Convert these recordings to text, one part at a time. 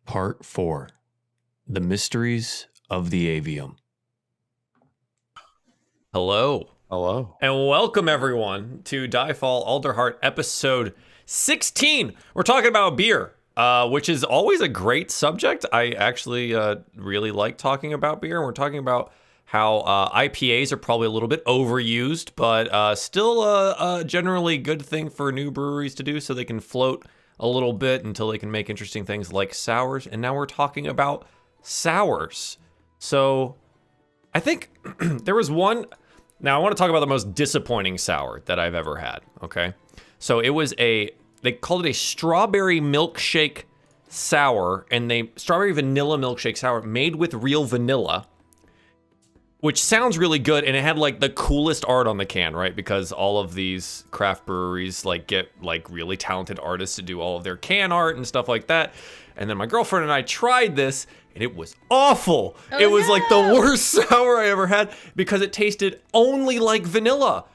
Part 4. The Mysteries of the Avium. Hello. Hello. And welcome, everyone, to DieFall Alderheart episode 16. We're talking about beer, which is always a great subject. I actually really like talking about beer. And we're talking about how IPAs are probably a little bit overused, but still a generally good thing for new breweries to do so they can float a little bit until they can make interesting things like sours. And now we're talking about sours. So I think there was one. Now I want to talk about the most disappointing sour that I've ever had. Okay. So it was they called it a strawberry milkshake sour, and strawberry vanilla milkshake sour made with real vanilla, which sounds really good, and it had like the coolest art on the can, right? Because all of these craft breweries like get like really talented artists to do all of their can art and stuff like that. And then my girlfriend and I tried this, and it was awful. It was like the worst sour I ever had because it tasted only like vanilla.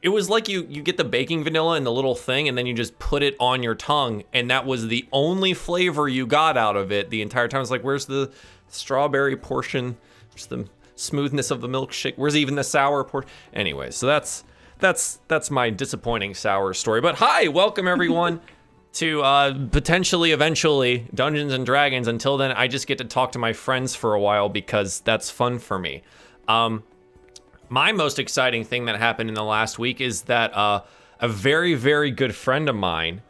It was like you get the baking vanilla in the little thing, and then you just put it on your tongue, and that was the only flavor you got out of it the entire time. It's like, where's the strawberry portion? Where's the smoothness of the milkshake? Where's even the sour portion? Anyway, so that's my disappointing sour story. But hi, welcome everyone to potentially, eventually, Dungeons and Dragons. Until then, I just get to talk to my friends for a while because that's fun for me. My most exciting thing that happened in the last week is that a very, very good friend of mine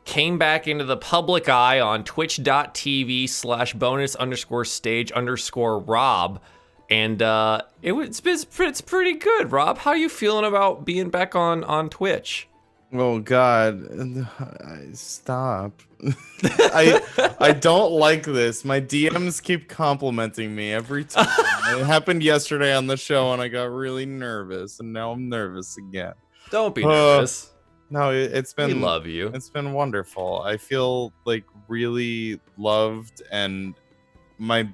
came back into the public eye on twitch.tv/bonus_stage_Rob. And it's pretty good. Rob, how you feeling about being back on Twitch? Oh God, stop. I don't like this. My DMs keep complimenting me every time. It happened yesterday on the show, and I got really nervous, and now I'm nervous again. Don't be nervous. No, it's been. We love you. It's been wonderful. I feel like really loved, and my two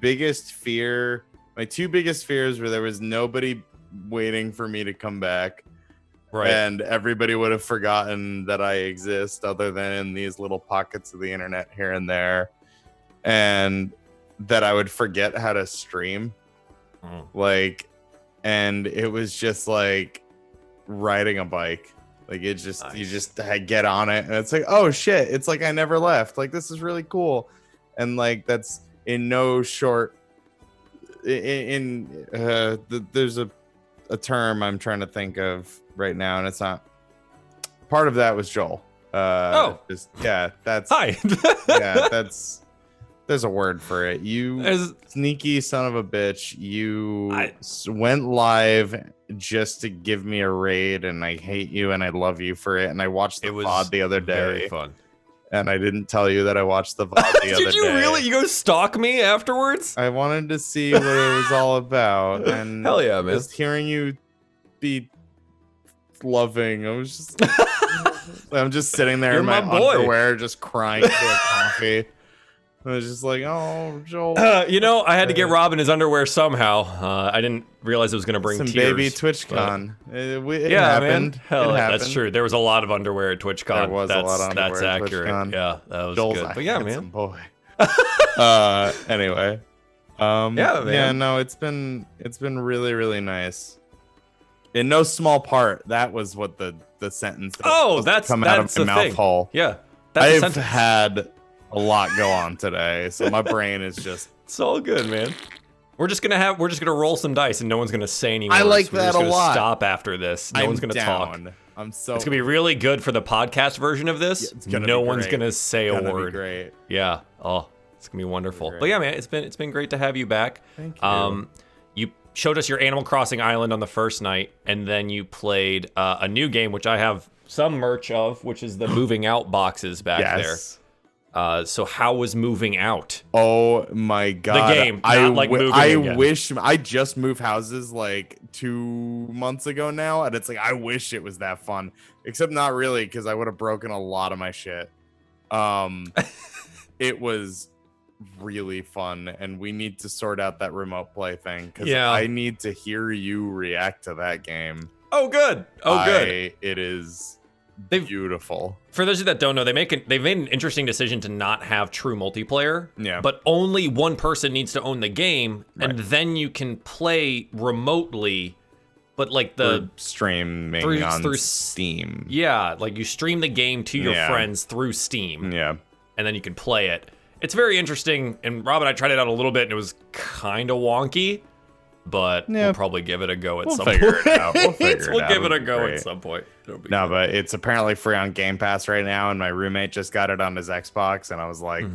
biggest fears were there was nobody waiting for me to come back. Right. And everybody would have forgotten that I exist other than in these little pockets of the internet here and there. And that I would forget how to stream. Like, and it was just like riding a bike. Like you just get on it and it's like, oh shit, it's like I never left. Like this is really cool. And like that's in no short there's a term I'm trying to think of right now, and it's not. Part of that was Joel. That's hi. There's a word for it. You sneaky son of a bitch. Went live just to give me a raid, and I hate you and I love you for it. And I watched the VOD the other day. Very fun. And I didn't tell you that I watched the VOD the other day. Did you really? You go stalk me afterwards? I wanted to see what it was all about. And hell yeah, man. Just hearing you be loving. I'm just sitting there in my underwear, just crying for a coffee. I was just like, oh, Joel. I had to get Rob in his underwear somehow. I didn't realize it was going to bring some tears. Baby TwitchCon. It yeah, happened. Man. Hell, that's true. There was a lot of underwear at TwitchCon. There was a lot of underwear. That's at accurate. TwitchCon. Yeah, that was Joel's good. But yeah, man. Boy. Anyway. Man. Yeah, no, it's been really, really nice. In no small part, that was what the sentence. That's come out of my mouth hole. Yeah, I've had a lot go on today, so my brain is just. It's all good, man. We're just gonna roll some dice, and no one's gonna say any words. I like that a lot. Stop after this. No one's gonna talk. It's gonna be really good for the podcast version of this. Yeah, no one's gonna say a word. Be great. Yeah. Oh, it's gonna be wonderful. But yeah, man, it's been great to have you back. Thank you. You showed us your Animal Crossing island on the first night, and then you played a new game, which I have some merch of, which is the moving out boxes back there. So how was moving out? Oh my god. The game, not like moving again. Wish I just moved houses like 2 months ago now, and it's like I wish it was that fun. Except not really, because I would have broken a lot of my shit. it was really fun, and we need to sort out that remote play thing because Yeah. I need to hear you react to that game. Oh, good. It is beautiful. For those of you that don't know, they've made an interesting decision to not have true multiplayer. Yeah. But only one person needs to own the game, and Right. then you can play remotely. But like the streaming through Steam. Yeah, like you stream the game to your Yeah. friends through Steam. Yeah. And then you can play it. It's very interesting, and Rob and I tried it out a little bit, and it was kind of wonky, but Yeah. we'll probably give it a go at We'll some figure point. it out. We'll figure it out. give it a It'll be go at great. some point. It'll be No, good. but it's apparently free on Game Pass right now, and my roommate just got it on his Xbox, and I was like,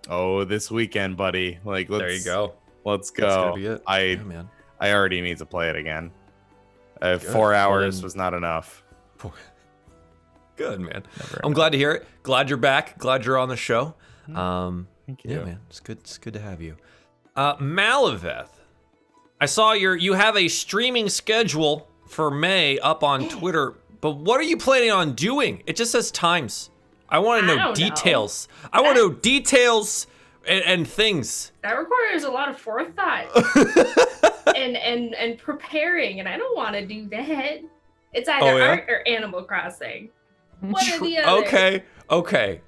"Oh, this weekend, buddy! Like, There you go. Let's That's go." gonna be it. Yeah, man. I already need to play it again. 4 Well, hours then- was not enough. Good, man. I'm glad to hear it. Glad you're back. Glad you're on the show. Thank you. Yeah, man. It's good to have you. Malaveth, I saw you have a streaming schedule for May up on Twitter, but what are you planning on doing? It just says times. I want to know don't know. details. I want to know details and things. That requires a lot of forethought and preparing, and I don't want to do that. It's either Oh, yeah? art or Animal Crossing. One or the other. Okay. Okay,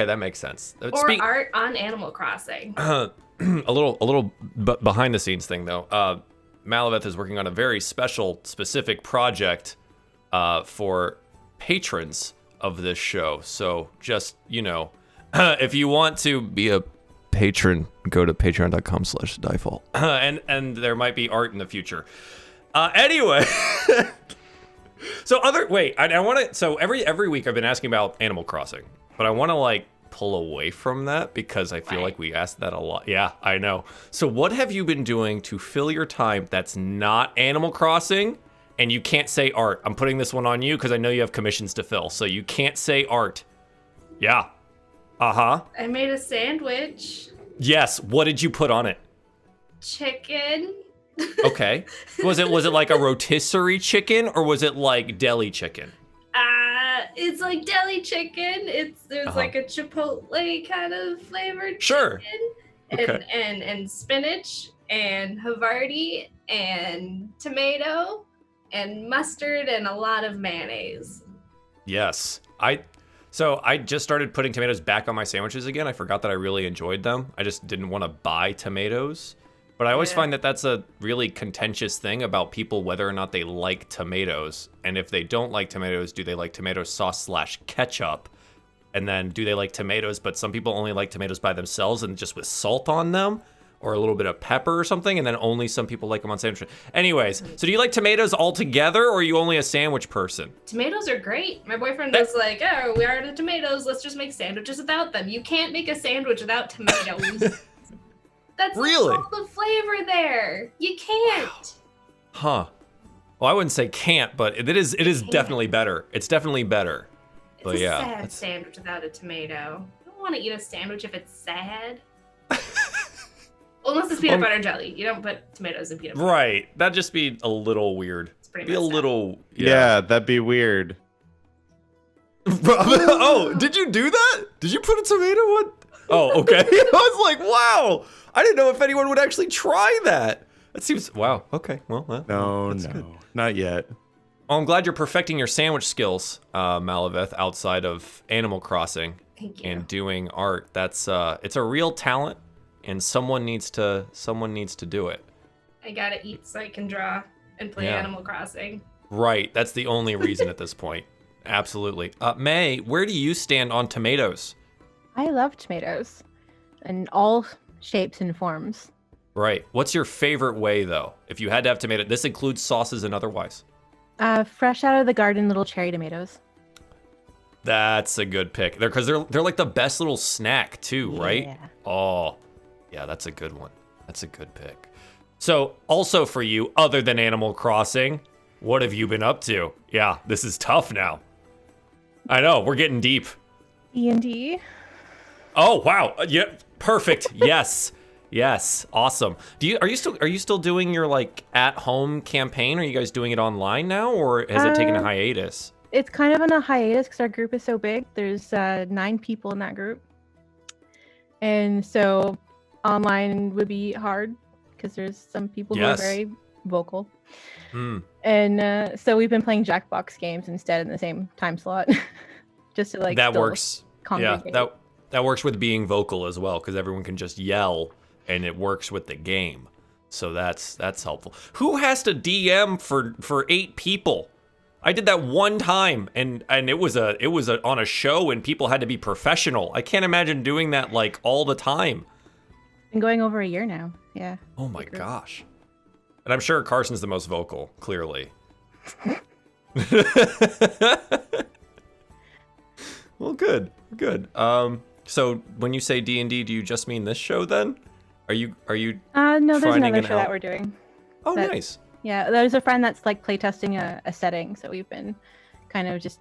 that makes sense. Or art on Animal Crossing. A little behind the scenes thing though. Malaveth is working on a very specific project for patrons of this show. So just, if you want to be a patron, go to patreon.com/DieFall. and there might be art in the future. Anyway. So every week I've been asking about Animal Crossing, but I want to pull away from that because I feel like we asked that a lot. Yeah, I know. So what have you been doing to fill your time that's not Animal Crossing? And you can't say art. I'm putting this one on you because I know you have commissions to fill, so you can't say art. Yeah. Uh-huh. I made a sandwich. Yes. What did you put on it? Chicken. Okay. Was it like a rotisserie chicken or was it like deli chicken? It's like deli chicken. There's like a chipotle kind of flavored Sure. chicken. Okay. And spinach and Havarti and tomato and mustard and a lot of mayonnaise. Yes. I just started putting tomatoes back on my sandwiches again. I forgot that I really enjoyed them. I just didn't want to buy tomatoes. But I always find that that's a really contentious thing about people, whether or not they like tomatoes. And if they don't like tomatoes, do they like tomato sauce / ketchup? And then do they like tomatoes, but some people only like tomatoes by themselves and just with salt on them? Or a little bit of pepper or something? And then only some people like them on sandwiches. Anyways, so do you like tomatoes altogether or are you only a sandwich person? Tomatoes are great. My boyfriend was like, oh, we are the tomatoes. Let's just make sandwiches without them. You can't make a sandwich without tomatoes. That's Really? all the flavor there. You can't. Huh. Well, I wouldn't say can't, but it is definitely better. It's definitely better. It's But a yeah, sad sandwich without a tomato. I don't want to eat a sandwich if it's sad. Unless it's peanut butter jelly. You don't put tomatoes in peanut butter. Right. That'd just be a little weird. It's pretty Be a messed up. little. Yeah, that'd be weird. Oh, did you do that? Did you put a tomato on? Oh, okay. I was like, wow. I didn't know if anyone would actually try that. That seems, wow. Okay. Well, No, that's good. not yet. Oh, I'm glad you're perfecting your sandwich skills, Malaveth, outside of Animal Crossing Thank you. and doing art. That's it's a real talent, and someone needs to do it. I gotta eat so I can draw and play Yeah. Animal Crossing. Right. That's the only reason at this point. Absolutely. May, where do you stand on tomatoes? I love tomatoes in all shapes and forms. Right. What's your favorite way, though? If you had to have tomato, this includes sauces and otherwise. Fresh out of the garden, little cherry tomatoes. That's a good pick. They're like the best little snack too, right? Yeah. Oh, yeah, that's a good one. That's a good pick. So, also for you, other than Animal Crossing, what have you been up to? Yeah, this is tough now. I know, we're getting deep. D&D. Oh, wow. Yeah, perfect. Yes. Yes. Awesome. Are you still doing your at home campaign? Are you guys doing it online now or has it taken a hiatus? it's kind of on a hiatus because our group is so big. There's 9 people in that group, and so online would be hard because there's some people who are very vocal. And so we've been playing Jackbox games instead in the same time slot, just to like that works. congregate. Yeah, that works with being vocal as well because everyone can just yell and it works with the game. So that's helpful. Who has to DM for 8 people? I did that one time, and it was on a show, and people had to be professional. I can't imagine doing that like all the time. It's been going over a year now. Yeah. Oh my gosh. And I'm sure Carson's the most vocal, clearly. Well, good. So when you say D&D, do you just mean this show then? Are you No, there's finding another an show that we're doing. Oh, that- nice. Yeah, there's a friend that's like playtesting a setting, so we've been kind of just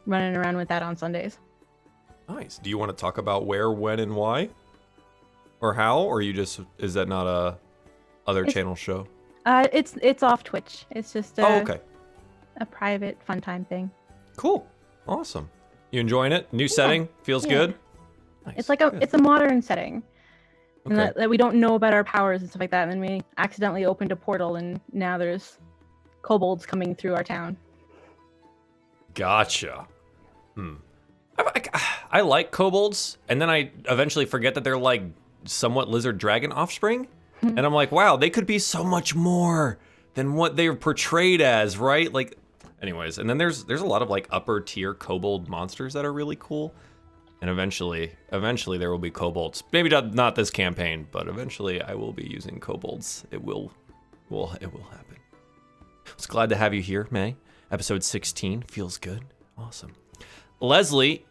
running around with that on Sundays. Nice. Do you want to talk about where, when, and why? Or how? Or is that not a other channel show? It's off Twitch. It's just Okay. a private fun time thing. Cool. Awesome. You enjoying it? New setting? Feels good? Nice. It's like Good. it's a modern setting. And Okay. that we don't know about our powers and stuff like that. And then we accidentally opened a portal, and now there's kobolds coming through our town. Gotcha. I like kobolds, and then I eventually forget that they're like somewhat lizard dragon offspring. And I'm like, wow, they could be so much more than what they're portrayed as, right? Like, anyways, and then there's a lot of like upper tier kobold monsters that are really cool. And eventually there will be kobolds. Maybe not this campaign, but eventually I will be using kobolds. It will happen. I was glad to have you here, May. Episode 16 feels good. Awesome. Leslie,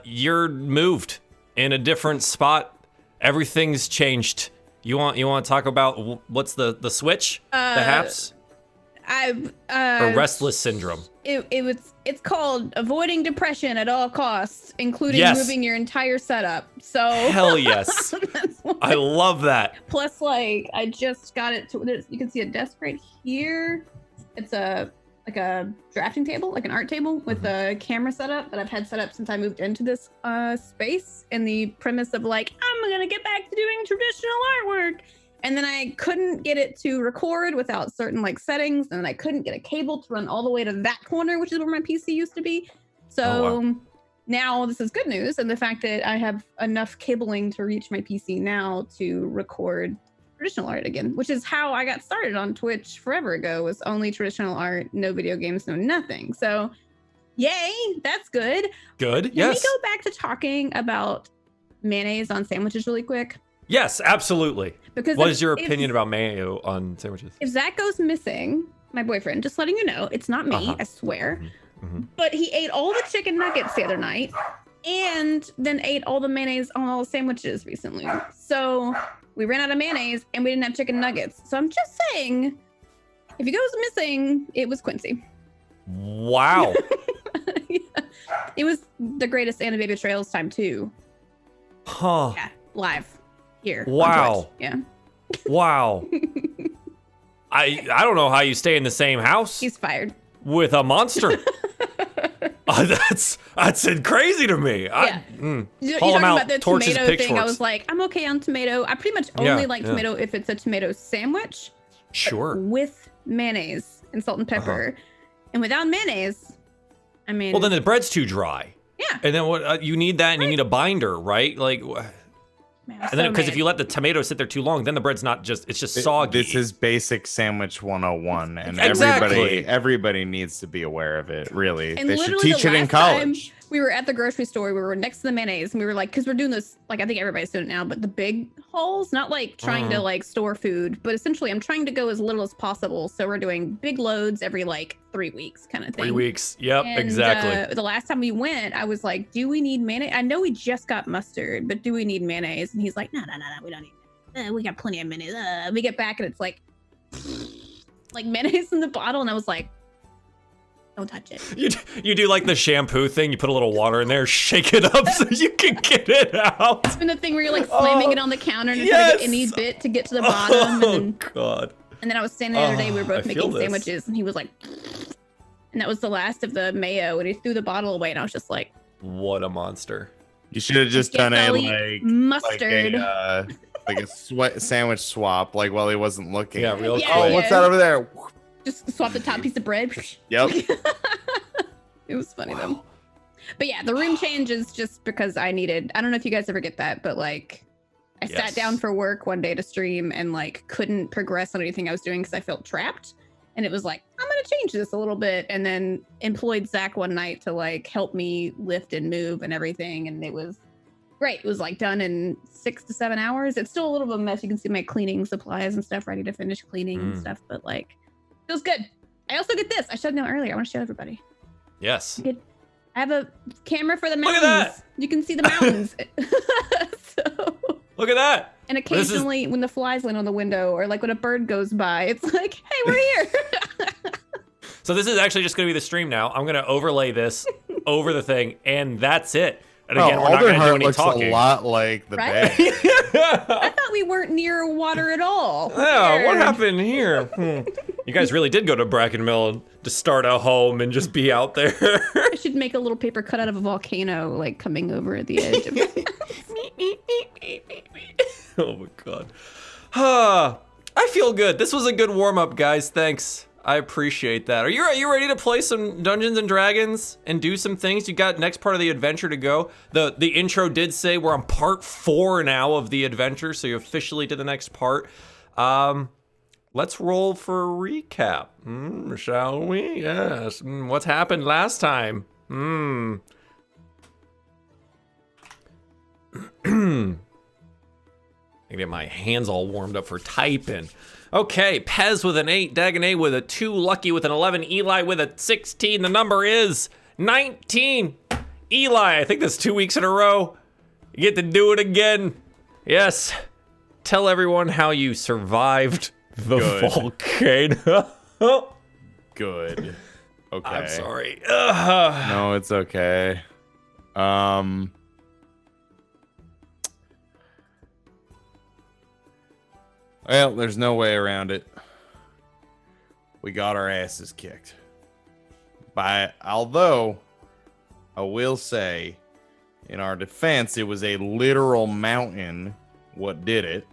you're moved in a different spot. Everything's changed. You want to talk about what's the switch? The haps? Or restless syndrome. It's called avoiding depression at all costs, including Yes. moving your entire setup. So Hell yes. that's why. I love that. Plus, like, I just got it to. You can see a desk right here. It's a drafting table, like an art table with a camera setup that I've had set up since I moved into this space. And the premise of like, I'm gonna get back to doing traditional artwork. And then I couldn't get it to record without certain like settings, and then I couldn't get a cable to run all the way to that corner, which is where my PC used to be. So now this is good news, and the fact that I have enough cabling to reach my PC now to record traditional art again, which is how I got started on Twitch forever ago, was only traditional art, no video games, no nothing. So yay, that's good. Good. Can Yes. we go back to talking about mayonnaise on sandwiches really quick? Yes, absolutely. Because What is your opinion about mayo on sandwiches? if Zach goes missing, my boyfriend, just letting you know, it's not me, I swear. But he ate all the chicken nuggets the other night and then ate all the mayonnaise on all the sandwiches recently. So we ran out of mayonnaise and we didn't have chicken nuggets. So I'm just saying, if he goes missing, it was Quincy. Wow. Yeah. It was the greatest anime betrayals time too. Huh. Yeah, live here. on Wow. Twitch. Yeah. Wow. I don't know how you stay in the same house He's fired. with a monster. That's crazy to me. Yeah. Haul You're him talking out, about the torches, tomato thing. I pitchforks. was like, I'm okay on tomato. I pretty much only like yeah. tomato if it's a tomato sandwich Sure. with mayonnaise and salt and pepper. And without mayonnaise, I mean, Well, then the bread's too dry. yeah. And then what? You need that, and you need a binder, right? Like, Man, and then so because if mad. you let the tomato sit there too long, then the bread's not just—it's just soggy. This is basic sandwich 101, and Exactly. everybody needs to be aware of it. Really, And they should literally teach the it in last time college. we were at the grocery store, we were next to the mayonnaise, and we were like, because we're doing this, like I think everybody's doing it now, but the big hauls, not like trying to like store food, but essentially I'm trying to go as little as possible. So we're doing big loads every like 3 weeks kind of thing. 3 weeks. Yep, And, exactly. The last time we went, I was like, do we need mayonnaise? I know we just got mustard, but do we need mayonnaise? And he's like, no, we don't need we got plenty of mayonnaise. We get back and it's like mayonnaise in the bottle. And I was like, don't touch it. You do like the shampoo thing. You put a little water in there, shake it up so you can get it out. It's been the thing where you're like slamming it on the counter and yes. trying to get any bit to get to the bottom. Oh God. And then I was standing the other day, we were I both feel making this. sandwiches, and he was like, And that was the last of the mayo, and he threw the bottle away, and I was just like, What a monster. You should have just done it mustard. like a sandwich swap, like while he wasn't looking. Yeah, real Yeah, quick. Oh, what's that over there? Just swap the top piece of bread. Yep. It was funny though. But yeah, the room change is just because I don't know if you guys ever get that, but like I sat down for work one day to stream and like couldn't progress on anything I was doing because I felt trapped. And it was like, I'm gonna change this a little bit, and then employed Zach one night to like help me lift and move and everything, and it was great. It was like done in 6 to 7 hours. It's still a little bit of a mess. You can see my cleaning supplies and stuff ready to finish cleaning and stuff, but like feels good. I also get this. I showed them earlier. I want to show everybody. Yes. I have a camera for the mountains. Look at that. You can see the mountains. Look at that. And occasionally when the flies land on the window or like when a bird goes by, it's like, hey, we're here. So this is actually just going to be the stream now. I'm going to overlay this over the thing, and that's it. And again, we're not going to do any looks talking. a lot like the Right? bag. I thought we weren't near water at all. Yeah, what Weird. happened here? You guys really did go to Brackenmill to start a home and just be out there. I should make a little paper cut out of a volcano, like coming over at the edge of Oh my god. I feel good. This was a good warm-up, guys. Thanks. I appreciate that. Are you ready to play some Dungeons and Dragons and do some things? You got next part of the adventure to go. The intro did say we're on part 4 now of the adventure, so you're officially to the next part. Let's roll for a recap, shall we? Yes. What's happened last time? I get my hands all warmed up for typing. Okay, Pez with an 8, Dagonet with a 2, Lucky with an 11, Eli with a 16. The number is 19. Eli, I think that's 2 weeks in a row. You get to do it again. Yes. Tell everyone how you survived the volcano. Good. Okay. I'm sorry. No, it's okay. Well, there's no way around it. We got our asses kicked. Although, I will say, in our defense, it was a literal mountain what did it.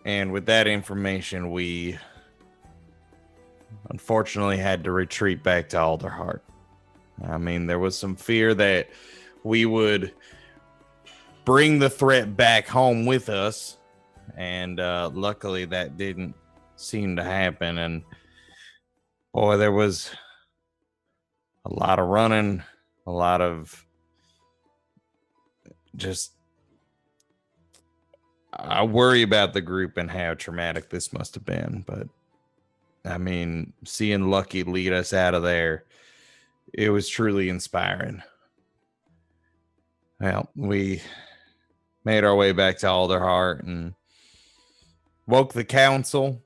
And with that information, we unfortunately had to retreat back to Alderheart. I mean, there was some fear that we would bring the threat back home with us, and luckily that didn't seem to happen. And boy, there was a lot of running, a lot of just I worry about the group and how traumatic this must have been. But I mean, seeing Lucky lead us out of there, it was truly inspiring. Well, we made our way back to Alderheart and woke the council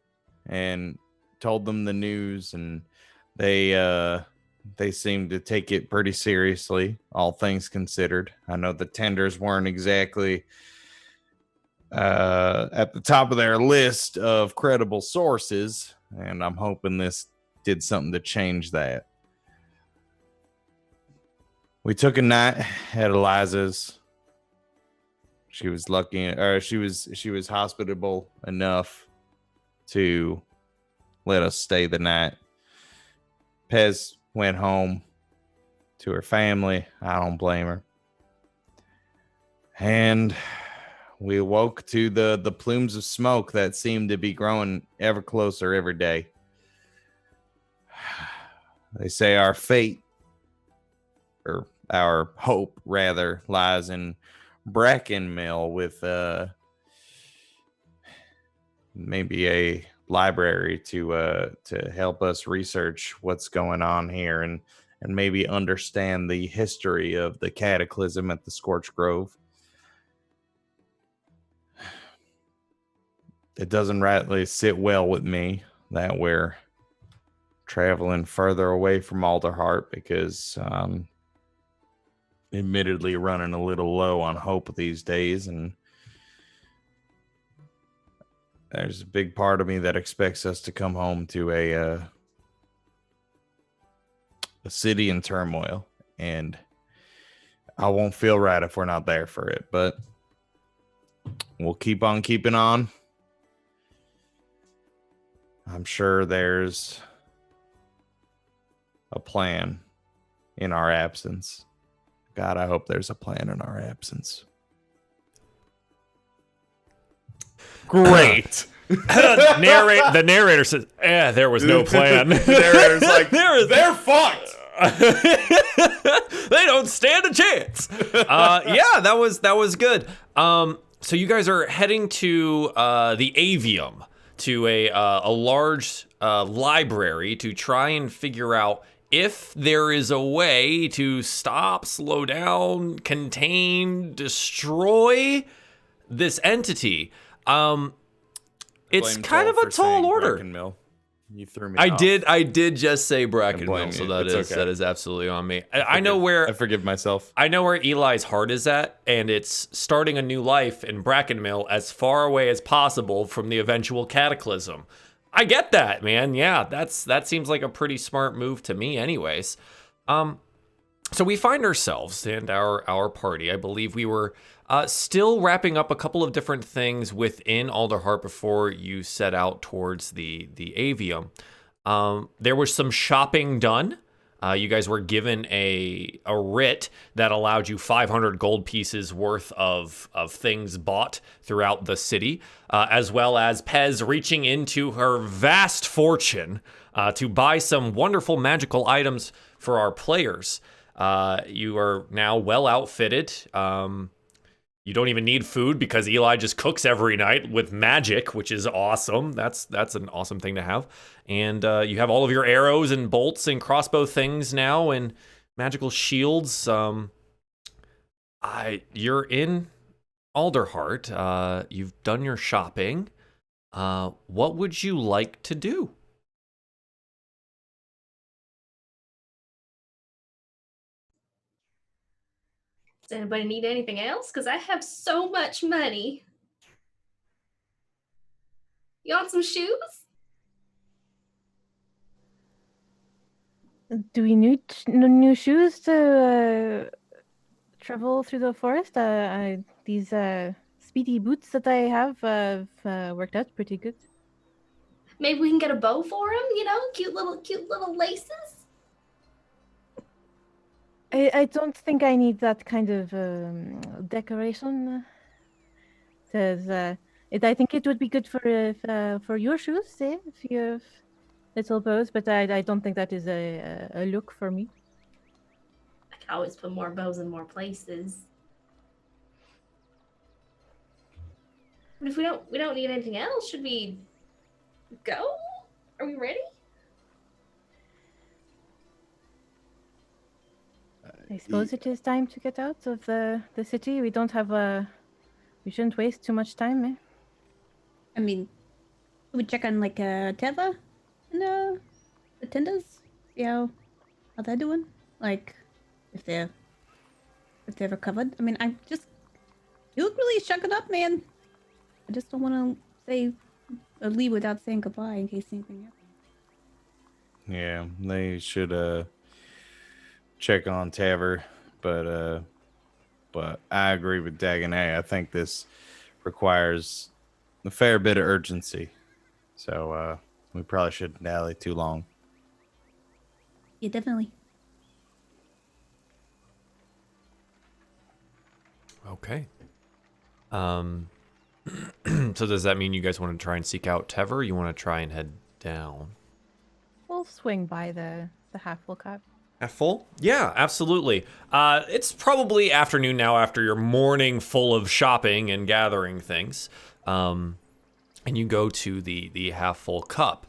and told them the news, and they seemed to take it pretty seriously, all things considered. I know the tenders weren't exactly at the top of their list of credible sources, and I'm hoping this did something to change that. We took a night at Eliza's. She was lucky, or she was hospitable enough to let us stay the night. Pez went home to her family. I don't blame her. And we awoke to the plumes of smoke that seemed to be growing ever closer every day. They say our fate, or our hope rather, lies in Brackenmill with maybe a library to help us research what's going on here and maybe understand the history of the cataclysm at the Scorched Grove. It doesn't rightly sit well with me that we're traveling further away from Alderheart, because admittedly running a little low on hope these days, and there's a big part of me that expects us to come home to a a city in turmoil, and I won't feel right if we're not there for it, but we'll keep on keeping on. I'm sure there's a plan in our absence. God, I hope there's a plan in our absence. Great. The narrator says, there was no plan. The narrator's like, they're fucked. They don't stand a chance. Yeah, that was good. So you guys are heading to the Avium, to a large library, to try and figure out if there is a way to stop, slow down, contain, destroy this entity. It's kind of a tall order. Mill. You threw me I off. did just say Brackenmill, so that is absolutely on me. I know where I forgive myself. I know where Eli's heart is at, and it's starting a new life in Brackenmill as far away as possible from the eventual cataclysm. I get that, man. Yeah, that seems like a pretty smart move to me anyways. So we find ourselves and our party, I believe we were still wrapping up a couple of different things within Alderheart before you set out towards the Avium. There was some shopping done. You guys were given a writ that allowed you 500 gold pieces worth of things bought throughout the city, as well as Pez reaching into her vast fortune to buy some wonderful magical items for our players. You are now well outfitted. You don't even need food because Eli just cooks every night with magic, which is awesome. That's an awesome thing to have. And you have all of your arrows and bolts and crossbow things now and magical shields. You're in Alderheart. You've done your shopping. What would you like to do? Does anybody need anything else? Because I have so much money. You want some shoes? Do we need new shoes to travel through the forest? These speedy boots that I have worked out pretty good. Maybe we can get a bow for him, cute little laces. I don't think I need that kind of decoration. I think it would be good for your shoes, if you have little bows, but I don't think that is a look for me. I could always put more bows in more places. But if we don't need anything else, should we go? Are we ready? I suppose it is time to get out of the city. We shouldn't waste too much time, eh? I mean, we check on Teva and the tenders. See how they're doing. Like, if they're recovered. I mean, you look really shucking up, man. I just don't want to say or leave without saying goodbye in case anything happens. Yeah, they should check on Taver, but I agree with Dagonet. I think this requires a fair bit of urgency, so we probably shouldn't dally too long. Yeah, definitely. Okay. So does that mean you guys want to try and seek out Tever, or you want to try and head down? We'll swing by the half-full cup. Half full? Yeah, absolutely. It's probably afternoon now after your morning full of shopping and gathering things. And you go to the half full cup.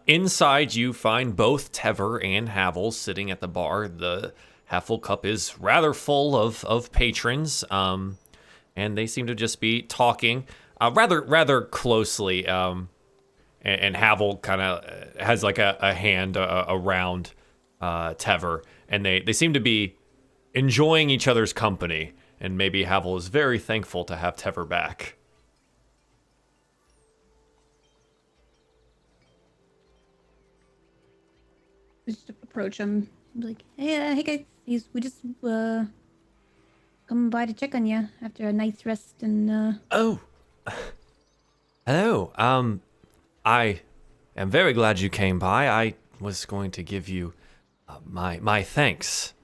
Inside you find both Tever and Havel sitting at the bar. The half full cup is rather full of patrons. And they seem to just be talking rather closely. And Havel kind of has like a hand around Tever, and they seem to be enjoying each other's company, and maybe Havel is very thankful to have Tever back. approach him. I'm like, hey guys, we just come by to check on you after a night's rest and Oh. Hello. I am very glad you came by. I was going to give you my thanks.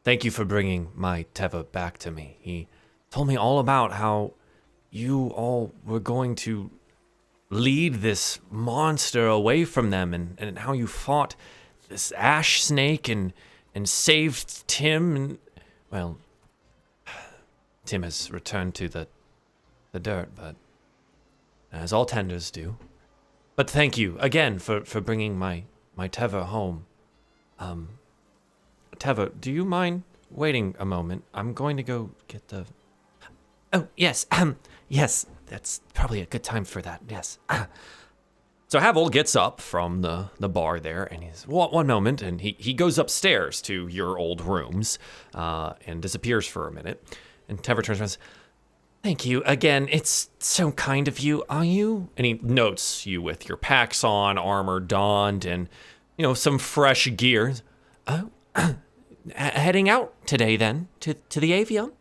Thank you for bringing my Teva back to me. He told me all about how you all were going to lead this monster away from them and how you fought this ash snake and saved Tim. And, well, Tim has returned to the dirt, but as all tenders do. But thank you again for bringing my Teva home. Teva, do you mind waiting a moment? I'm going to go get the... Oh, yes, yes, that's probably a good time for that, yes. So Havel gets up from the bar there, and he's, one moment, and he goes upstairs to your old rooms, and disappears for a minute. And Teva turns around and says, thank you again, it's so kind of you, are you? And he notes you with your packs on, armor donned, and, some fresh gear. Oh, heading out today then, to the Avium?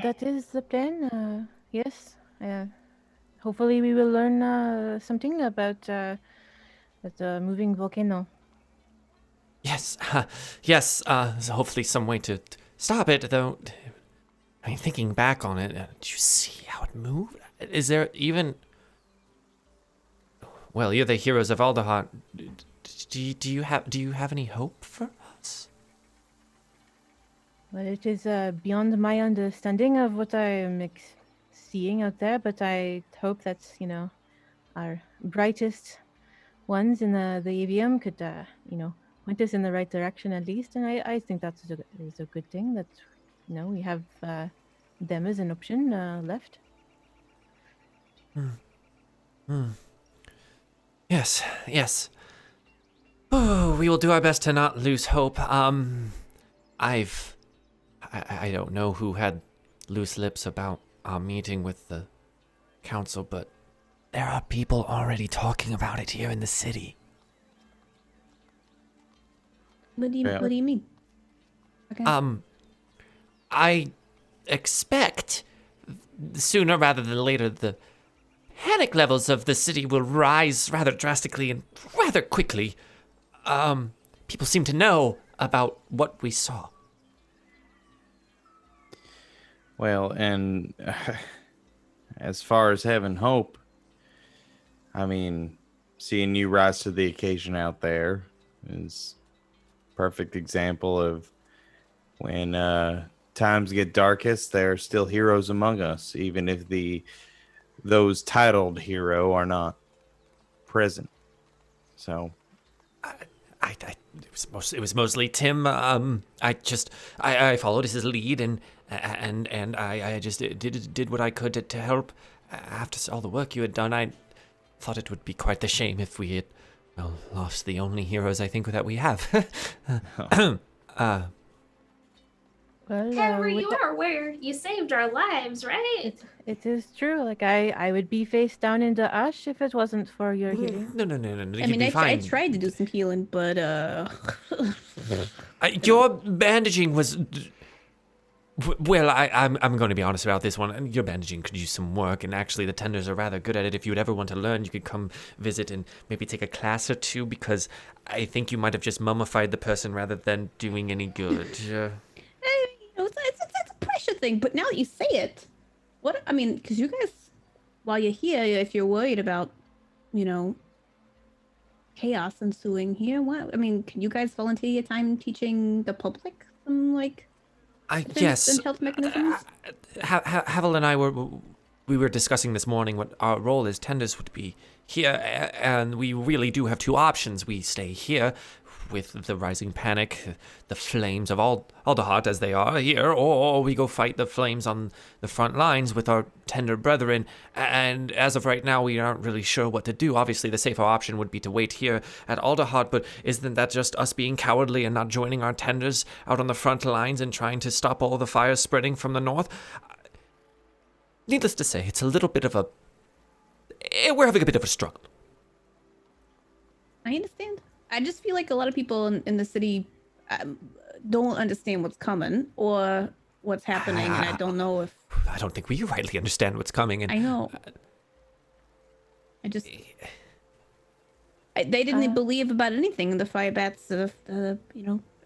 That is the plan, yes. Hopefully we will learn something about that moving volcano. Yes, yes, so hopefully some way to stop it, though. I mean, thinking back on it, did you see how it moved? Is there even... Well, you're the heroes of Alderheart. Do you have any hope for us? Well, it is beyond my understanding of what I'm seeing out there, but I hope that, our brightest ones in the Avium could, point us in the right direction at least. And I think that is a good thing that, we have them as an option left. Yes, yes. Oh, we will do our best to not lose hope. I don't know who had loose lips about our meeting with the council, but there are people already talking about it here in the city. What do you mean? Okay. I expect sooner rather than later the panic levels of the city will rise rather drastically and rather quickly. People seem to know about what we saw. Well, and as far as having hope, I mean, seeing you rise to the occasion out there is a perfect example of when times get darkest, there are still heroes among us, even if those titled hero are not present. So, it was mostly Tim. I followed his lead and I just did what I could to help. After all the work you had done, I thought it would be quite the shame if we had lost the only heroes I think that we have. Well, Henry, you are aware you saved our lives, right? It is true. Like I would be face down in the ash if it wasn't for your healing. No. I mean, I tried to do some healing, but your bandaging was... Well, I'm going to be honest about this one. Your bandaging could use some work, and actually the tenders are rather good at it. If you would ever want to learn, you could come visit and maybe take a class or two, because I think you might have just mummified the person rather than doing any good. it's a pressure thing. But now that you say it, because you guys, while you're here, if you're worried about, chaos ensuing here, can you guys volunteer your time teaching the public some yes. health mechanisms? Havel and I were discussing this morning what our role as tenders would be here, and we really do have two options. We stay here with the rising panic, the flames of Alderheart as they are here, or we go fight the flames on the front lines with our tender brethren. And as of right now, we aren't really sure what to do. Obviously, the safer option would be to wait here at Alderheart, but isn't that just us being cowardly and not joining our tenders out on the front lines and trying to stop all the fires spreading from the north? Needless to say, it's a little bit of we're having a bit of a struggle. I understand. I just feel like a lot of people in the city don't understand what's coming or what's happening, and I don't know if... I don't think we rightly understand what's coming. And I know. I just... they didn't believe about anything, the fire bats, the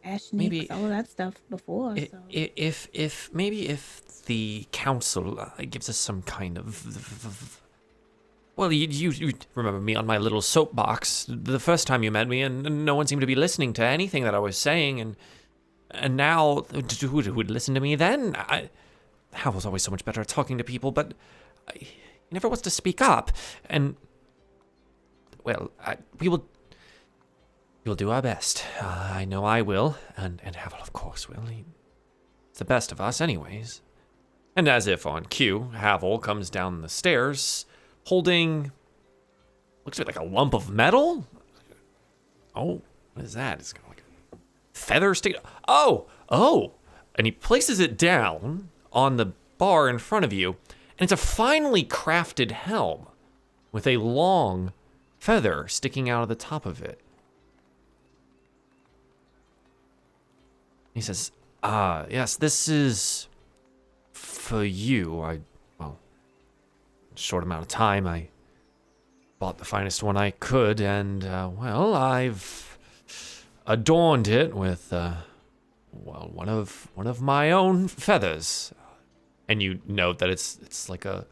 ash snakes, all of that stuff before. If the council gives us some kind of... Well, you remember me on my little soapbox the first time you met me, and no one seemed to be listening to anything that I was saying, and now, who would listen to me then? Hal was always so much better at talking to people, but he never wants to speak up, and... Well, we'll do our best. I know I will, and Havel, of course, will. He's the best of us, anyways. And as if on cue, Havel comes down the stairs, holding... Looks like a lump of metal? Oh, what is that? It's kind of like a feather stick. Oh! And he places it down on the bar in front of you, and it's a finely crafted helm with a long feather sticking out of the top of it. He says, yes, this is for you. Short amount of time, I bought the finest one I could, and, I've adorned it with, one of my own feathers. And you note that it's like a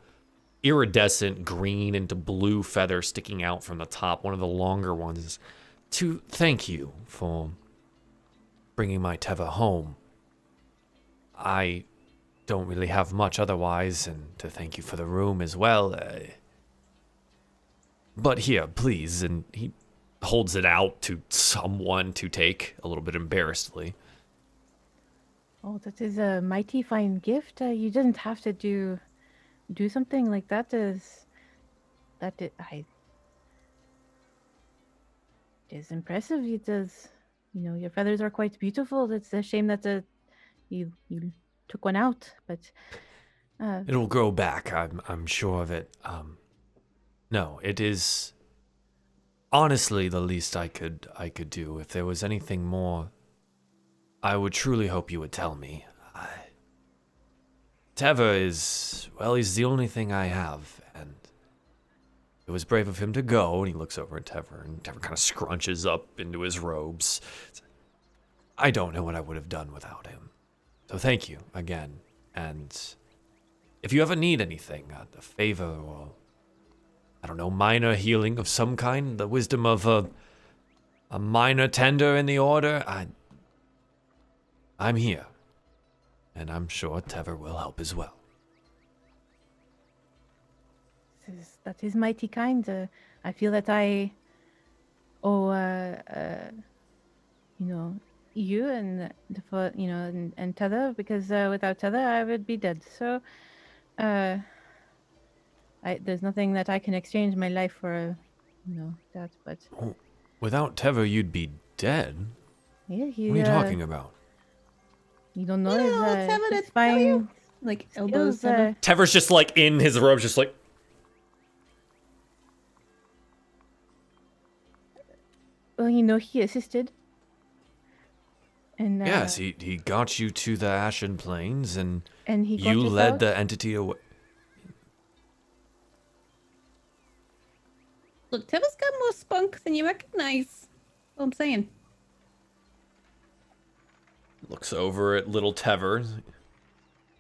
iridescent green into blue feather sticking out from the top, one of the longer ones, to thank you for bringing my Teva home. I don't really have much otherwise, and to thank you for the room as well. But here, please, and he holds it out to someone to take, a little bit embarrassedly. Oh, that is a mighty fine gift. You didn't have to do something like that. It is impressive. It does, your feathers are quite beautiful. It's a shame that you took one out, but it'll grow back. I'm sure of it. No, it is honestly the least I could do. If there was anything more, I would truly hope you would tell me. Teva is, he's the only thing I have, and it was brave of him to go, and he looks over at Teva, and Teva kind of scrunches up into his robes. I don't know what I would have done without him. So thank you again, and if you ever need anything, a favor or, minor healing of some kind, the wisdom of a minor tender in the order, I'm here. And I'm sure Teva will help as well. That is mighty kind. I feel that I owe, you and and Teva, because without Teva I would be dead. So, there's nothing that I can exchange my life for, that. But without Teva, you'd be dead. Yeah, what are you talking about? You don't know it's fine. Like elbows. Tever's just like in his robes, just like. Well, he assisted. And yes, he got you to the Ashen Plains, and you led the entity away. Look, Teva's got more spunk than you recognize. That's all I'm saying. Looks over at little Tever.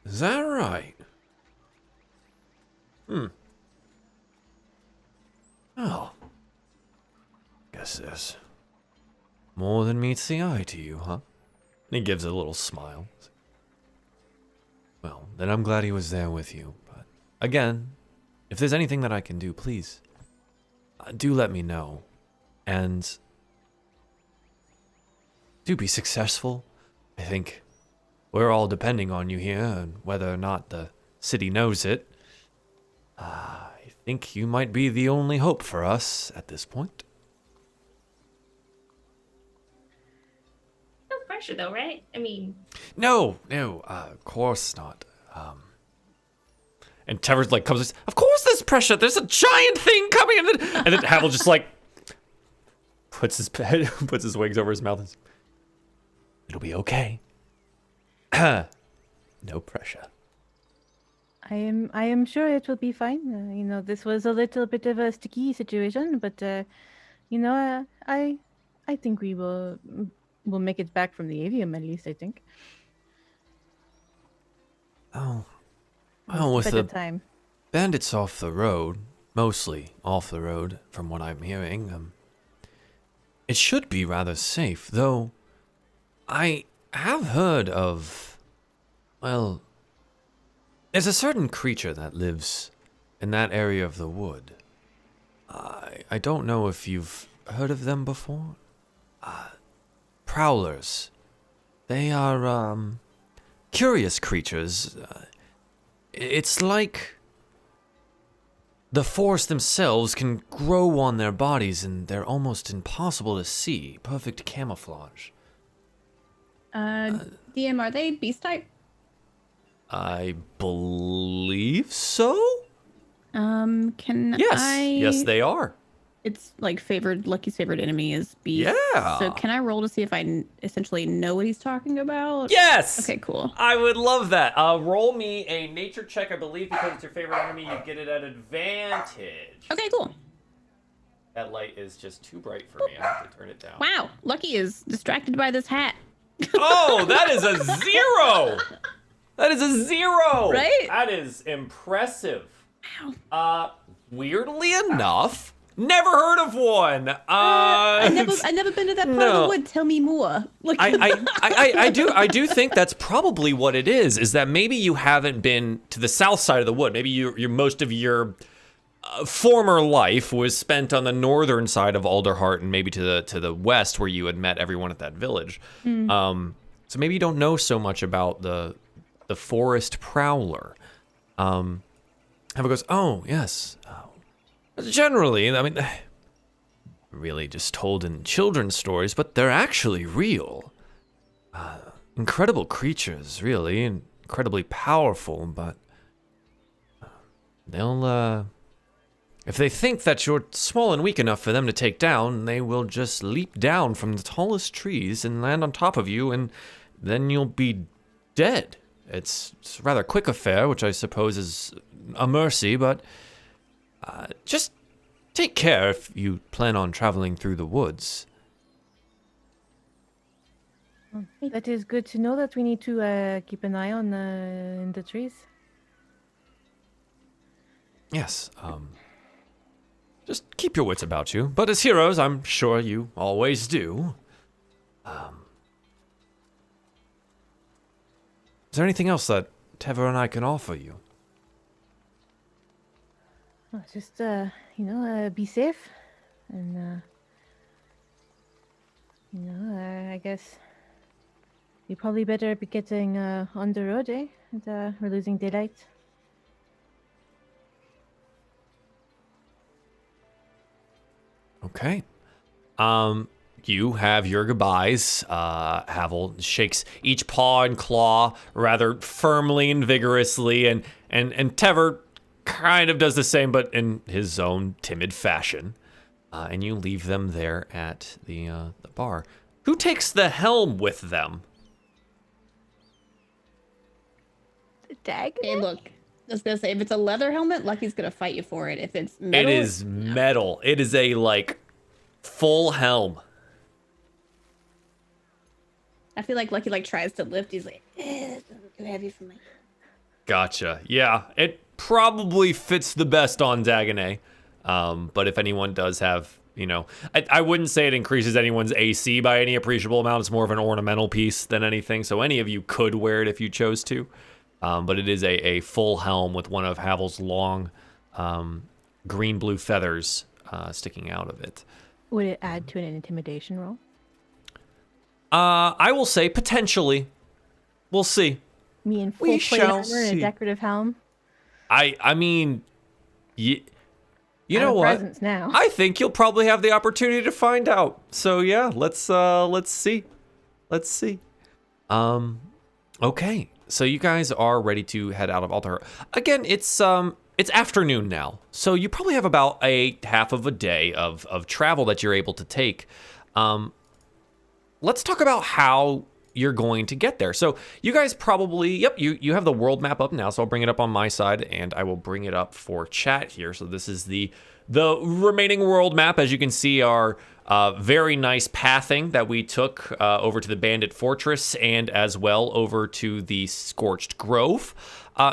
Is that right? Oh. Guess there's more than meets the eye to you, huh? And he gives a little smile. Well, then I'm glad he was there with you. But again, if there's anything that I can do, please, do let me know. And do be successful. I think we're all depending on you here, and whether or not the city knows it, I think you might be the only hope for us at this point. No pressure, though, right? I mean... No, of course not. And Tever's like comes, of course there's pressure, there's a giant thing coming, and then Havel just like puts his wings over his mouth. And says, it'll be okay. No pressure. I am sure it will be fine. This was a little bit of a sticky situation, but I think we'll make it back from the Avium, at least I think. Oh, well, with the time. bandits off the road, mostly off the road, from what I'm hearing, it should be rather safe, though I have heard of, well, there's a certain creature that lives in that area of the wood. I don't know if you've heard of them before. Prowlers. They are, curious creatures. It's like the forest themselves can grow on their bodies and they're almost impossible to see. Perfect camouflage. DM, are they beast type? I believe so? Yes, they are. It's like Lucky's favorite enemy is beast. Yeah. So can I roll to see if I essentially know what he's talking about? Yes! Okay, cool. I would love that. Roll me a nature check, I believe, because it's your favorite enemy, you get it at advantage. Okay, cool. That light is just too bright for me. I have to turn it down. Wow, Lucky is distracted by this hat. Oh, that is a 0! That is a 0! Right? That is impressive. Wow. Weirdly enough, never heard of one. I never been to that part of the wood. Tell me more. Like, I do think that's probably what it is that maybe you haven't been to the south side of the wood. Maybe your most of your former life was spent on the northern side of Alderheart and maybe to the west where you had met everyone at that village. So maybe you don't know so much about the forest prowler. Hava goes, oh, yes. Generally, I mean, really just told in children's stories, but they're actually real. Incredible creatures, really, incredibly powerful, but they'll, if they think that you're small and weak enough for them to take down, they will just leap down from the tallest trees and land on top of you, and then you'll be dead. It's a rather quick affair, which I suppose is a mercy, but just take care if you plan on traveling through the woods. That is good to know that we need to keep an eye on in the trees. Yes, just keep your wits about you. But as heroes, I'm sure you always do. Is there anything else that Tever and I can offer you? Well, just be safe, and I guess you probably better be getting on the road, eh? And, we're losing daylight. Okay. You have your goodbyes. Havel shakes each paw and claw rather firmly and vigorously, and Tever kind of does the same, but in his own timid fashion. And you leave them there at the bar. Who takes the helm with them? The dagger? hey, look. I was gonna say, if it's a leather helmet, Lucky's gonna fight you for it. If it's metal, It is metal. It is a full helm. I feel like Lucky tries to lift. He's like, it's too heavy for me. Gotcha. Yeah, it probably fits the best on Dagonet. But if anyone does have, I wouldn't say it increases anyone's AC by any appreciable amount. It's more of an ornamental piece than anything. So any of you could wear it if you chose to. But it is a full helm with one of Havel's long green-blue feathers sticking out of it. Would it add to an intimidation roll? I will say potentially. We'll see. Me in full We plate shall armor and see. a decorative helm? I mean, you Out know of what? presents now. I think you'll probably have the opportunity to find out. So yeah, let's see. Let's see. Okay. So you guys are ready to head out of Alderheart. Again, it's it's afternoon now, so you probably have about a half of a day of travel that you're able to take. Let's talk about how you're going to get there. So you guys probably, you have the world map up now, so I'll bring it up on my side, and I will bring it up for chat here. So this is the remaining world map. As you can see, our very nice pathing that we took over to the Bandit Fortress and as well over to the Scorched Grove.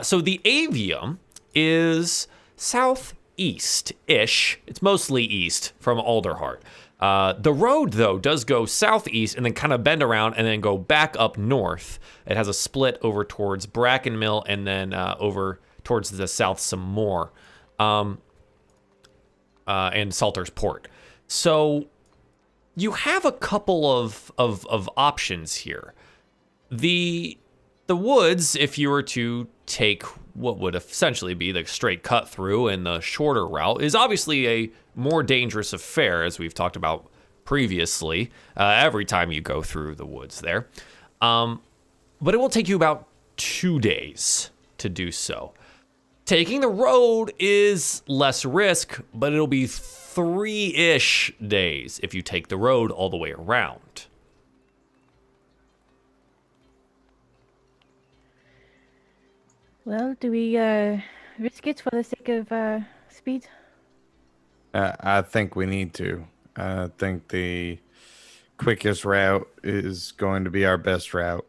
So the Avium is southeast-ish. It's mostly east from Alderheart. The road, though, does go southeast and then kind of bend around and then go back up north. It has a split over towards Bracken Mill and then over towards the south some more, and Salter's Port. So you have a couple of options here. The woods, if you were to take what would essentially be the straight cut through and the shorter route, is obviously a more dangerous affair, as we've talked about previously, every time you go through the woods there. But it will take you about 2 days to do so. Taking the road is less risk, but it'll be 3-ish days if you take the road all the way around. Well, do we risk it for the sake of speed? I think we need to. I think the quickest route is going to be our best route.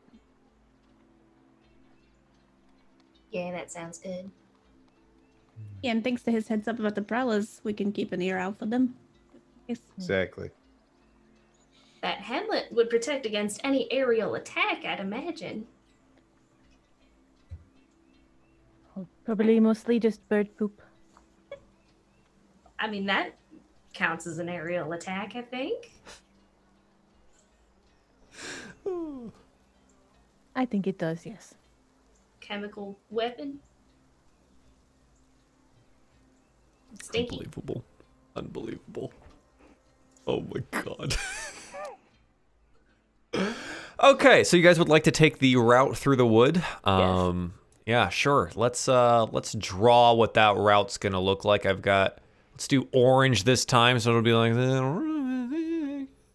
Yeah, that sounds good. Yeah, and thanks to his heads up about the Prowlers, we can keep an ear out for them. Yes. Exactly. That hamlet would protect against any aerial attack, I'd imagine. Probably mostly just bird poop. I mean, that counts as an aerial attack, I think. I think it does, yes. Chemical weapon. Stinky. Unbelievable. Oh my god. Okay, so you guys would like to take the route through the wood? Yes. Yeah, sure. Let's draw what that route's gonna look like. Let's do orange this time, so it'll be like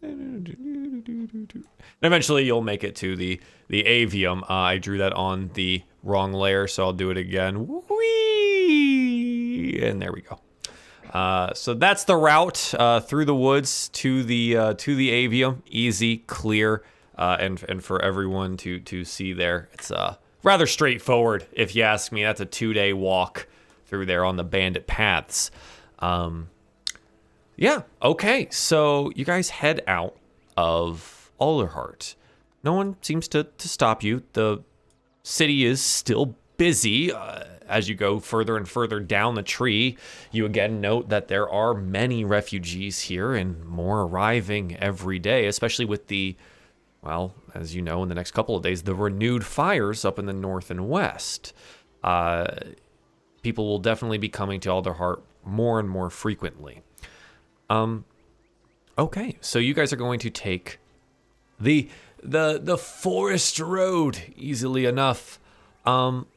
and eventually you'll make it to the Avium. I drew that on the wrong layer, so I'll do it again. Whee! And there we go. So that's the route through the woods to the Avium. Easy, clear, and for everyone to see there. It's rather straightforward, if you ask me. That's a 2-day walk through there on the bandit paths. Yeah, okay. So you guys head out of Alderheart. No one seems to stop you. The city is still busy. As you go further and further down the tree, you again note that there are many refugees here and more arriving every day, especially with the, well, as you know, in the next couple of days, the renewed fires up in the north and west. People will definitely be coming to Alderheart more and more frequently. Okay, so you guys are going to take the forest road easily enough.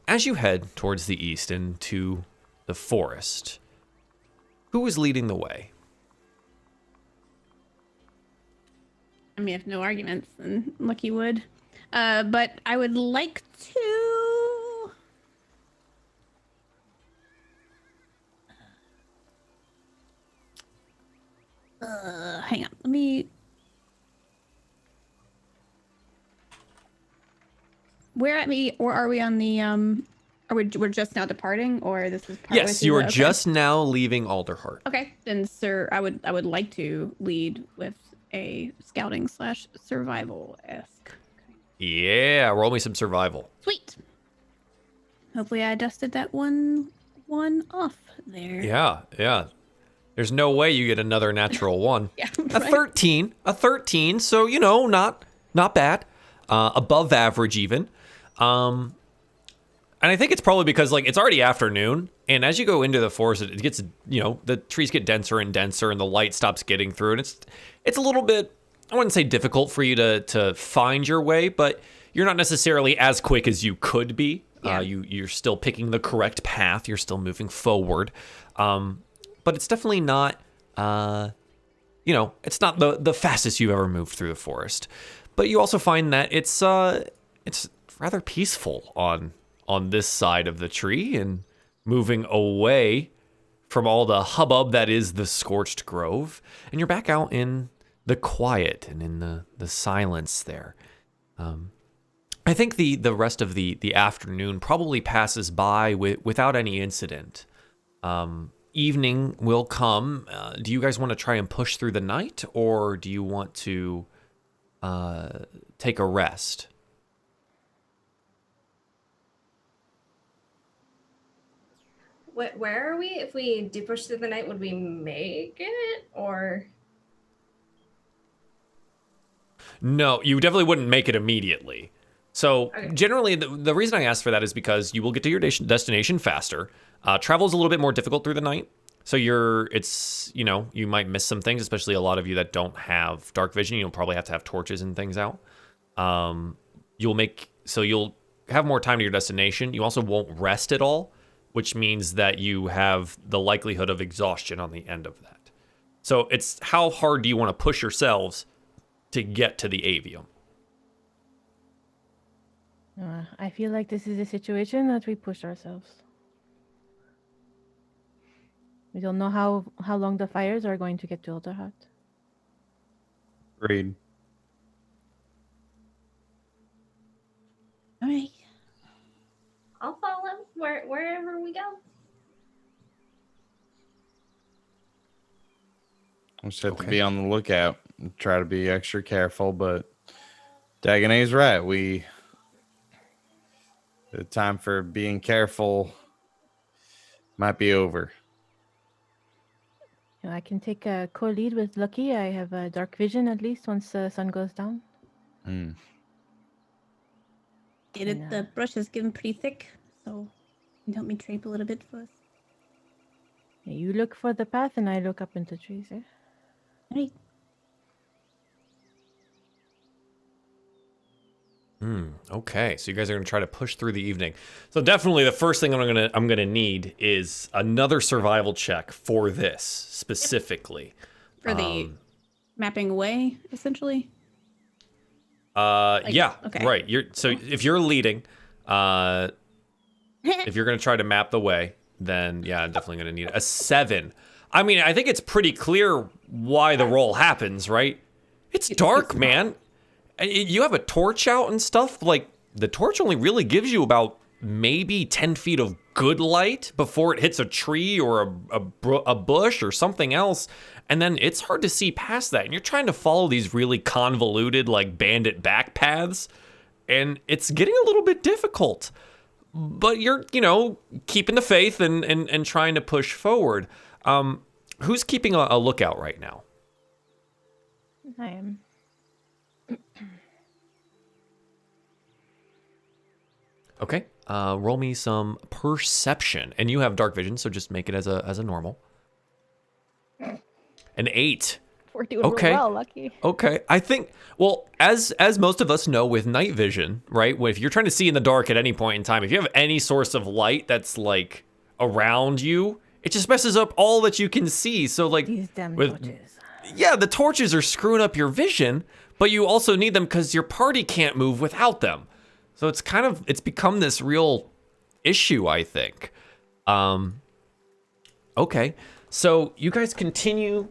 As you head towards the east into the forest, who is leading the way? I mean, if no arguments, then Lucky would. But I would like to. Hang on. Let me. Where are we on the we're just now departing, or this is part Yes, you are just now leaving Alderheart. Okay, then sir, I would like to lead with a scouting / survival-esque. Yeah, roll me some survival. Sweet. Hopefully I dusted that one off there. Yeah. There's no way you get another natural one. Yeah, a 13, so not bad. Above average even. And I think it's probably because it's already afternoon, and as you go into the forest, it gets, the trees get denser and denser, and the light stops getting through, and it's a little bit, I wouldn't say difficult for you to find your way, but you're not necessarily as quick as you could be. Yeah. You're still picking the correct path. You're still moving forward. But it's definitely not, it's not the fastest you've ever moved through the forest. But you also find that it's rather peaceful on this side of the tree, and moving away from all the hubbub that is the Scorched Grove. And you're back out in the quiet and in the silence there. I think the rest of the afternoon probably passes by without any incident. Evening will come. Do you guys want to try and push through the night, or do you want to take a rest? Where are we? If we do push through the night, would we make it? Or No, you definitely wouldn't make it immediately. So generally, the reason I asked for that is because you will get to your destination faster. Travel is a little bit more difficult through the night. So you might miss some things, especially a lot of you that don't have dark vision. You'll probably have to have torches and things out. You'll have more time to your destination. You also won't rest at all, which means that you have the likelihood of exhaustion on the end of that. So it's how hard do you want to push yourselves to get to the Avium? I feel like this is a situation that we push ourselves. We don't know how long the fires are going to get to Alderheart. Agreed. All right. I'll follow wherever we go. We'll just have to be on the lookout and try to be extra careful, but Dagonet's right. The time for being careful might be over. I can take a co-lead with Lucky. I have a dark vision at least once the sun goes down. Get it. The brush is getting pretty thick, so you can help me drape a little bit first. Yeah, you look for the path and I look up into trees, eh? All right. Okay, so you guys are gonna try to push through the evening. So definitely the first thing I'm gonna need is another survival check for this specifically. For the mapping away, essentially. Yeah, okay. right. If you're leading, if you're gonna try to map the way, then yeah, I'm definitely gonna need a 7. I mean, I think it's pretty clear why the roll happens, right? It's dark, man. And you have a torch out and stuff. Like, the torch only really gives you about maybe 10 feet of good light before it hits a tree or a bush or something else. And then it's hard to see past that. And you're trying to follow these really convoluted, like, bandit back paths. And it's getting a little bit difficult. But you're, keeping the faith and trying to push forward. Who's keeping a lookout right now? I am. Okay, roll me some perception, and you have dark vision, so just make it as a normal. An 8. We're doing real well, Lucky. Okay, I think, well, as most of us know with night vision, right? If you're trying to see in the dark at any point in time, if you have any source of light that's like around you, it just messes up all that you can see. So like, these damn torches. Yeah, the torches are screwing up your vision, but you also need them because your party can't move without them. So it's become this real issue, I think. Okay, so you guys continue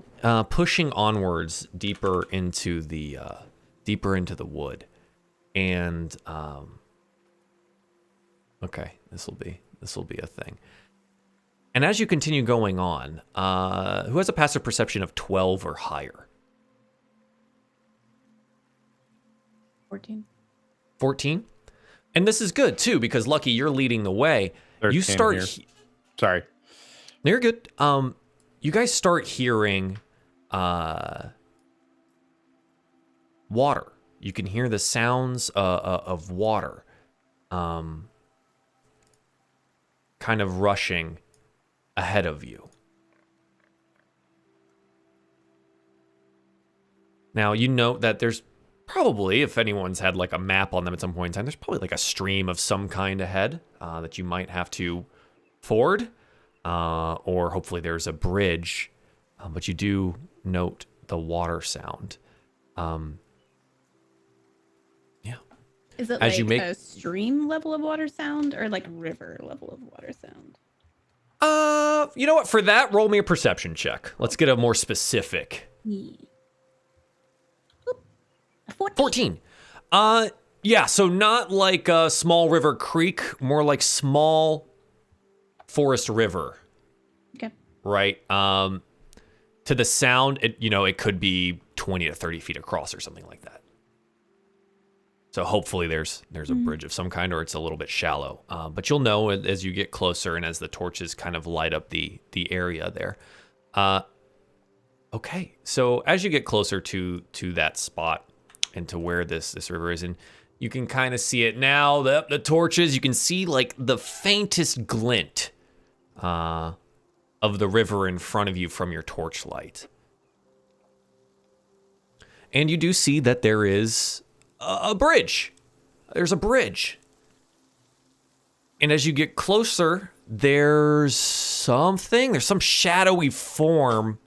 pushing onwards deeper into the wood, and okay, this will be a thing. And as you continue going on, who has a passive perception of 12 or higher? 14. 14? And this is good, too, because, Lucky, you're leading the way. You start... Sorry. No, you're good. You guys start hearing water. You can hear the sounds of water kind of rushing ahead of you. Now, you note that there's probably, if anyone's had like a map on them at some point in time, there's probably like a stream of some kind ahead that you might have to ford, or hopefully there's a bridge, but you do note the water sound. Yeah. Is it As like you make- a stream level of water sound or like river level of water sound? You know what? For that, roll me a perception check. Let's get a more specific. Yeah. Oop. A 14. 14. Yeah, so not like a small river creek, more like small forest river. Okay. Right? To the sound, it could be 20 to 30 feet across or something like that. So hopefully there's a bridge of some kind, or it's a little bit shallow. But you'll know as you get closer and as the torches kind of light up the area there. Okay, so as you get closer to that spot and to where this river is, and you can kind of see it now, the torches, you can see like the faintest glint of the river in front of you from your torchlight. And you do see that there is a bridge. There's a bridge. And as you get closer, there's some shadowy form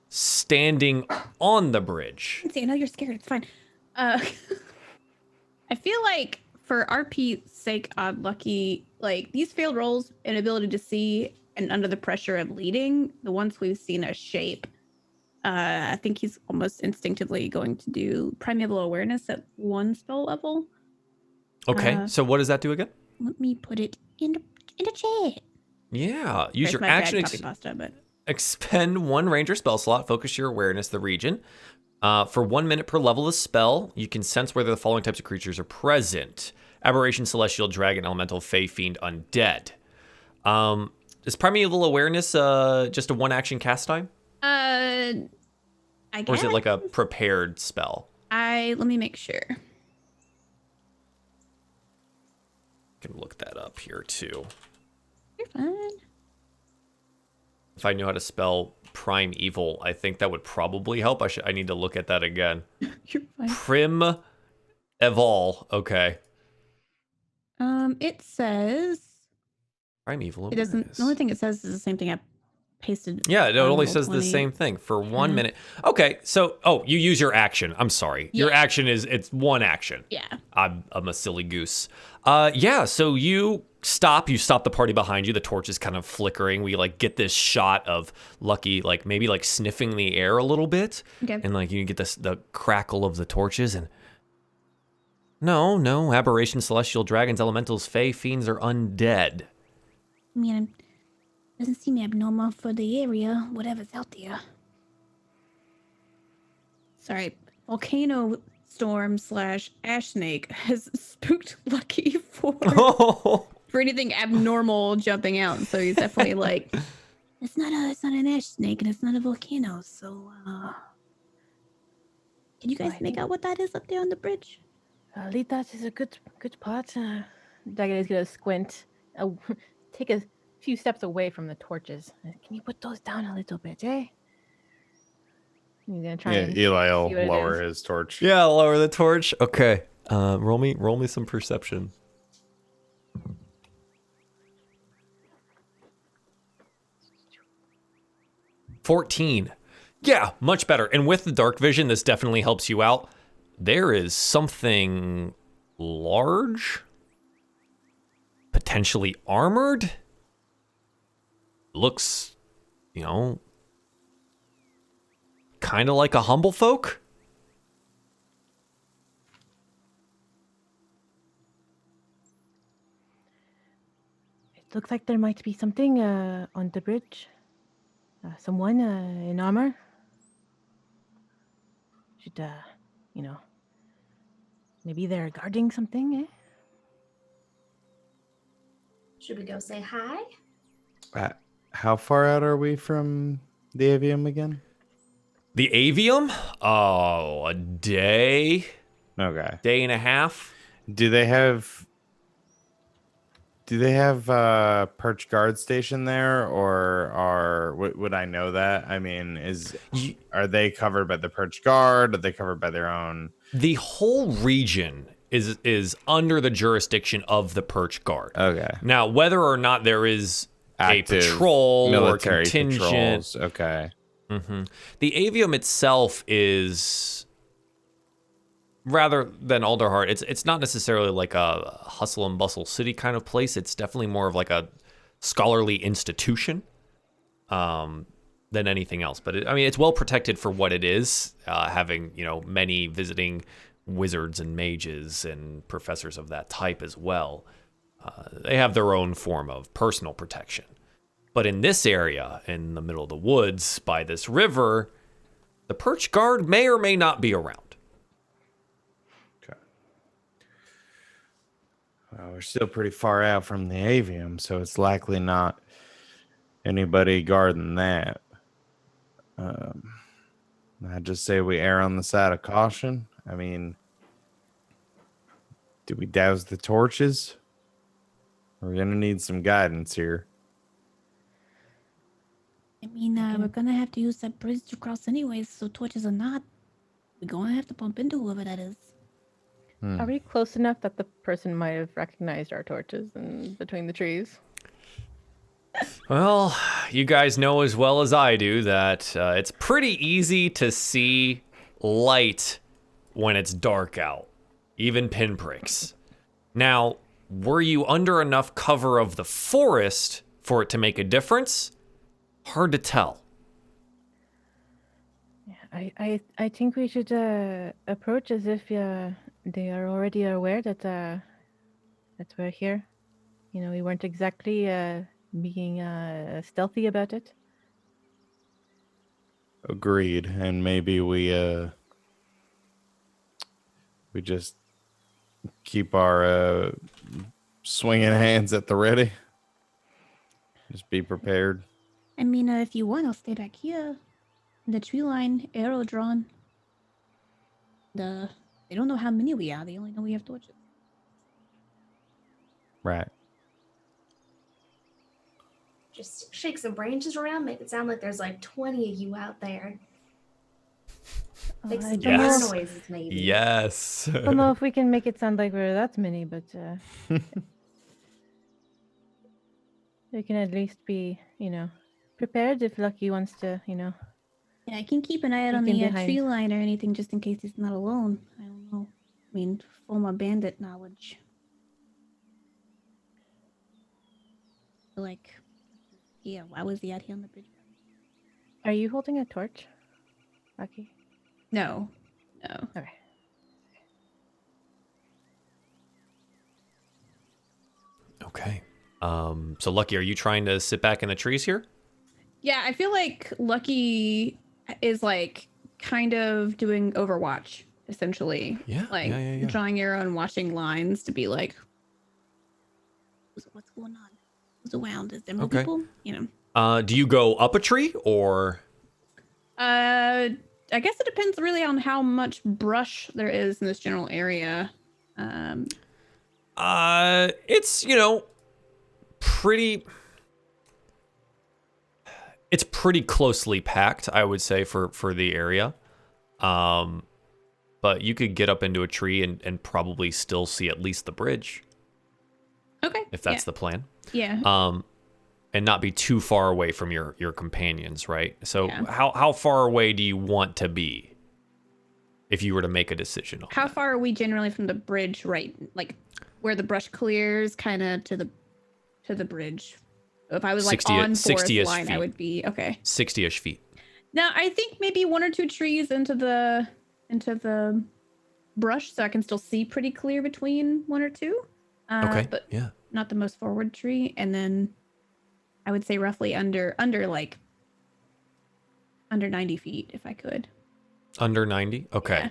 standing on the bridge. I know you're scared. It's fine. I feel like for RP's sake, Odd Lucky, like these failed rolls, inability to see, and under the pressure of leading, the ones we've seen as shape, I think he's almost instinctively going to do Primeval Awareness at 1 spell level. Okay, so what does that do again? Let me put it in the chat. Yeah, use There's your my action. bad copy pasta, but Expend 1 ranger spell slot. Focus your awareness to the region. For 1 minute per level of the spell, you can sense whether the following types of creatures are present: Aberration, Celestial, Dragon, Elemental, Fey, Fiend, Undead. Is Primeval Awareness just a 1 action cast time? I guess. Or is it like a prepared spell? Let me make sure. Can look that up here too. You're fine. If I knew how to spell Primeval, I think that would probably help. I need to look at that again. You're fine. Primeval. Okay. It says Primeval. it doesn't. The only thing it says is the same thing I pasted. Yeah, it only on says the 20. same thing for 1 minute. Okay, so you use your action. I'm sorry. Your Yeah. action it's 1 action. Yeah. I'm a silly goose. Yeah, so you stop the party behind you. The torch is kind of flickering. We like get this shot of Lucky like maybe like sniffing the air a little bit. Okay. And like you get the crackle of the torches and no, aberration, celestial, dragons, elementals, fey, fiends are undead. I mean, doesn't seem abnormal for the area. Whatever's out there. Sorry, volcano storm / ash snake has spooked Lucky for anything abnormal jumping out. So he's definitely like, it's not an ash snake and it's not a volcano. So, can you guys make out what that is up there on the bridge? I think that is a good part. Dagger is gonna squint, take a few steps away from the torches. Can you put those down a little bit, eh? He's gonna try. Yeah, and Eli will see what it lower is. his torch. Yeah, lower the torch. Okay. Roll me some perception. $14. Yeah, much better. And with the dark vision, this definitely helps you out. There is something large, potentially armored. Looks, kind of like a humble folk. It looks like there might be something on the bridge. Someone in armor. Should maybe they're guarding something, eh? Should we go say hi? How far out are we from the Avium again? The Avium? Oh, a day. Okay. Day and a half. Do they have Do they have a perch guard station there, or would I know that? I mean, are they covered by the perch guard? Are they covered by their own? The whole region is under the jurisdiction of the perch guard. Okay. Now, whether or not there is Active a patrol military or contingent, patrols. Okay. The Avium itself is, rather than Alderheart, it's not necessarily like a hustle and bustle city kind of place. It's definitely more of like a scholarly institution than anything else. But I mean, it's well protected for what it is, having many visiting wizards and mages and professors of that type as well. They have their own form of personal protection. But in this area, in the middle of the woods by this river, the perch guard may or may not be around. We're still pretty far out from the Avium, so it's likely not anybody guarding that. I'd just say we err on the side of caution. I mean, do we douse the torches? We're going to need some guidance here. I mean, we're gonna have to use that bridge to cross anyways, so torches or not, we're gonna have to bump into whoever that is. Are we close enough that the person might have recognized our torches in between the trees? Well, you guys know as well as I do that it's pretty easy to see light when it's dark out, even pinpricks. Now, were you under enough cover of the forest for it to make a difference? Hard to tell. Yeah, I think we should approach as if they are already aware that we're here. We weren't exactly being stealthy about it. Agreed. And maybe we just keep our swinging hands at the ready. Just be prepared. I mean, if you want, I'll stay back here. The tree line, arrow drawn. They don't know how many we are. They only know we have torches. Right. Just shake some branches around, make it sound like there's like 20 of you out there. Make some Yes. noises, maybe. Yes. I don't know if we can make it sound like we're that many, but we can at least be, prepared if Lucky wants to, Yeah, I can keep an eye out on the tree line or anything just in case he's not alone. I don't know. I mean, for my bandit knowledge. Yeah, why was he out here on the bridge? Are you holding a torch, Lucky? No. Okay. Okay. So Lucky, are you trying to sit back in the trees here? Yeah, I feel like Lucky is kind of doing Overwatch, essentially. Yeah. Drawing your own watching lines to be like, what's going on? Who's around? Is there more people? Do you go up a tree or? I guess it depends really on how much brush there is in this general area. It's pretty closely packed, I would say, for the area. But you could get up into a tree and probably still see at least the bridge. Okay. If that's the plan. Yeah. And not be too far away from your companions, right? So how far away do you want to be if you were to make a decision on How that? far are we generally from the bridge, right? Like where the brush clears kind of to the bridge. If I was on forest 60-ish line, feet. I would be okay. 60-ish feet. Now I think maybe one or two trees into the brush, so I can still see pretty clear between one or two. Okay. But yeah. not the most forward tree, and then I would say roughly under 90 feet if I could. Under 90. Okay.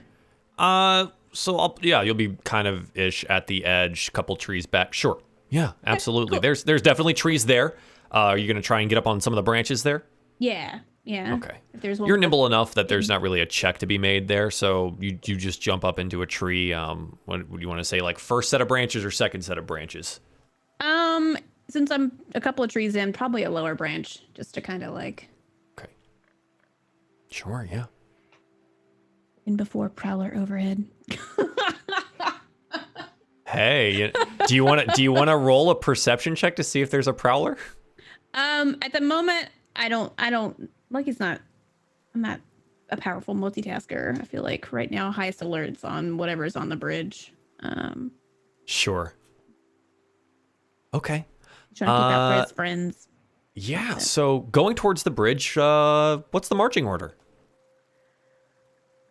Yeah. So you'll be kind of ish at the edge, couple trees back. Sure. Yeah, absolutely. Cool. There's definitely trees there. Are you gonna try and get up on some of the branches there? Yeah. Okay. If there's one You're nimble enough that there's not really a check to be made there, so you just jump up into a tree. What do you want to say, like first set of branches or second set of branches? Since I'm a couple of trees in, probably a lower branch, just to kind of like. Okay. Sure. Yeah. In before Prowler overhead. Hey, do you want to roll a perception check to see if there's a Prowler? At the moment, I don't like I'm not a powerful multitasker. I feel like right now highest alerts on whatever's on the bridge. Sure. Okay. Trying to keep out for his friends. Yeah, so going towards the bridge, what's the marching order?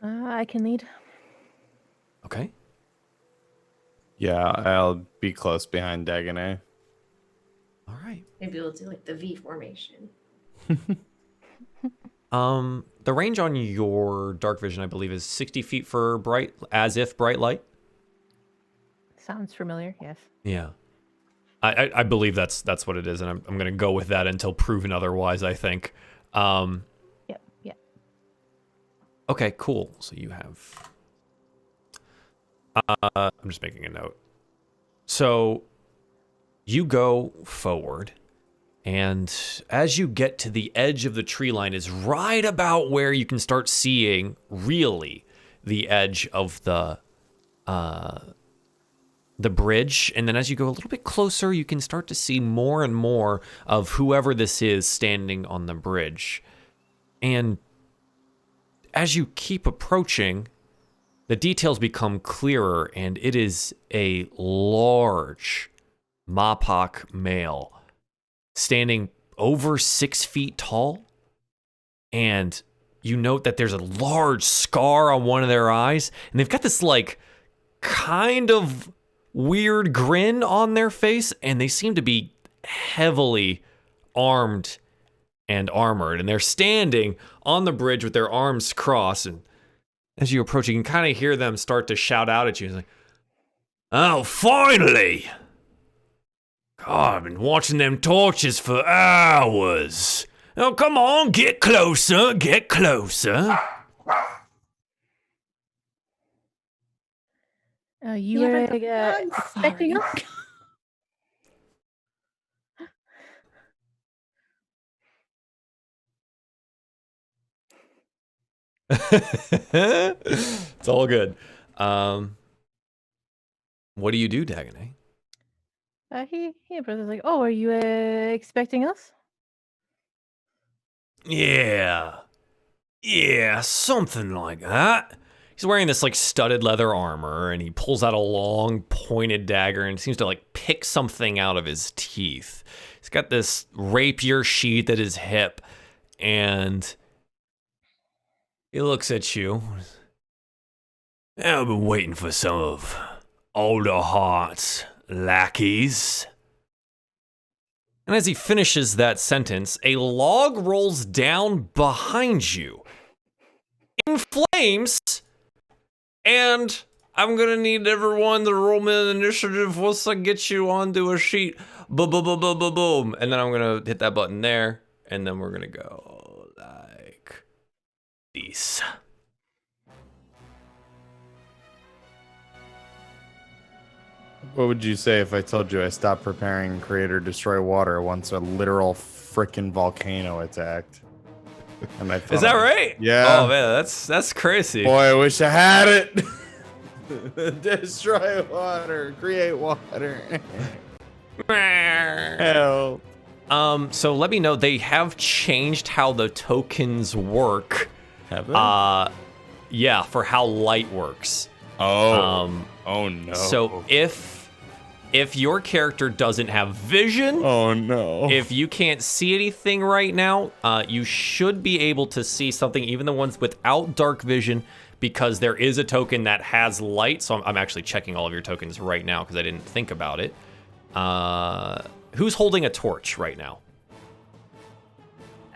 I can lead. Okay. Yeah, I'll be close behind Dagonet. All right. Maybe we'll do like the V formation. The range on your dark vision, I believe, is 60 feet for bright light. Sounds familiar, yes. Yeah. I believe that's what it is, and I'm gonna go with that until proven otherwise, I think. Yep. Okay, cool. So you have I'm just making a note. So you go forward, and as you get to the edge of the tree line is right about where you can start seeing really the edge of the bridge. And then as you go a little bit closer, you can start to see more and more of whoever this is standing on the bridge. And as you keep approaching, the details become clearer, and it is a large Mapok male standing over 6 feet tall. And you note that there's a large scar on one of their eyes, and they've got this like kind of weird grin on their face, and they seem to be heavily armed and armored, and they're standing on the bridge with their arms crossed. And as you approach, you can kind of hear them start to shout out at you. It's like, oh, finally! God, I've been watching them torches for hours. Oh, come on, get closer, get closer. You were expecting us? It's all good. What do you do, Dagonet? He brother's like, oh, are you expecting us? Yeah, something like that. He's wearing this like studded leather armor, and he pulls out a long pointed dagger and seems to like pick something out of his teeth. He's got this rapier sheath at his hip, and he looks at you. I've been waiting for some of Alderheart's lackeys. And as he finishes that sentence, a log rolls down behind you in flames. And I'm gonna need everyone to roll me an initiative once I get you onto a sheet. Boom, boom, boom, boom, boom, boom. And then I'm gonna hit that button there, and then we're gonna go like this. What would you say if I told you I stopped preparing Create or Destroy Water once a literal frickin' volcano attacked? And I Is that right? Yeah. Oh man, that's crazy. Boy, I wish I had it. Destroy water, create water. Help. So let me know. They have changed how the tokens work. Have they? Yeah, for how light works. Oh no. So if your character doesn't have vision, oh no. if you can't see anything right now, you should be able to see something, even the ones without dark vision, because there is a token that has light. So I'm actually checking all of your tokens right now because I didn't think about it. Who's holding a torch right now?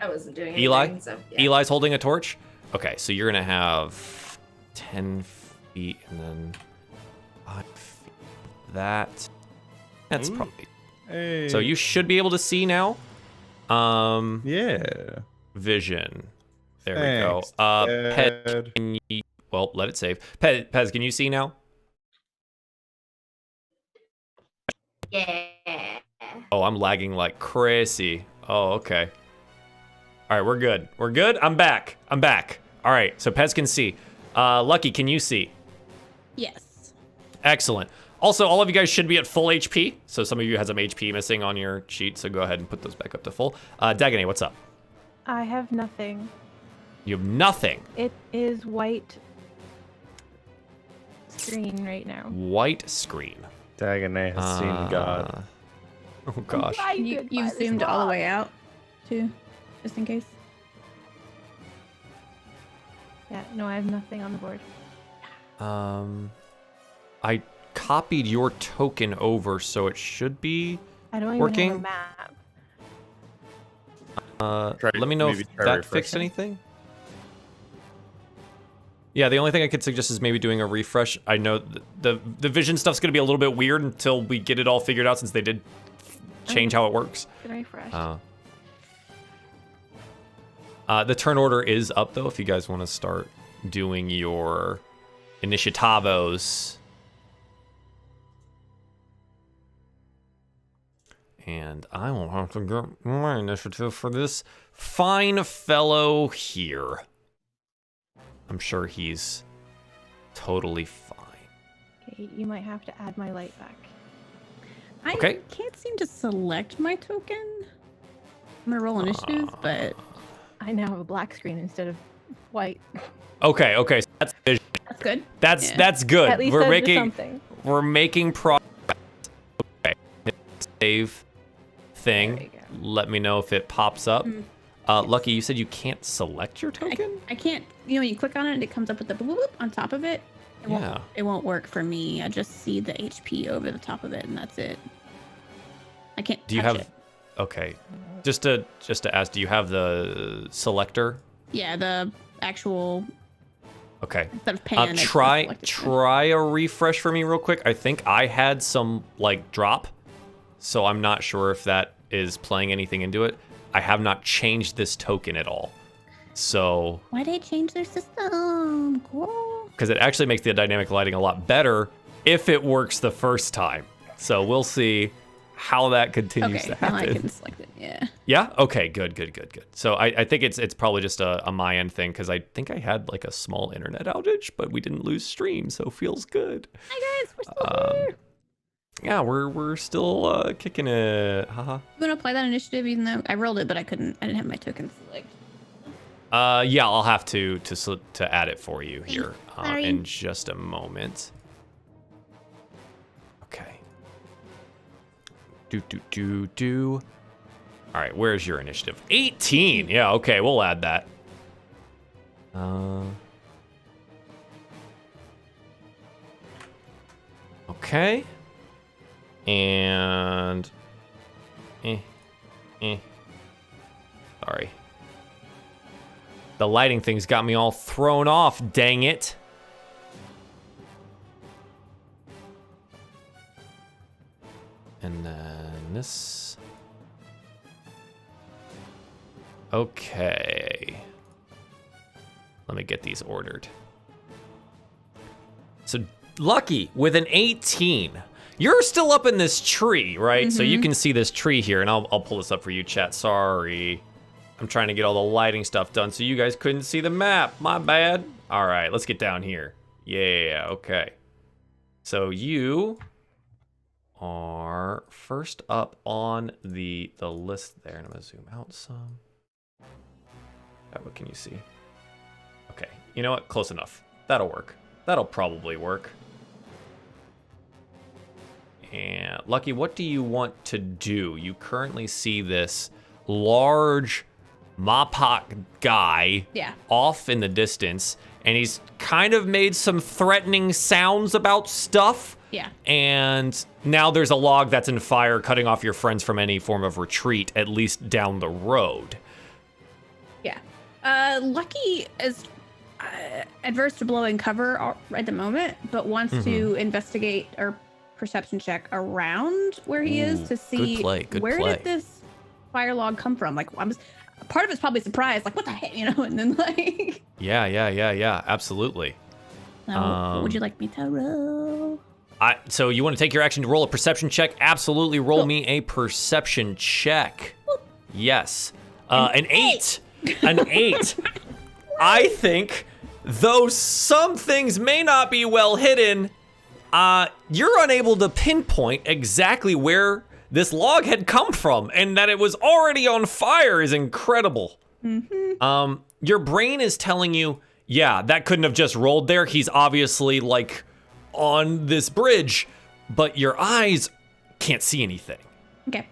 I wasn't doing anything. Eli? So, yeah. Eli's holding a torch? Okay, so you're going to have 10 feet and then 5 feet. That's probably... Hey. So you should be able to see now. Yeah. Vision. There Thanks, we go. Ted. Pet, can you, well, let it save. Pez, can you see now? Yeah. Oh, I'm lagging like crazy. Oh, okay. All right, we're good. We're good. I'm back. I'm back. All right, so Pez can see. Lucky, can you see? Yes. Excellent. Also, all of you guys should be at full HP. So some of you have some HP missing on your sheet, so go ahead and put those back up to full. Dagonet, what's up? I have nothing. You have nothing. It is white screen right now. White screen. Dagonet has seen God. Oh gosh. You zoomed all the way out, too, just in case. Yeah, no, I have nothing on the board. I copied your token over, so it should be I don't even working. have a map. Let me know if that fixed refreshing. anything. Yeah, the only thing I could suggest is maybe doing a refresh. I know the vision stuff's gonna be a little bit weird until we get it all figured out, since they did change how it works. Refresh. The turn order is up though, if you guys want to start doing your initiativos. And I will have to get my initiative for this fine fellow here. I'm sure he's totally fine. Okay, you might have to add my light back. I Okay. can't seem to select my token. I'm gonna roll initiative, but I now have a black screen instead of white. Okay, so that's vision. that's good. That's Yeah. good. At least we're that's making something. we're making progress. Okay. Save There thing. we go. Let me know if it pops up. Mm. Lucky, you said you can't select your token? I can't. You know, when you click on it, it comes up with the boop, boop, boop on top of it. Yeah. It won't work for me. I just see the HP over the top of it, and that's it. I can't. Do you touch have it. Okay. Just to ask, do you have the selector? Yeah, the actual Okay. instead of pan. it's the Try selected pan. try a refresh for me real quick. I think I had some like drop, so I'm not sure if that is playing anything into it. I have not changed this token at all. So, Why they change their system? Cool. because it actually makes the dynamic lighting a lot better if it works the first time. So we'll see how that continues Okay, to now I happen. can select it. Yeah. Yeah. Okay. Good. So I think it's probably just a my end thing, because I think I had like a small internet outage, but we didn't lose stream, so feels good. Hi guys, we're still here. Yeah, we're still kicking it. Haha. You want to apply that initiative, even though I rolled it, but I couldn't. I didn't have my token select. Yeah, I'll have to add it for you here Sorry. in just a moment. Okay. Do. All right, where's your initiative? 18. Yeah. Okay, we'll add that. Okay. And sorry. The lighting thing's got me all thrown off, dang it. And then this. Okay. Let me get these ordered. So, Lucky, with an 18, you're still up in this tree, right? So you can see this tree here, and I'll pull this up for you, chat. Sorry. I'm trying to get all the lighting stuff done so you guys couldn't see the map. My bad. All right, let's get down here. Yeah, okay. So you are first up on the list there, and I'm gonna zoom out some. What can you see? Okay, you know what? Close enough. That'll work. That'll probably work. And Lucky, what do you want to do? You currently see this large Mapak guy off in the distance, and he's kind of made some threatening sounds about stuff. Yeah. And now there's a log that's in fire, cutting off your friends from any form of retreat, at least down the road. Yeah. Lucky is adverse to blowing cover at the moment, but wants to investigate or perception check around where he is to see where did this fire log come from. Like, part of it's probably surprised, like, what the heck, you know? And then like, Yeah, absolutely. what would you like me to roll? So you want to take your action to roll a perception check? Absolutely, roll me a perception check. Yes. An 8. An 8. I think, though some things may not be well hidden, you're unable to pinpoint exactly where this log had come from, and that it was already on fire is incredible. Mm-hmm. Your brain is telling you, yeah, that couldn't have just rolled there. He's obviously like on this bridge, but your eyes can't see anything. Okay.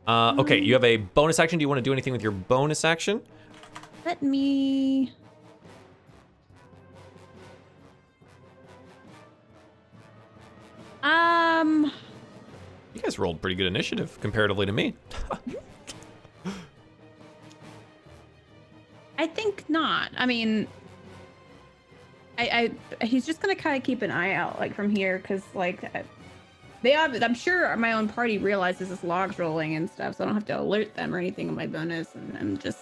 Okay, you have a bonus action. Do you want to do anything with your bonus action? Let me... You guys rolled pretty good initiative comparatively to me. I think not. I mean, he's just gonna kind of keep an eye out, like from here, because like I'm sure my own party realizes this log's rolling and stuff, so I don't have to alert them or anything on my bonus, and I'm just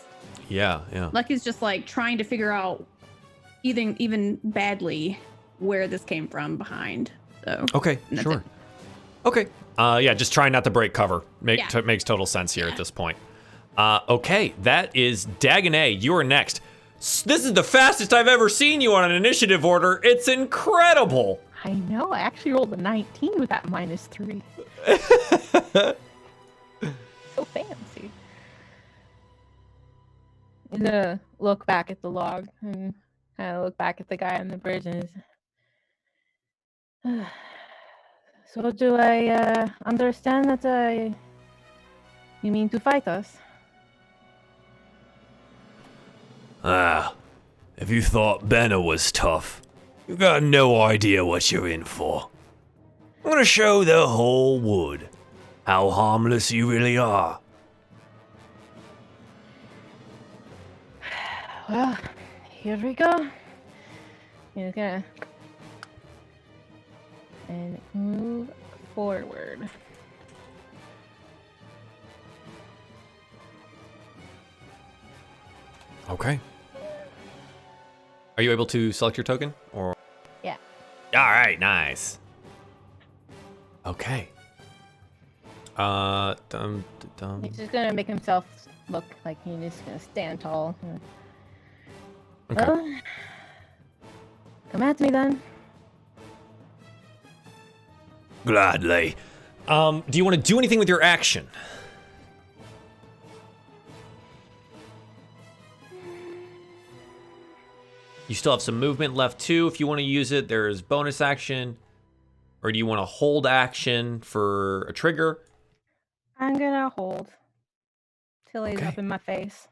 Lucky's just like trying to figure out even badly where this came from behind. So okay, sure. It. Okay. Yeah, just trying not to break cover. Makes total sense here at this point. Okay, that is Dagonet. You are next. This is the fastest I've ever seen you on an initiative order. It's incredible. I know. I actually rolled a 19 with that -3. So fancy. I'm gonna look back at the log and kind of look back at the guy on the bridge and. So do I understand that you mean to fight us? If you thought Benna was tough, you got no idea what you're in for. I'm gonna show the whole wood how harmless you really are. Well, here we go. He's gonna and move forward. Okay. Are you able to select your token? Or yeah. All right, nice. Okay. He's just gonna make himself look like he's just gonna stand tall. Okay. Well, come at me then. Gladly. Do you want to do anything with your action? You still have some movement left too. If you want to use it, there's bonus action. Or do you want to hold action for a trigger? I'm gonna hold till he's up in my face.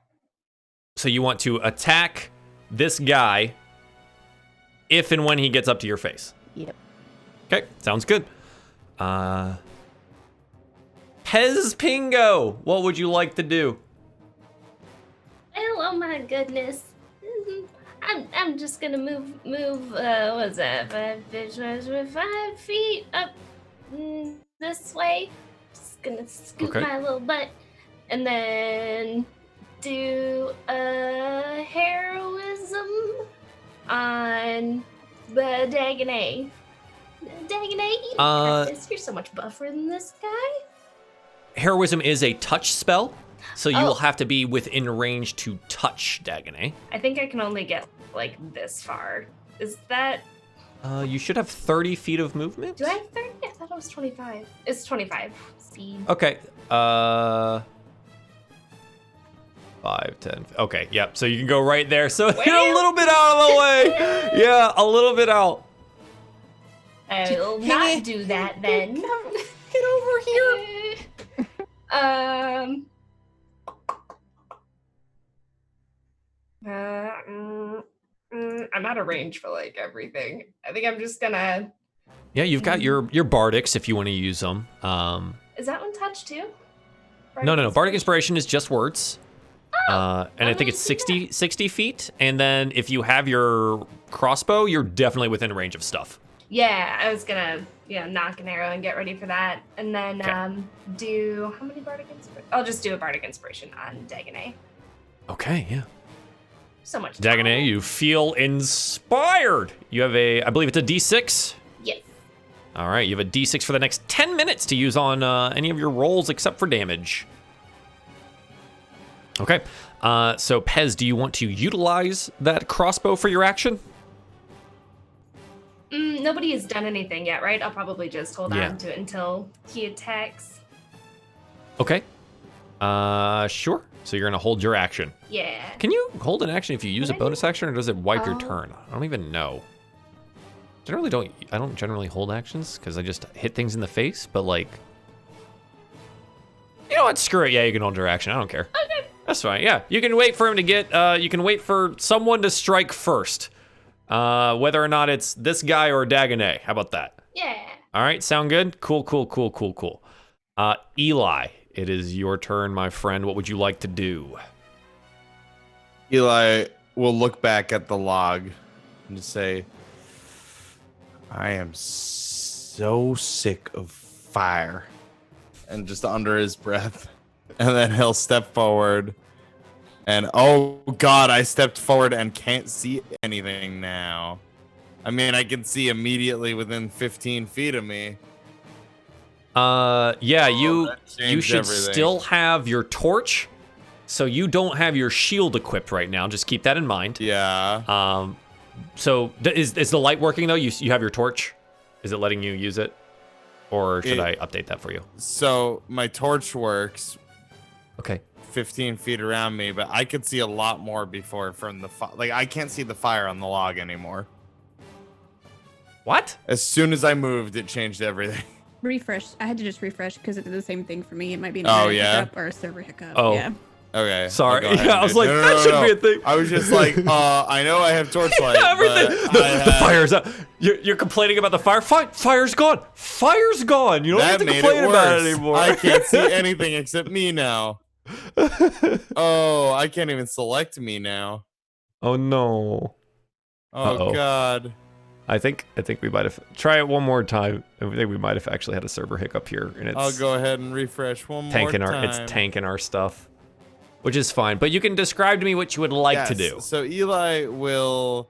So you want to attack this guy if and when he gets up to your face. Yep. Okay, sounds good. Pez Pingo, what would you like to do? Oh my goodness. I'm just gonna move, what's that, 5 feet up this way. Just gonna scoop my little butt and then do a heroism on the Dagonet. Dagonet, you're so much buffer than this guy. Heroism is a touch spell, so you will have to be within range to touch Dagonet. I think I can only get like this far. Is that? You should have 30 feet of movement. Do I have 30? I thought it was 25. It's 25 speed. Okay. 5, 10. Okay, yep. So you can go right there. So you're a little bit out of the way. Yeah, a little bit out. I will not do that then. Get over here. I'm out of range for like everything. I think I'm just gonna. Yeah, you've got your Bardics if you want to use them. Is that one touch too? No. Bardic Inspiration is just words. And I think it's 60 feet. And then if you have your crossbow, you're definitely within range of stuff. Yeah, I was gonna, knock an arrow and get ready for that. And then do, how many Bardic Inspiration? I'll just do a Bardic Inspiration on Dagonet. Okay, yeah. So much. Dagonet, you feel inspired. You have I believe it's a D6. Yes. All right, you have a D6 for the next 10 minutes to use on any of your rolls except for damage. Okay, so Pez, do you want to utilize that crossbow for your action? Nobody has done anything yet, right? I'll probably just hold Yeah. on to it until he attacks. Okay, sure. So you're gonna hold your action. Yeah. Can you hold an action if you use a Can I bonus action, or does it wipe your Oh. turn? I don't even know. I don't generally hold actions because I just hit things in the face, but like, you know what? Screw it. Yeah, you can hold your action. I don't care. Okay. That's fine. Yeah, you can wait for him to get. You can wait for someone to strike first, whether or not it's this guy or Dagonet. How about that? Yeah. All right, sound good? Cool. Eli, it is your turn, my friend. What would you like to do? Eli will look back at the log and just say, I am so sick of fire. And just under his breath. And then he'll step forward. And oh god, I stepped forward and can't see anything now. I mean, I can see immediately within 15 feet of me. Yeah, you that changed should everything. still have your torch, so you don't have your shield equipped right now. Just keep that in mind. Yeah. So is the light working though? You have your torch? Is it letting you use it, or should I update that for you? So my torch works Okay. 15 feet around me, but I could see a lot more before from the like I can't see the fire on the log anymore. What? As soon as I moved, it changed everything. Refresh. I had to just refresh because it did the same thing for me. It might be an Oh, internet yeah? hiccup or a server hiccup. Oh. Yeah. Okay. Sorry. I'll go ahead Yeah, and I was do it. like, that shouldn't be a thing. I was just like, I know I have torchlight. Everything. but The fire's out. You're complaining about the fire. Fine. Fire's gone. Fire's gone. You don't have that to made complain it about it worse. anymore. I can't see anything except me now. Oh, I can't even select me now. Oh no. Oh Uh-oh. god. I think we might have try it one more time. I think we might have actually had a server hiccup here, and it's I'll go ahead and refresh one tanking more our time. it's tanking our stuff, which is fine. But you can describe to me what you would like to Yes, do. So Eli will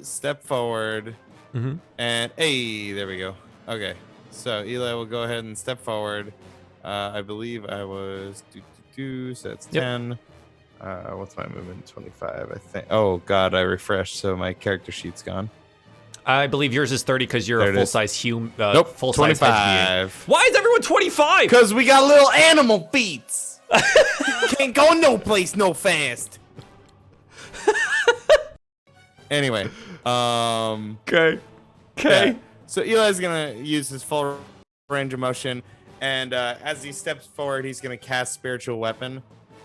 step forward Mm-hmm. and hey, there we go. Okay. So Eli will go ahead and step forward. I believe I was so that's Yep. 10. What's my movement? 25, I think. Oh god, I refreshed, so my character sheet's gone. I believe yours is 30 because you're There a it full is. size human. Nope, full size hedge being. 25. Why is everyone 25? Because we got little animal feet. Can't go no place no fast. Anyway, Okay. yeah. So Eli's gonna use his full range of motion, and as he steps forward, he's gonna cast Spiritual Weapon.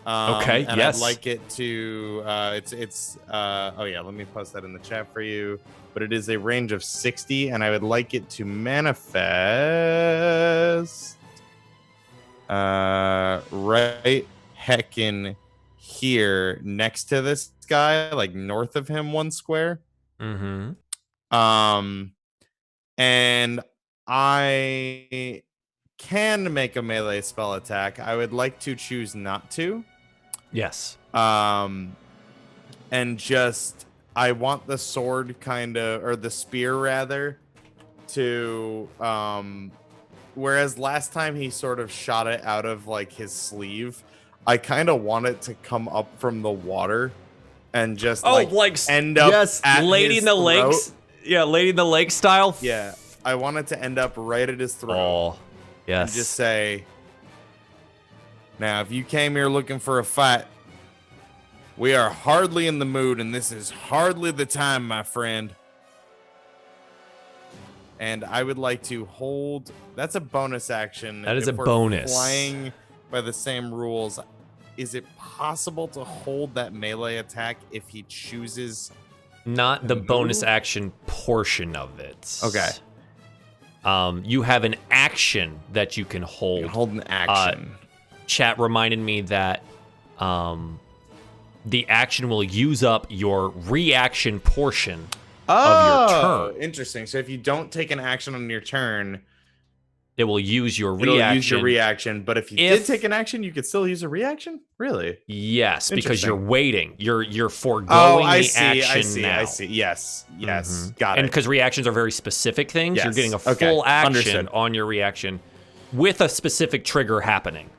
Okay, and yes. I'd like it to. Oh yeah, let me post that in the chat for you. But it is a range of 60, and I would like it to manifest right heckin' here next to this guy, like north of him, 1 square. Mm-hmm. And I can make a melee spell attack. I would like to choose not to. Yes. And just I want the sword kind of, or the spear rather, to whereas last time he sort of shot it out of like his sleeve, I kind of want it to come up from the water and just end up yes, at Lady his in the throat. Lakes. Yeah, Lady in the Lake style. Yeah, I want it to end up right at his throat. Oh, yes. And just say, now, if you came here looking for a fight, we are hardly in the mood, and this is hardly the time, my friend. And I would like to hold. That's a bonus action. That is If a we're bonus. Playing by the same rules. Is it possible to hold that melee attack if he chooses? Not the move? bonus action portion of it. Okay. You have an action that you can hold. You can hold an action. Chat reminded me that the action will use up your reaction portion of your turn. Interesting. So if you don't take an action on your turn, It will use your It'll reaction. use your reaction, but if you did take an action, you could still use a reaction? Really? Yes, because you're waiting. You're foregoing action now. I see. Yes. Got it. And because reactions are very specific things, you're Yes. getting a Okay. full action Understood. on your reaction with a specific trigger happening.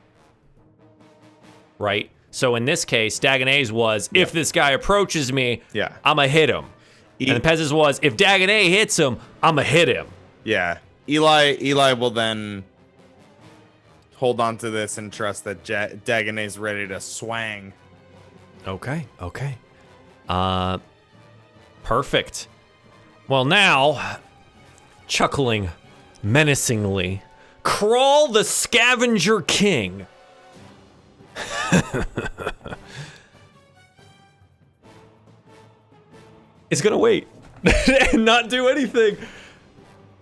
Right? So in this case, Dagonet's was, if this guy approaches me, I'm going to hit him. And Pez's was, if Dagonet hits him, I'm going to hit him. Yeah. Eli will then hold on to this and trust that Dagonet's ready to swang. Okay. Perfect. Well, now, chuckling menacingly, Crawl the Scavenger King. Is gonna wait and not do anything.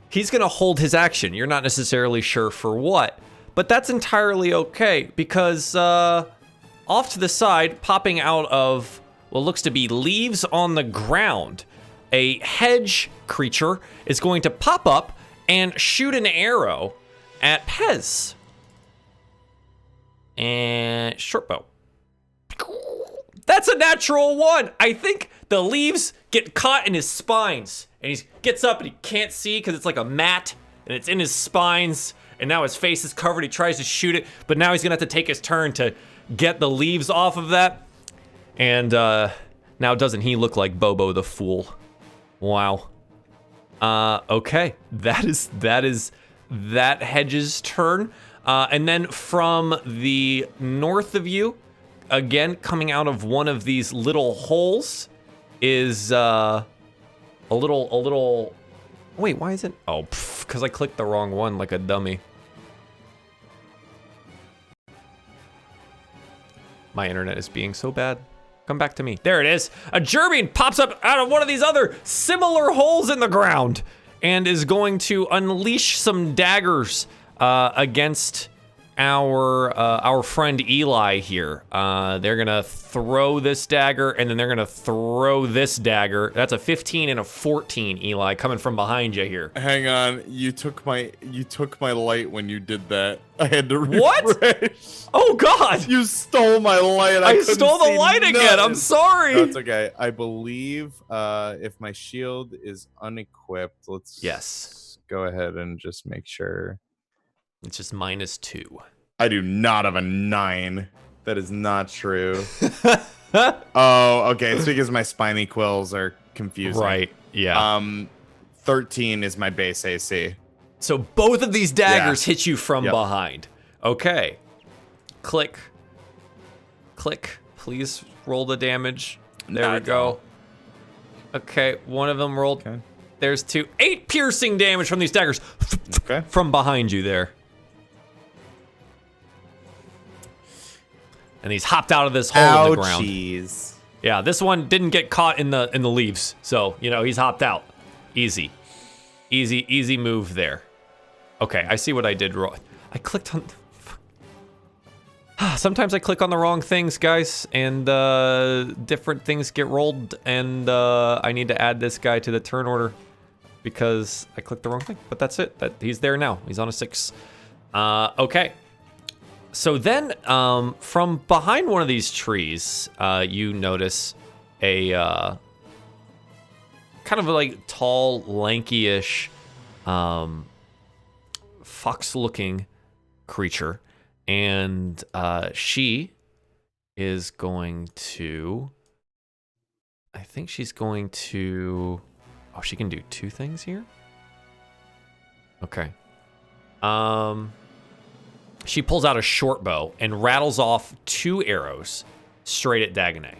He's gonna hold his action. You're not necessarily sure for what, but that's entirely okay because off to the side, popping out of what looks to be leaves on the ground, a hedge creature is going to pop up and shoot an arrow at Pez. And short bow. That's a natural one. I think the leaves get caught in his spines, and he gets up and he can't see because it's like a mat, and it's in his spines, and now his face is covered. He tries to shoot it, but now he's gonna have to take his turn to get the leaves off of that. And now doesn't he look like Bobo the Fool? Wow. Okay, that is that hedge's turn. And then from the north of you, again, coming out of one of these little holes is a little. Wait, why isn't? Oh, because I clicked the wrong one like a dummy. My internet is being so bad. Come back to me. There it is. A Gerbian pops up out of one of these other similar holes in the ground and is going to unleash some daggers against our friend Eli here. They're gonna throw this dagger, and then they're gonna throw this dagger. That's a 15 and a 14, Eli, coming from behind you here. Hang on, you took my light when you did that. I had to refresh. What? Oh God! You stole my light. I stole the light again. I'm sorry. That's okay. I believe if my shield is unequipped, let's go ahead and just make sure. It's just -2. I do not have a 9. That is not true. Oh, okay. It's because my spiny quills are confusing. Right. Yeah. 13 is my base AC. So both of these daggers hit you from behind. Okay. Click. Click. Please roll the damage. There we go. Okay, one of them rolled. Okay. There's 2. 8 piercing damage from these daggers. Okay. From behind you there. And he's hopped out of this hole in the ground. Ouchies. Yeah, this one didn't get caught in the leaves. So, he's hopped out. Easy. Easy move there. Okay, I see what I did wrong. I clicked on... Sometimes I click on the wrong things, guys, and different things get rolled, and I need to add this guy to the turn order because I clicked the wrong thing. But that's it. He's there now. He's on a 6. Okay. So then, from behind one of these trees, you notice a kind of like tall, lanky-ish, fox-looking creature. And she is going to... I think she's going to... Oh, she can do 2 things here? Okay. She pulls out a short bow and rattles off 2 arrows straight at Dagonet.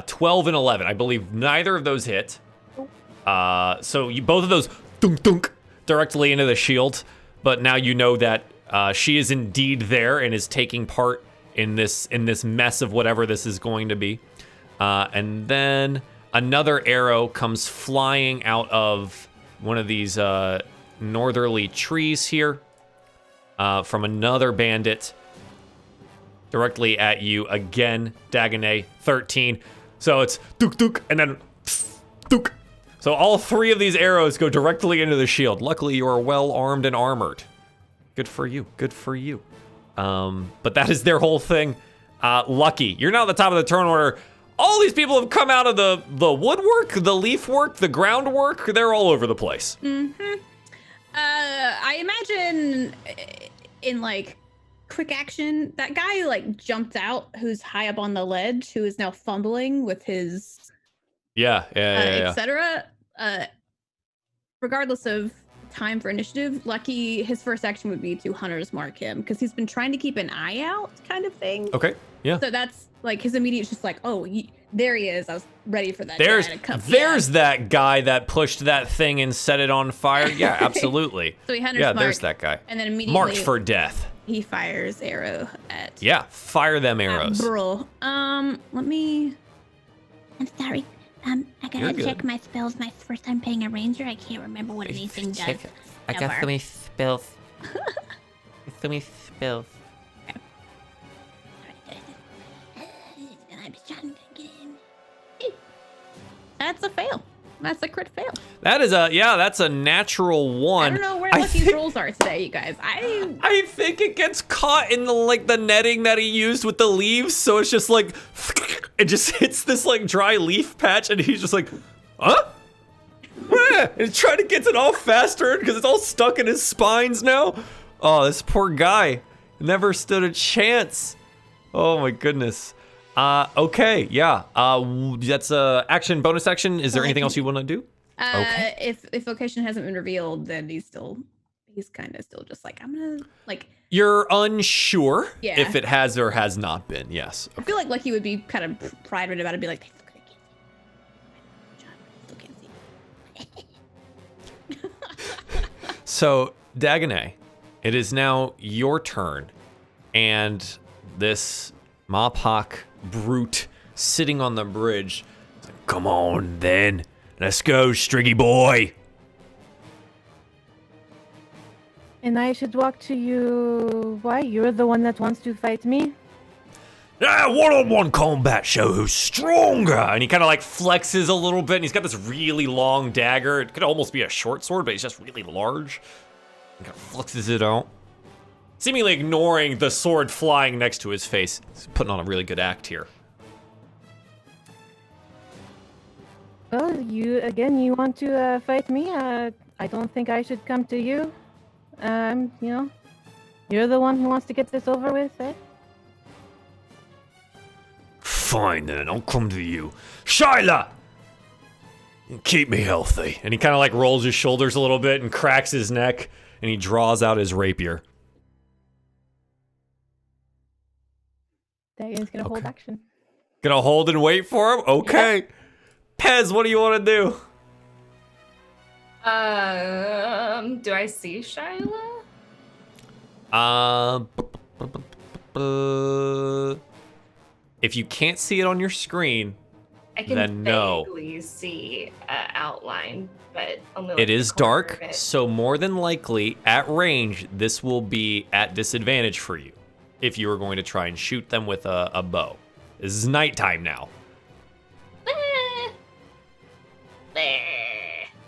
12 and 11. I believe neither of those hit. So both of those dunk dunk directly into the shield. But now you know that she is indeed there and is taking part in this mess of whatever this is going to be. And then another arrow comes flying out of one of these northerly trees here from another bandit directly at you again. Dagonet 13. So it's duk duk and then duk. So all 3 of these arrows go directly into the shield. Luckily, you are well armed and armored. Good for you. Good for you. But that is their whole thing. Lucky, you're now at the top of the turn order. All these people have come out of the woodwork, the leaf work, the groundwork. They're all over the place. Mm-hmm. I imagine in like quick action, that guy like jumped out who's high up on the ledge, who is now fumbling with his etc. Regardless of time for initiative, Lucky, his first action would be to Hunter's Mark him because he's been trying to keep an eye out, kind of thing. Okay, yeah. So that's like his immediate, just like, oh, there he is. I was ready for that. There's that guy that pushed that thing and set it on fire. Yeah, absolutely. So he Hunter's Mark, there's that guy. And then immediately marked for death. He fires arrow at. Yeah, fire them arrows. Bro, let me. I'm sorry. I gotta check my spells. My first time playing a ranger, I can't remember what anything does. I got so many spells. So many spells. That's a fail. That's a crit fail. That is that's a natural 1. I don't know where Lucky's rolls are today, you guys. I think it gets caught in the netting that he used with the leaves, so it's just like it just hits this like dry leaf patch, and he's just like, huh? And trying to get it off faster because it's all stuck in his spines now. Oh, this poor guy never stood a chance. Oh my goodness. Okay, yeah. That's a action, bonus action. Is there anything else you want to do? Okay. If vocation hasn't been revealed, then he's kind of still just like, I'm gonna like. You're unsure Yeah. if it has or has not been. Yes. I feel like Lucky would be kind of prided about it, be like, they still can't see. So, Dagonet, it is now your turn, and this Mopok brute sitting on the bridge. Come on, then. Let's go, Striggy boy. And I should walk to you. Why? You're the one that wants to fight me? One-on-one combat show who's stronger. And he kind of like flexes a little bit, and he's got this really long dagger. It could almost be a short sword, but it's just really large. He kind of flexes it out, seemingly ignoring the sword flying next to his face. He's putting on a really good act here. Well, you want to fight me? I don't think I should come to you. You're the one who wants to get this over with, eh? Fine then, I'll come to you. Shyla! Keep me healthy. And he kind of like rolls his shoulders a little bit and cracks his neck, and he draws out his rapier. Dagon's gonna hold action. Gonna hold and wait for him? Okay. Yeah. Pez, what do you want to do? Do I see Shyla? If you can't see it on your screen, I can then no. vaguely see outline, but only it is dark, so more than likely at range, this will be at disadvantage for you if you were going to try and shoot them with a bow. This is nighttime now.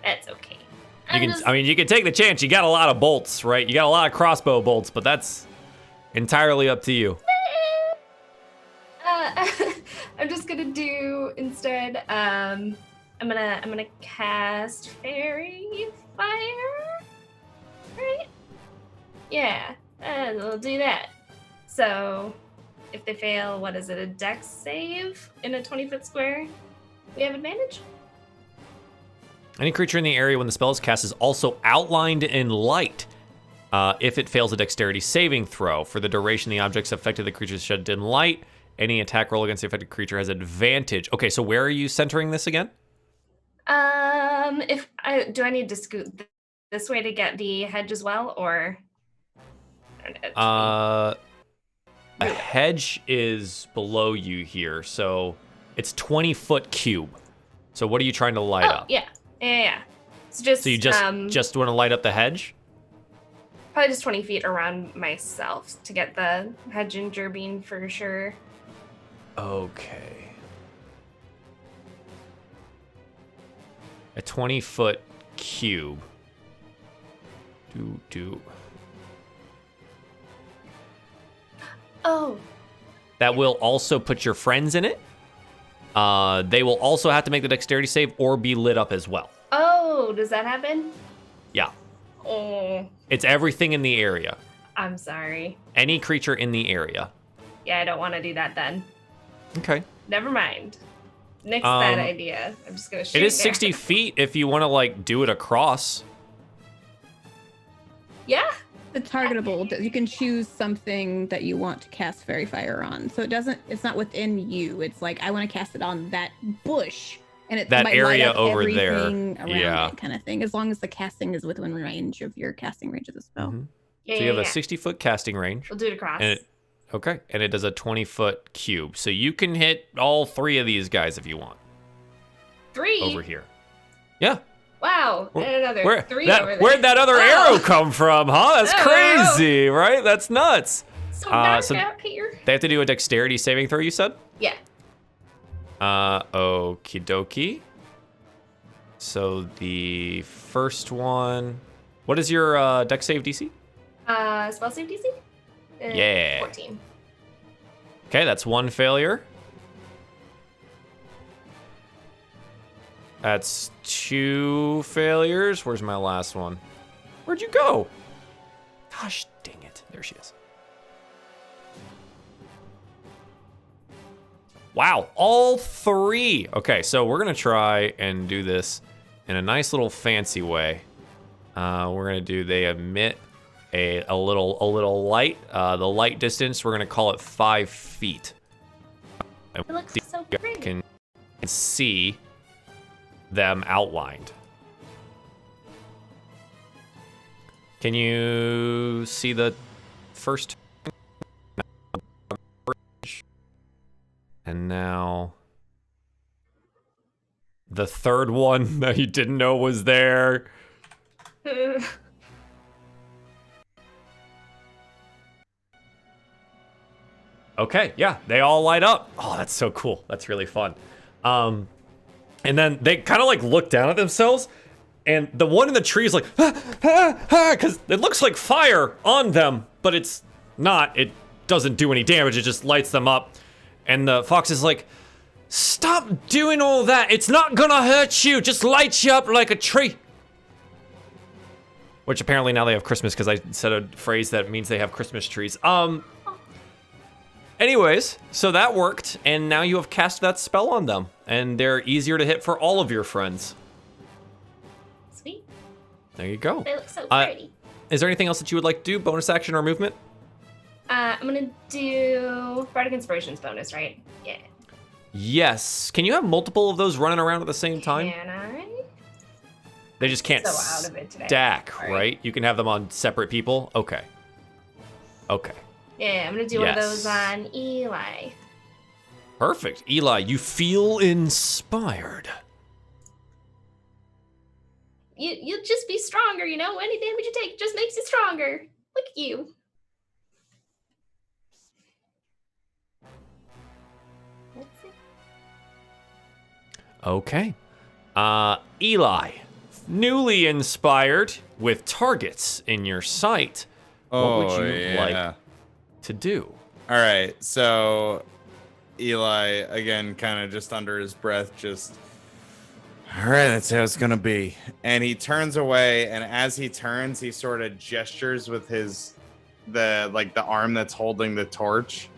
That's okay. You can take the chance. You got a lot of bolts, right? You got a lot of crossbow bolts, but that's entirely up to you. I'm just gonna do instead. I'm gonna cast Fairy Fire. Right? Yeah, we'll do that. So, if they fail, what is it? A Dex save in a 20-foot square? We have advantage. Any creature in the area when the spell is cast is also outlined in light. If it fails a dexterity saving throw, for the duration the objects affected the creature is shed in light. Any attack roll against the affected creature has advantage. Okay, so where are you centering this again? Do I need to scoot this way to get the hedge as well, or? A hedge is below you here, so it's 20-foot cube. So what are you trying to light up? Yeah. So you just want to light up the hedge? Probably just 20 feet around myself to get the hedge and gerbine for sure. Okay. a 20-foot cube. Oh. That will also put your friends in it. They will also have to make the dexterity save or be lit up as well. Oh, does that happen? Yeah. Oh. It's everything in the area. I'm sorry. Any creature in the area. Yeah, I don't want to do that then. Okay. Never mind. Nix that idea. I'm just gonna shoot. It is there. 60 feet if you want to like do it across. Yeah. The targetable, you can choose something that you want to cast Fairy Fire on. So it's not within you. It's like, I want to cast it on that bush. And it That might area light up over there. everything around Yeah. it kind of thing. As long as the casting is within range of your casting range of the spell. Mhm. Yeah, So you have a 60-foot casting range. We'll do it across. And it does a 20-foot cube. So you can hit all 3 of these guys if you want. 3 Over here. Yeah. Wow. And another 3 over there. Where'd that other Oh. arrow come from, huh? That's crazy, right? That's nuts. So dark so out here. They have to do a dexterity saving throw, you said? Yeah. Okie dokie. So the first one. What is your dex save DC? Spell save DC? Yeah. 14. Okay, that's 1 failure. That's 2 failures. Where's my last one? Where'd you go? Gosh dang it. There she is. Wow, all 3. Okay, so we're gonna try and do this in a nice little fancy way. We're gonna do, they emit a little light. The light distance, we're gonna call it 5 feet. It looks so You pretty. can see them outlined. Can you see the first? And now the third one that you didn't know was there. Okay, yeah, they all light up. Oh, that's so cool. That's really fun. And then they kind of like look down at themselves, and the one in the tree is like, because it looks like fire on them, but it's not. It doesn't do any damage. It just lights them up. And the fox is like, stop doing all that. It's not gonna hurt you. Just light you up like a tree. Which apparently now they have Christmas because I said a phrase that means they have Christmas trees. Anyways, so that worked, and now you have cast that spell on them, and they're easier to hit for all of your friends. Sweet. There you go. They look so pretty. Is there anything else that you would like to do? Bonus action or movement? I'm gonna do Bardic Inspirations bonus, right? Yeah. Yes. Can you have multiple of those running around at the same time? Can I? They just can't So out of it today. stack, All right? You can have them on separate people? Okay. Okay. Yeah, I'm gonna do one of those on Eli. Perfect. Eli, you feel inspired. You'll just be stronger, you know? Any damage you take just makes you stronger. Look at you. Let's see. Okay. Eli, newly inspired with targets in your sight. What would you like to do? All right, so Eli, again, kind of just under his breath, just, all right, that's how it's gonna be. And he turns away, and as he turns, he sort of gestures with the arm that's holding the torch,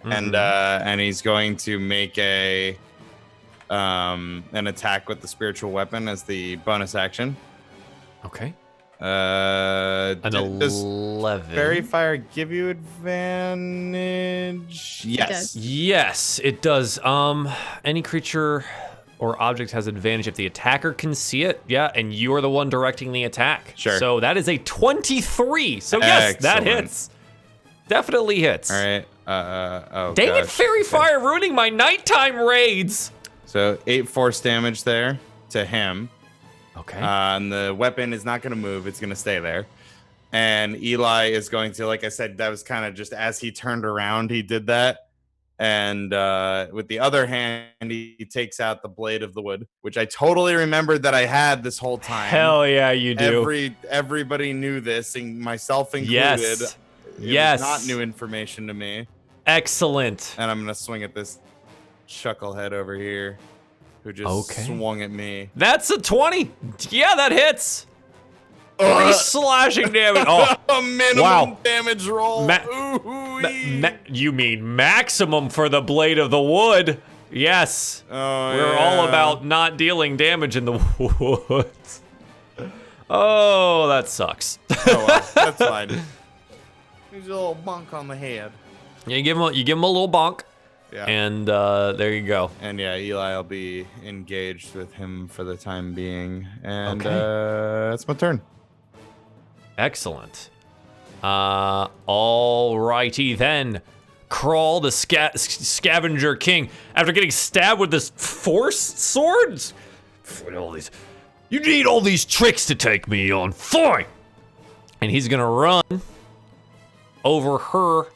and he's going to make an attack with the spiritual weapon as the bonus action. Okay. An Does 11. Fairy Fire give you advantage? Yes. Yes, it does. Any creature or object has advantage if the attacker can see it. Yeah, and you are the one directing the attack. Sure. So that is a 23. So yes, that hits. Definitely hits. All right. Dang it, Fairy Fire ruining my nighttime raids. So 8 force damage there to him. Okay. And the weapon is not going to move. It's going to stay there. And Eli is going to, like I said, that was kind of just as he turned around, he did that. And with the other hand, he takes out the blade of the wood, which I totally remembered that I had this whole time. Hell yeah, you do. Everybody knew this, and myself included. Yes. It was not new information to me. Excellent. And I'm gonna swing at this chucklehead over here, who just swung at me. That's a 20. Yeah, that hits. 3 slashing damage. Oh, a minimum damage roll. You mean maximum for the blade of the wood? Yes. We're all about not dealing damage in the woods. Oh, that sucks. Oh well, that's fine. He's a little bonk on the head. Yeah, you give him a little bonk. Yeah. And there you go. And yeah, Eli will be engaged with him for the time being. And that's my turn. Excellent. Alrighty then. Crawl, the scavenger king, after getting stabbed with this force sword. You need all these tricks to take me on. Fine. And he's gonna run over her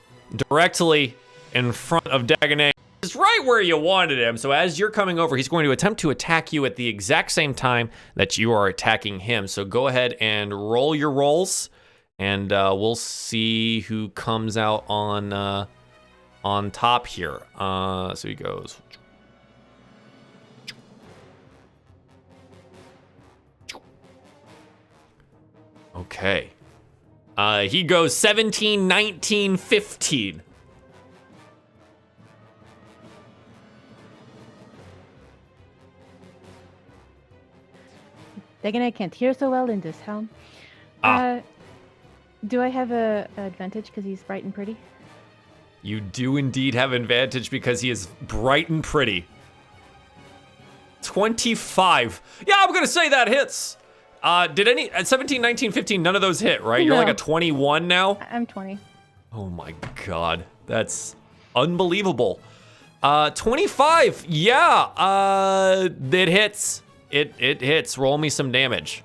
directly in front of Dagonet. It's right where you wanted him. So as you're coming over, he's going to attempt to attack you at the exact same time that you are attacking him. So go ahead and roll your rolls, and we'll see who comes out on top here. So he goes. Okay. He goes 17, 19, 15. Dagonet can't hear so well in this helm. Do I have a advantage because he's bright and pretty? You do indeed have advantage because he is bright and pretty. 25. Yeah, I'm gonna say that hits. Did any at 17, 19, 15? None of those hit, right? You're No. like a 21 now. I'm 20. Oh my god, that's unbelievable. 25. Yeah. It hits. It hits. Roll me some damage.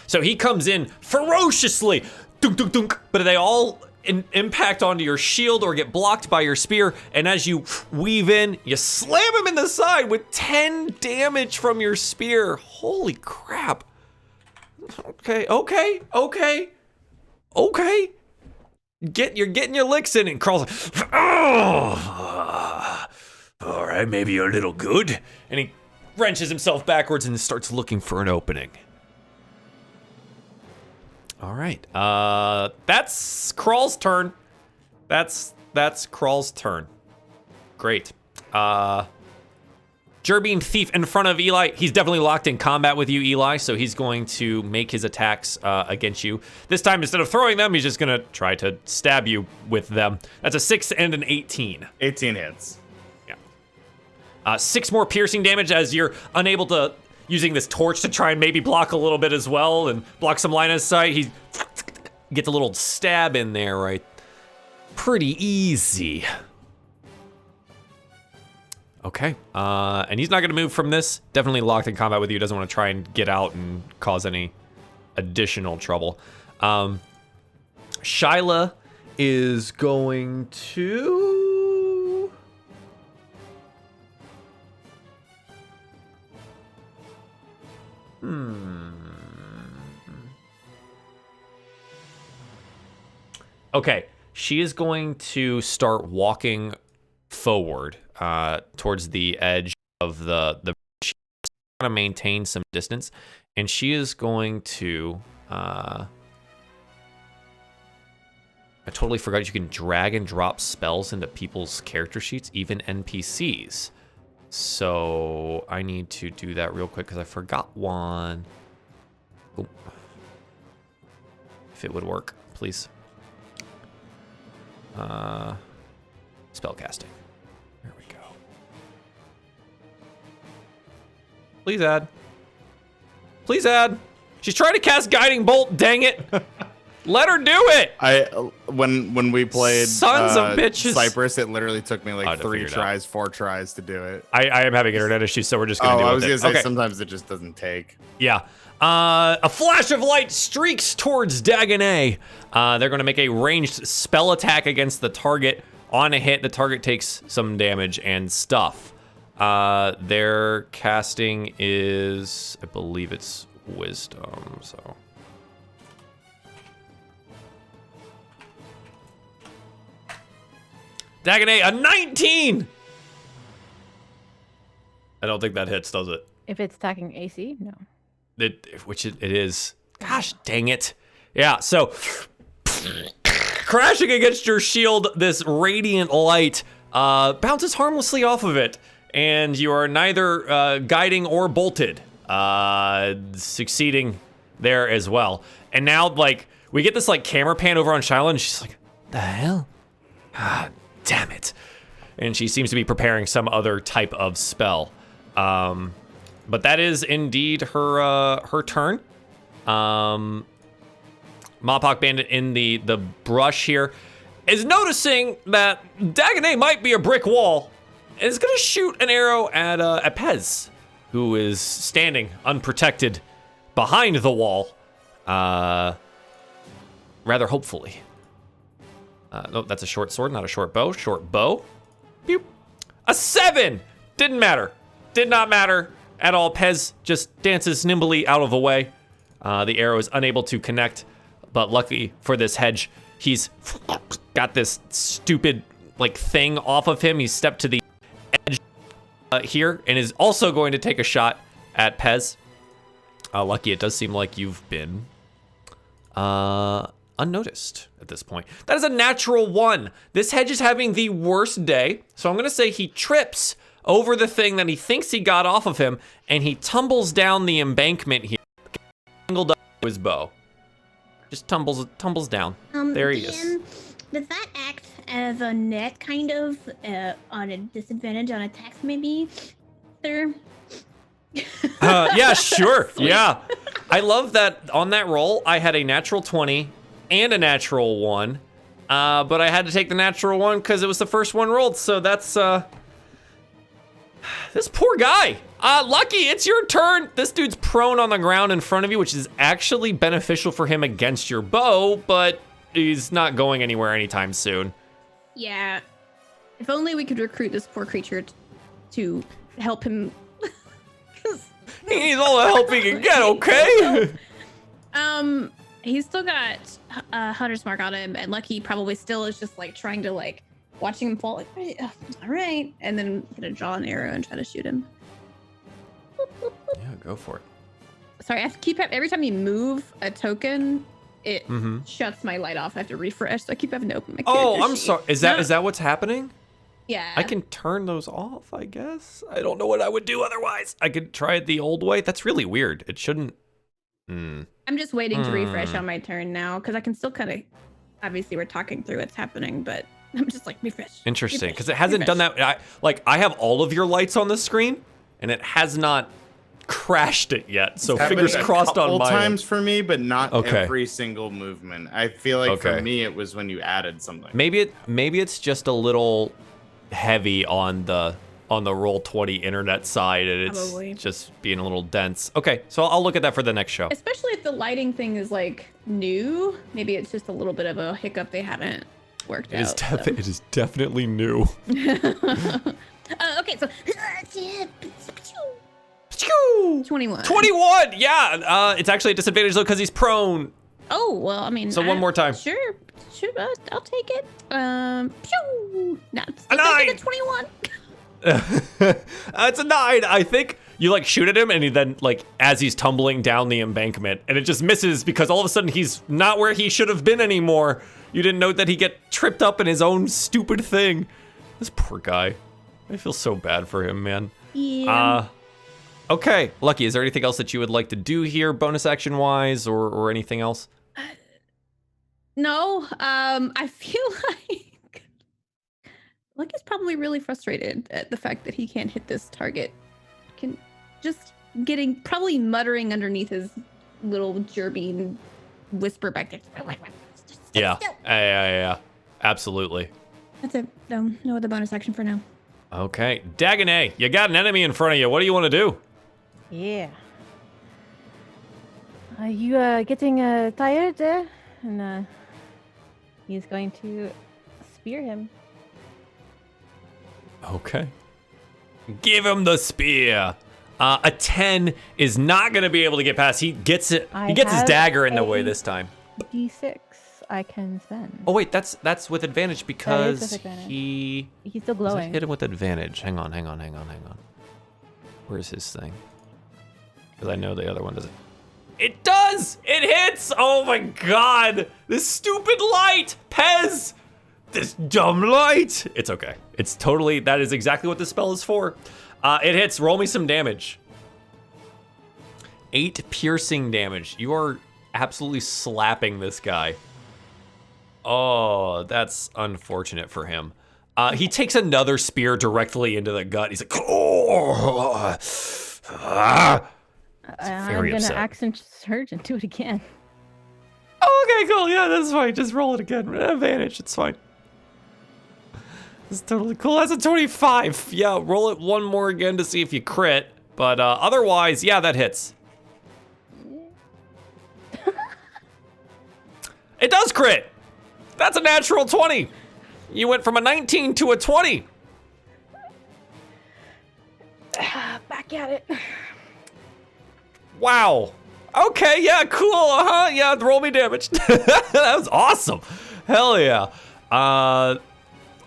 So he comes in ferociously, dunk, dunk, dunk, but they all impact onto your shield or get blocked by your spear, and as you weave in, you slam him in the side with 10 damage from your spear. Holy crap. Okay. You're getting your licks in, and Carl's like, oh, all right, maybe a little good. And he wrenches himself backwards and starts looking for an opening. All right. That's Crawl's turn. That's Crawl's turn. Great. Gerbean Thief in front of Eli. He's definitely locked in combat with you, Eli, so he's going to make his attacks against you. This time, instead of throwing them, he's just going to try to stab you with them. That's a 6 and an 18. 18 hits. Yeah. 6 more piercing damage as you're unable to, using this torch to try and maybe block a little bit as well and block some line of sight. He gets a little stab in there, right? Pretty easy. Okay, and he's not gonna move from this. Definitely locked in combat with you. Doesn't want to try and get out and cause any additional trouble. Shyla is going to... Okay, she is going to start walking forward towards the edge of the. She's going to maintain some distance, and she is going to. I totally forgot you can drag and drop spells into people's character sheets, even NPCs. So I need to do that real quick because I forgot one. Oh. If it would work, please. Spell casting. There we go. Please add. Please add. She's trying to cast Guiding Bolt, dang it. Let her do it. When we played Sons of bitches. Cypress, it literally took me like 3 tries, tries, 4 tries to do it. I am having internet issues, so we're just gonna do it. I was gonna say okay. Sometimes it just doesn't take. Yeah. A flash of light streaks towards Dagonet. They're going to make a ranged spell attack against the target On a hit, the target takes some damage and stuff. Their casting is, I believe it's wisdom, so. Dagonet, a 19! I don't think that hits, does it? If it's attacking AC, no. Which it is. Gosh, dang it. Yeah, so crashing against your shield, this radiant light bounces harmlessly off of it, and you are neither guiding or bolted, succeeding there as well. And now, like, we get this like camera pan over on Shiloh, and she's like, "The hell? Ah, damn it!" And she seems to be preparing some other type of spell. But that is indeed her turn. Mopok Bandit in the brush here is noticing that Dagonet might be a brick wall and is gonna shoot an arrow at Pez, who is standing unprotected behind the wall, rather hopefully. No, that's a short sword, not a short bow. Short bow. Pew. A 7! Didn't matter. Did not matter at all. Pez just dances nimbly out of the way. The arrow is unable to connect, but lucky for this hedge, he's got this stupid like thing off of him. He's stepped to the edge here and is also going to take a shot at Pez. Lucky, it does seem like you've been unnoticed at this point. That is a natural 1. This hedge is having the worst day, so I'm going to say he trips over the thing that he thinks he got off of him, and he tumbles down the embankment here. Angled up to his bow. Just tumbles down. There he is. Does that act as a net, kind of, on a disadvantage on attacks, maybe, sir? Yeah, sure. Yeah. I love that on that roll, I had a natural 20 and a natural 1, but I had to take the natural 1 because it was the first one rolled, so that's, this poor guy. Lucky, it's your turn. This dude's prone on the ground in front of you, which is actually beneficial for him against your bow, but he's not going anywhere anytime soon. Yeah. If only we could recruit this poor creature to help him. He needs all the help he can get, okay? He's still got Hunter's Mark on him, and Lucky probably still is just like trying to like watching him fall. Like, all right, and then gonna draw an arrow and try to shoot him. Yeah, go for it. Sorry, I have to keep every time you move a token, it shuts my light off. I have to refresh, so I keep having to open my character Oh, I'm sheet. sorry. Is that what's happening? Yeah. I can turn those off, I guess. I don't know what I would do otherwise. I could try it the old way. That's really weird. It shouldn't. I'm just waiting to refresh on my turn now because I can still kind of. Obviously, we're talking through what's happening, but I'm just like refresh. Interesting, because it hasn't done that. I have all of your lights on the screen, and it has not crashed it yet. So fingers crossed on my times for me, but not every single movement. I feel like for me, it was when you added something. Maybe it's just a little heavy on the Roll20 internet side, and it's just being a little dense. Okay, so I'll look at that for the next show. Especially if the lighting thing is like new, maybe it's just a little bit of a hiccup they haven't worked out. It is definitely new. Okay, so 21. 21. Yeah, it's actually a disadvantage though because he's prone. Oh well, I mean. So one more time. Sure, I'll take it. Not a 9. A 21. It's a 9. I think you like shoot at him, and he then like as he's tumbling down the embankment, and it just misses because all of a sudden he's not where he should have been anymore. You didn't note that he get tripped up in his own stupid thing. This poor guy. I feel so bad for him, man. Yeah. Okay, Lucky, is there anything else that you would like to do here, bonus action wise, or anything else? No. I feel like Lucky's probably really frustrated at the fact that he can't hit this target. Probably muttering underneath his little Gerbean whisper back there. Yeah, absolutely. That's it. No other bonus action for now. Okay, Dagonet, you got an enemy in front of you. What do you want to do? Yeah. Are you getting tired there? And he's going to spear him. Okay. Give him the spear. A 10 is not going to be able to get past. He gets it. He gets his dagger in the way this time. D6 I can spend. Oh wait, that's with advantage because with advantage. he's still glowing. Hit him with advantage. Hang on. Where's his thing? Because I know the other one doesn't. It does! It hits! Oh my god! This stupid light! Pez! This dumb light! It's okay. It's totally, that is exactly what this spell is for. It hits. Roll me some damage. 8 piercing damage. You are absolutely slapping this guy. Oh, that's unfortunate for him. He takes another spear directly into the gut. He's like, oh! I'm gonna action surge and do it again. Oh, okay, cool. Yeah, that's fine. Just roll it again. Advantage. It's fine. It's totally cool. That's a 25. Yeah, roll it one more again to see if you crit. But otherwise, yeah, that hits. It does crit. That's a natural 20. You went from a 19 to a 20. Back at it. Wow. Okay, yeah, cool. Yeah, roll me damage. That was awesome. Hell yeah. I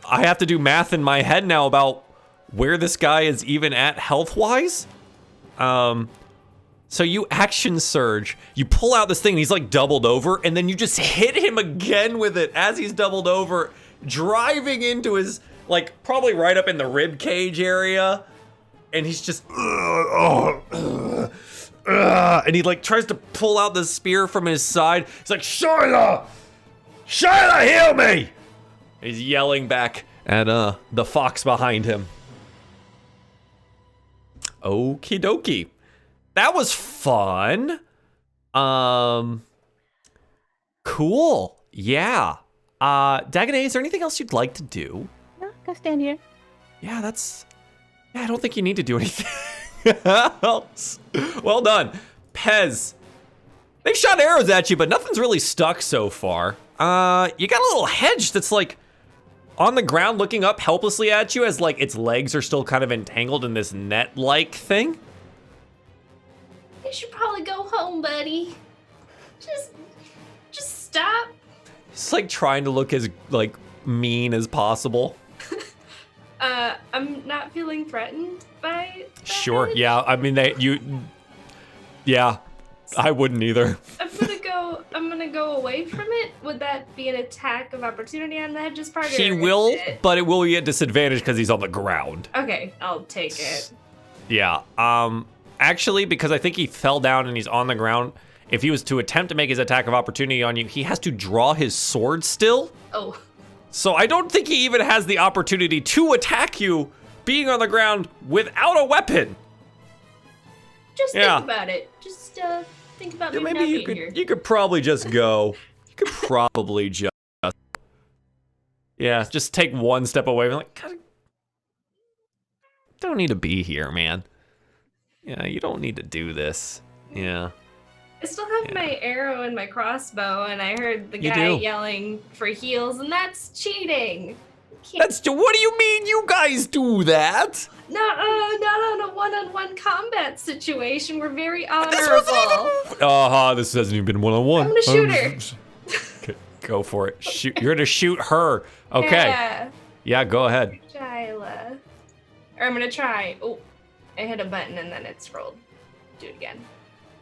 have to do math in my head now about where this guy is even at health-wise. So you action surge, you pull out this thing, and he's like doubled over, and then you just hit him again with it as he's doubled over, driving into his, like, probably right up in the rib cage area. And he's just, and he like tries to pull out the spear from his side. He's like, Shyla, heal me! He's yelling back at the fox behind him. Okie dokie. That was fun. Cool. Yeah. Dagonet, is there anything else you'd like to do? No, go stand here. Yeah, I don't think you need to do anything else. Well done. Pez. They've shot arrows at you, but nothing's really stuck so far. You got a little hedge that's like on the ground looking up helplessly at you as like its legs are still kind of entangled in this net-like thing. You should probably go home, buddy. Just stop. It's like trying to look as like mean as possible. I'm not feeling threatened by that. Sure, yeah. I mean, yeah, I wouldn't either. I'm gonna go away from it. Would that be an attack of opportunity on the hedge's part? He will, but it will be at disadvantage because he's on the ground. Okay, I'll take it. Yeah. Actually, because I think he fell down and he's on the ground, if he was to attempt to make his attack of opportunity on you, he has to draw his sword still. Oh. So I don't think he even has the opportunity to attack you being on the ground without a weapon. Just think about it. Just think about me not being here. You could probably just go. You could probably just. Yeah, just take one step away. I'm like, God, don't need to be here, man. Yeah, you don't need to do this. Yeah. I still have my arrow and my crossbow, and I heard the guy yelling for heals, and that's cheating. What do you mean you guys do that? Not on a one-on-one combat situation. We're very honorable. This hasn't even been one-on-one. I'm gonna shoot her. Okay, go for it. Shoot. You're gonna shoot her. Okay. Yeah, go ahead. Shyla. Or I'm gonna try. Oh, I hit a button and then it's rolled. Do it again.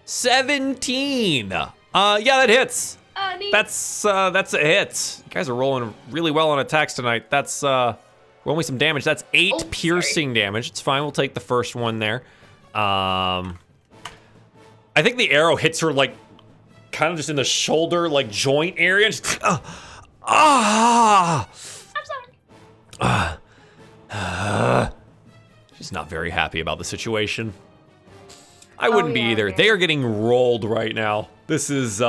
17. Yeah, that hits. Neat. That's a hit. You guys are rolling really well on attacks tonight. That's roll me some damage. That's 8 piercing damage. It's fine. We'll take the first one there. I think the arrow hits her like kind of just in the shoulder, like joint area. Just, I'm sorry. She's not very happy about the situation. I wouldn't be either. They are getting rolled right now. This is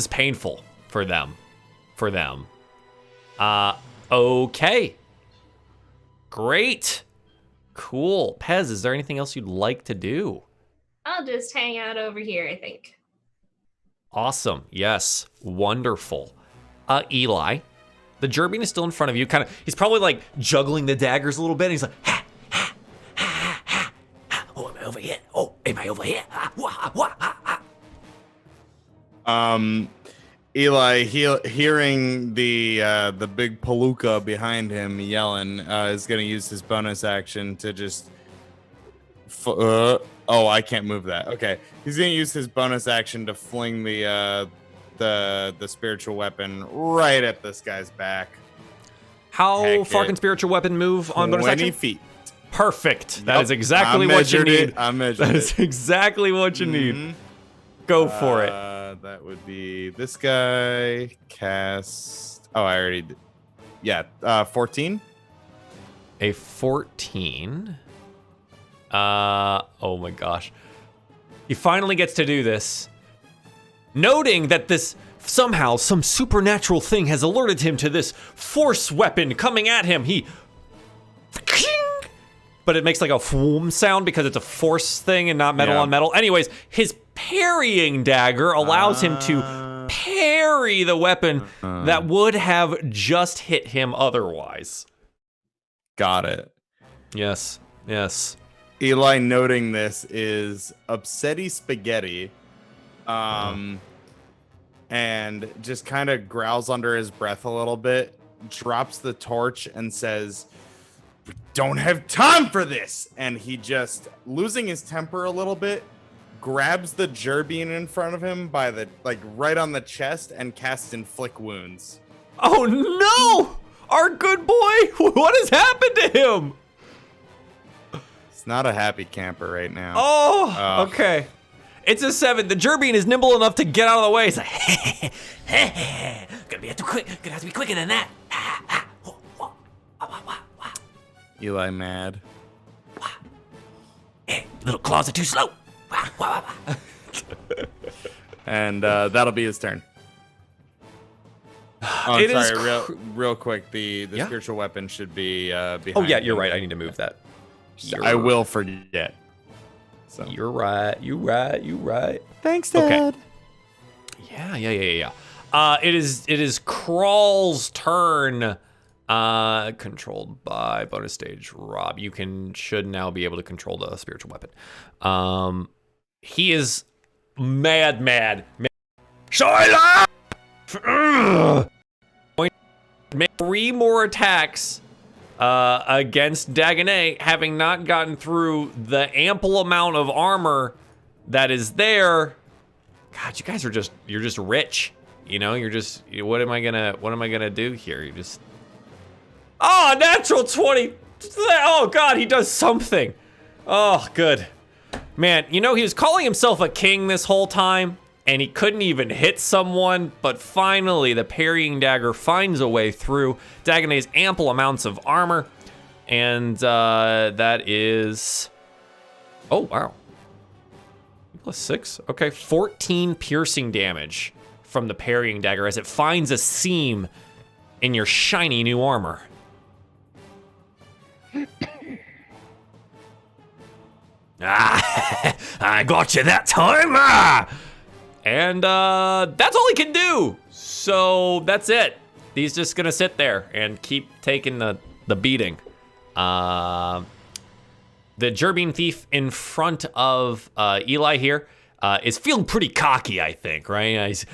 painful for them. Okay. Great. Cool. Pez, is there anything else you'd like to do? I'll just hang out over here, I think. Awesome. Yes. Wonderful. Eli, The Gerbian is still in front of you. He's probably like juggling the daggers a little bit. And he's like, ha, ha, ha, ha, ha. Oh, am I over here? Oh, am I over here? Ah, wah, wah, ah, ah. Eli, hearing the big palooka behind him yelling, is going to use his bonus action to just. I can't move that. Okay, he's going to use his bonus action to fling the spiritual weapon right at this guy's back. How far can spiritual weapon move on bonus action? 20 feet. Perfect. That is exactly what you need. I measured That is exactly what you need. Go for it. That would be this guy. Cast. Oh, I already did. Yeah, 14. A 14. Oh my gosh. He finally gets to do this. Noting that somehow some supernatural thing has alerted him to this force weapon coming at him. But it makes like a whoom sound because it's a force thing and not metal on metal. Anyways, his parrying dagger allows him to parry the weapon that would have just hit him otherwise. Got it. Yes. Eli, noting this, is upsetty spaghetti, and just kind of growls under his breath a little bit, drops the torch and says, "We don't have time for this!" And he just, losing his temper a little bit, grabs the Gerbian in front of him by right on the chest and casts Inflict Wounds. Oh no! Our good boy! What has happened to him? It's not a happy camper right now. Oh, okay. It's a 7. The Gerbian is nimble enough to get out of the way. He's like, gonna have to be quicker than that. Eli mad. Little claws are too slow. And that'll be his turn. Oh, It is sorry, real quick. The spiritual weapon should be behind. Oh yeah, you're right. I need to move that. I will forget. So You're right. You right. thanks, Dad. Okay. Yeah. It is Crawl's turn. Controlled by bonus stage Rob. You should now be able to control the spiritual weapon. He is mad. Shyla! Make 3 more attacks against Dagonet, having not gotten through the ample amount of armor that is there. God, you guys you're just rich. You know, what am I gonna do here? Natural 20. Oh God, he does something. Oh, good. Man, he was calling himself a king this whole time, and he couldn't even hit someone, but finally the parrying dagger finds a way through Dagonet's ample amounts of armor, and that is... Oh, wow. +6. Okay, 14 piercing damage from the parrying dagger as it finds a seam in your shiny new armor. I got you that time. And that's all he can do. So that's it. He's just gonna sit there and keep taking the beating. The Gerbian thief in front of Eli here is feeling pretty cocky, I think, right? He's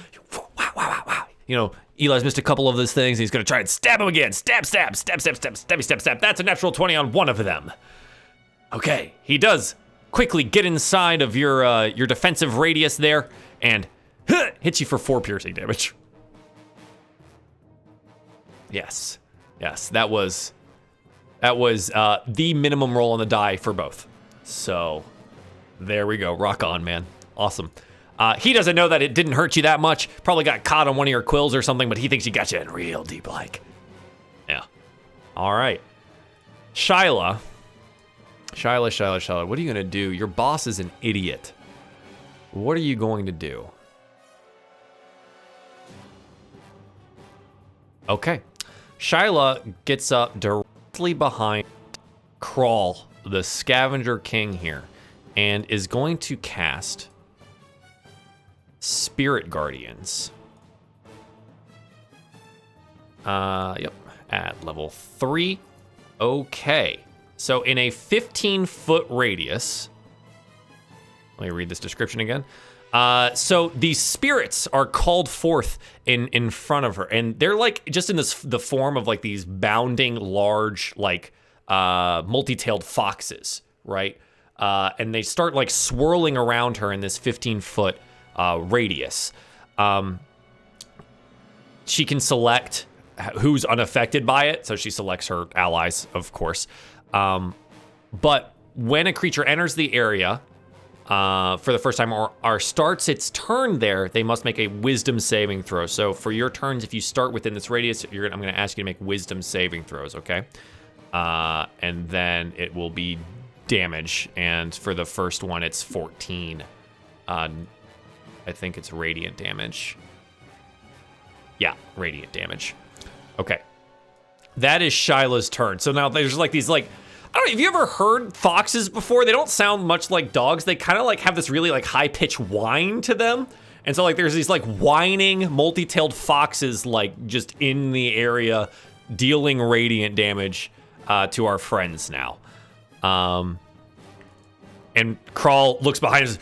wow. Eli's missed a couple of those things. He's gonna try and stab him again. Stab, stabby. That's a natural 20 on one of them. Okay, he does quickly get inside of your defensive radius there and hits you for 4 piercing damage. Yes, that was the minimum roll on the die for both. So there we go. Rock on, man. Awesome. He doesn't know that it didn't hurt you that much. Probably got caught on one of your quills or something, but he thinks he got you in real deep like. Yeah. All right. Shyla, what are you gonna do? Your boss is an idiot. What are you going to do? Okay. Shyla gets up directly behind Crawl, the Scavenger King here, and is going to cast Spirit Guardians. Yep, at level 3. Okay. So in a 15-foot radius, let me read this description again. So these spirits are called forth in front of her, and they're like just in the form of like these bounding large like multi-tailed foxes, right? And they start like swirling around her in this 15-foot radius. She can select who's unaffected by it, so she selects her allies, of course. But when a creature enters the area for the first time or starts its turn there, they must make a wisdom saving throw. So for your turns, if you start within this radius, I'm going to ask you to make wisdom saving throws, okay? And then it will be damage. And for the first one, it's 14. I think it's radiant damage. Yeah, radiant damage. Okay. That is Shyla's turn. So now there's like these like, I don't know, have you ever heard foxes before? They don't sound much like dogs. They kind of like have this really like high-pitched whine to them. And so like there's these like whining multi-tailed foxes like just in the area dealing radiant damage to our friends now. And Crawl looks behind us.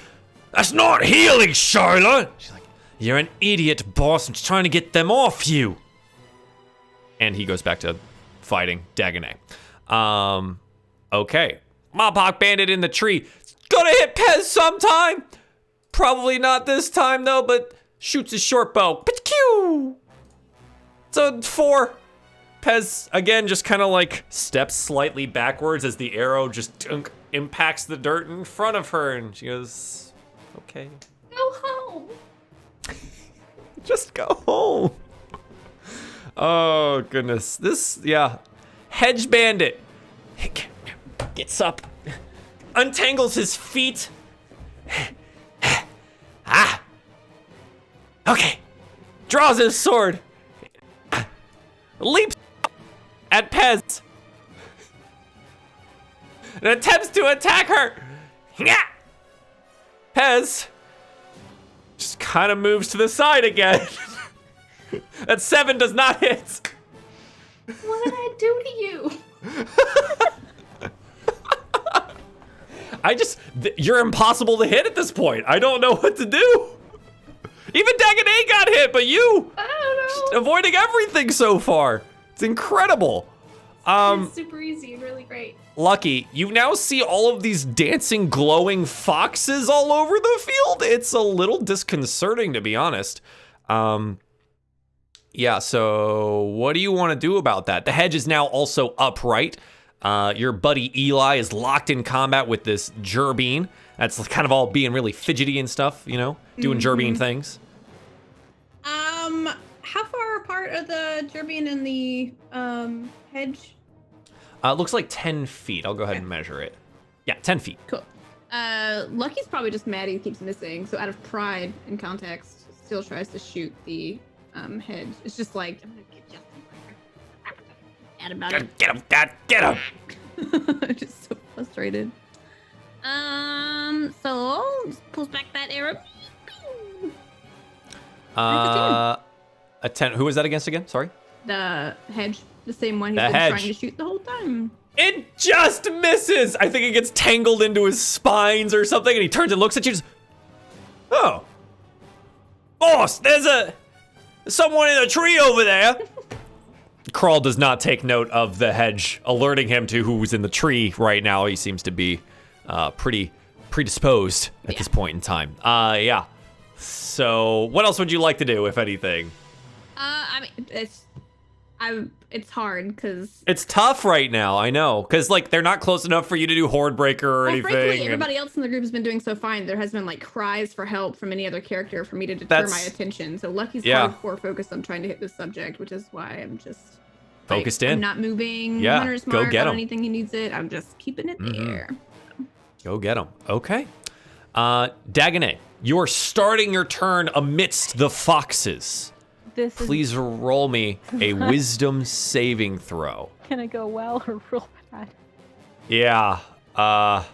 That's not healing, Shyla! She's like, you're an idiot, boss. I'm just trying to get them off you. And he goes back to fighting Dagonet. Okay. Mopok Bandit in the tree. Gonna hit Pez sometime. Probably not this time, though, but shoots his short bow. Pew! It's a 4. Pez, again, just kind of like steps slightly backwards as the arrow just impacts the dirt in front of her. And she goes, okay. Go home. Just go home. Oh, goodness. This, yeah. Hedge Bandit gets up, untangles his feet. Okay. Draws his sword. Leaps at Pez. And attempts to attack her. Pez just kind of moves to the side again. That 7 does not hit. What did I do to you? You're impossible to hit at this point. I don't know what to do. Even Dagonet got hit, but you I don't know. just avoiding everything so far. It's incredible. It's super easy and really great. Lucky, you now see all of these dancing, glowing foxes all over the field. It's a little disconcerting, to be honest. Yeah, so what do you want to do about that? The hedge is now also upright. Your buddy Eli is locked in combat with this Gerbine. That's kind of all being really fidgety and stuff, you know, doing Gerbine things. How far apart are the Gerbine and the hedge? It looks like 10 feet. I'll go ahead and measure it. Yeah, 10 feet. Cool. Lucky's probably just mad he keeps missing, so out of pride and context, still tries to shoot the hedge. It's just like, I'm gonna get Justin. Mad about it. Get him, God, get him! Just so frustrated. So just pulls back that arrow. A 10. Who was that against again? Sorry. The hedge, the same one he's The been hedge. trying to shoot the whole time. It just misses. I think it gets tangled into his spines or something, and he turns and looks at you. Just, oh, boss, there's someone in a tree over there. Crawl does not take note of the hedge alerting him to who's in the tree right now. He seems to be pretty predisposed at this point in time. Yeah. So, what else would you like to do, if anything? I mean, it's hard because It's tough right now, I know, because like they're not close enough for you to do Horde Breaker or anything. frankly, and- everybody else in the group has been doing so fine. There has been like cries for help from any other character for me to deter my attention. So Lucky's hardcore focused on trying to hit this subject, which is why I'm just Focused I'm in. not moving. Yeah, Hunter's go mark get on him. anything he needs it. I'm just keeping it there. Go get him. Okay. Dagonet, you're starting your turn amidst the foxes. This is Please roll me a wisdom saving throw. gonna go well or real bad. Yeah. That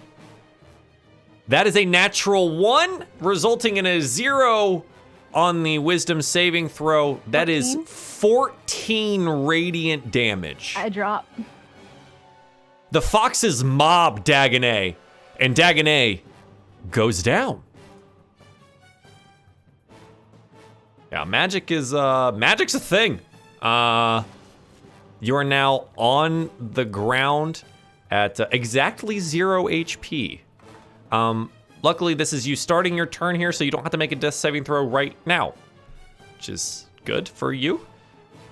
is a natural 1, resulting in a 0 on the wisdom saving throw. That is 14 radiant damage. I drop. The foxes mob Dagonet, and Dagonet goes down. Yeah, magic's a thing. You are now on the ground at exactly 0 HP. Luckily, this is you starting your turn here, so you don't have to make a death saving throw right now, which is good for you.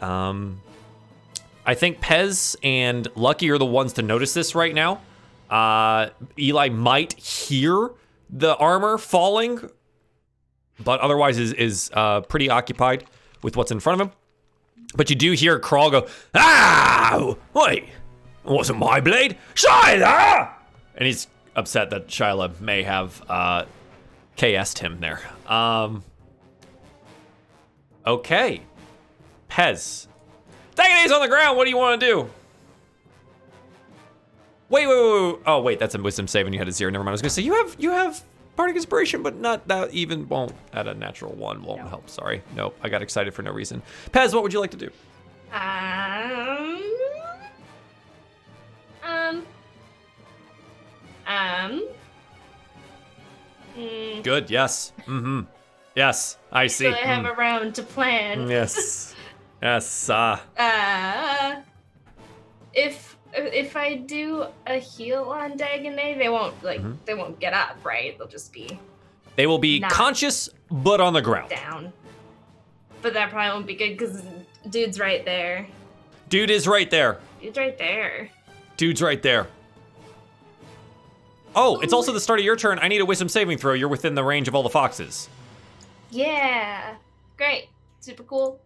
I think Pez and Lucky are the ones to notice this right now. Eli might hear the armor falling, but otherwise is pretty occupied with what's in front of him. But you do hear Crawl go, "Ah! Wait, it wasn't my blade, Shyla!" And he's upset that Shyla may have KS'd him there. Okay, Pez. Dagonet's on the ground. What do you want to do? Wait. Oh, wait, that's a wisdom save and you had a 0. Never mind. I was gonna say you have bardic inspiration, but not that even won't at a natural 1 won't help. Sorry. Nope. I got excited for no reason. Pez, what would you like to do? Good. Yes. Mm-hmm. Yes. I see. So I have a round to plan. Yes. Yes. If I do a heal on Dagonet, they won't get up, right? They'll just be. They will be conscious, but on the ground. Down. But that probably won't be good because dude's right there. Dude is right there. Dude's right there. Dude's right there. Oh, it's also the start of your turn. I need a wisdom saving throw. You're within the range of all the foxes. Yeah. Great. Super cool.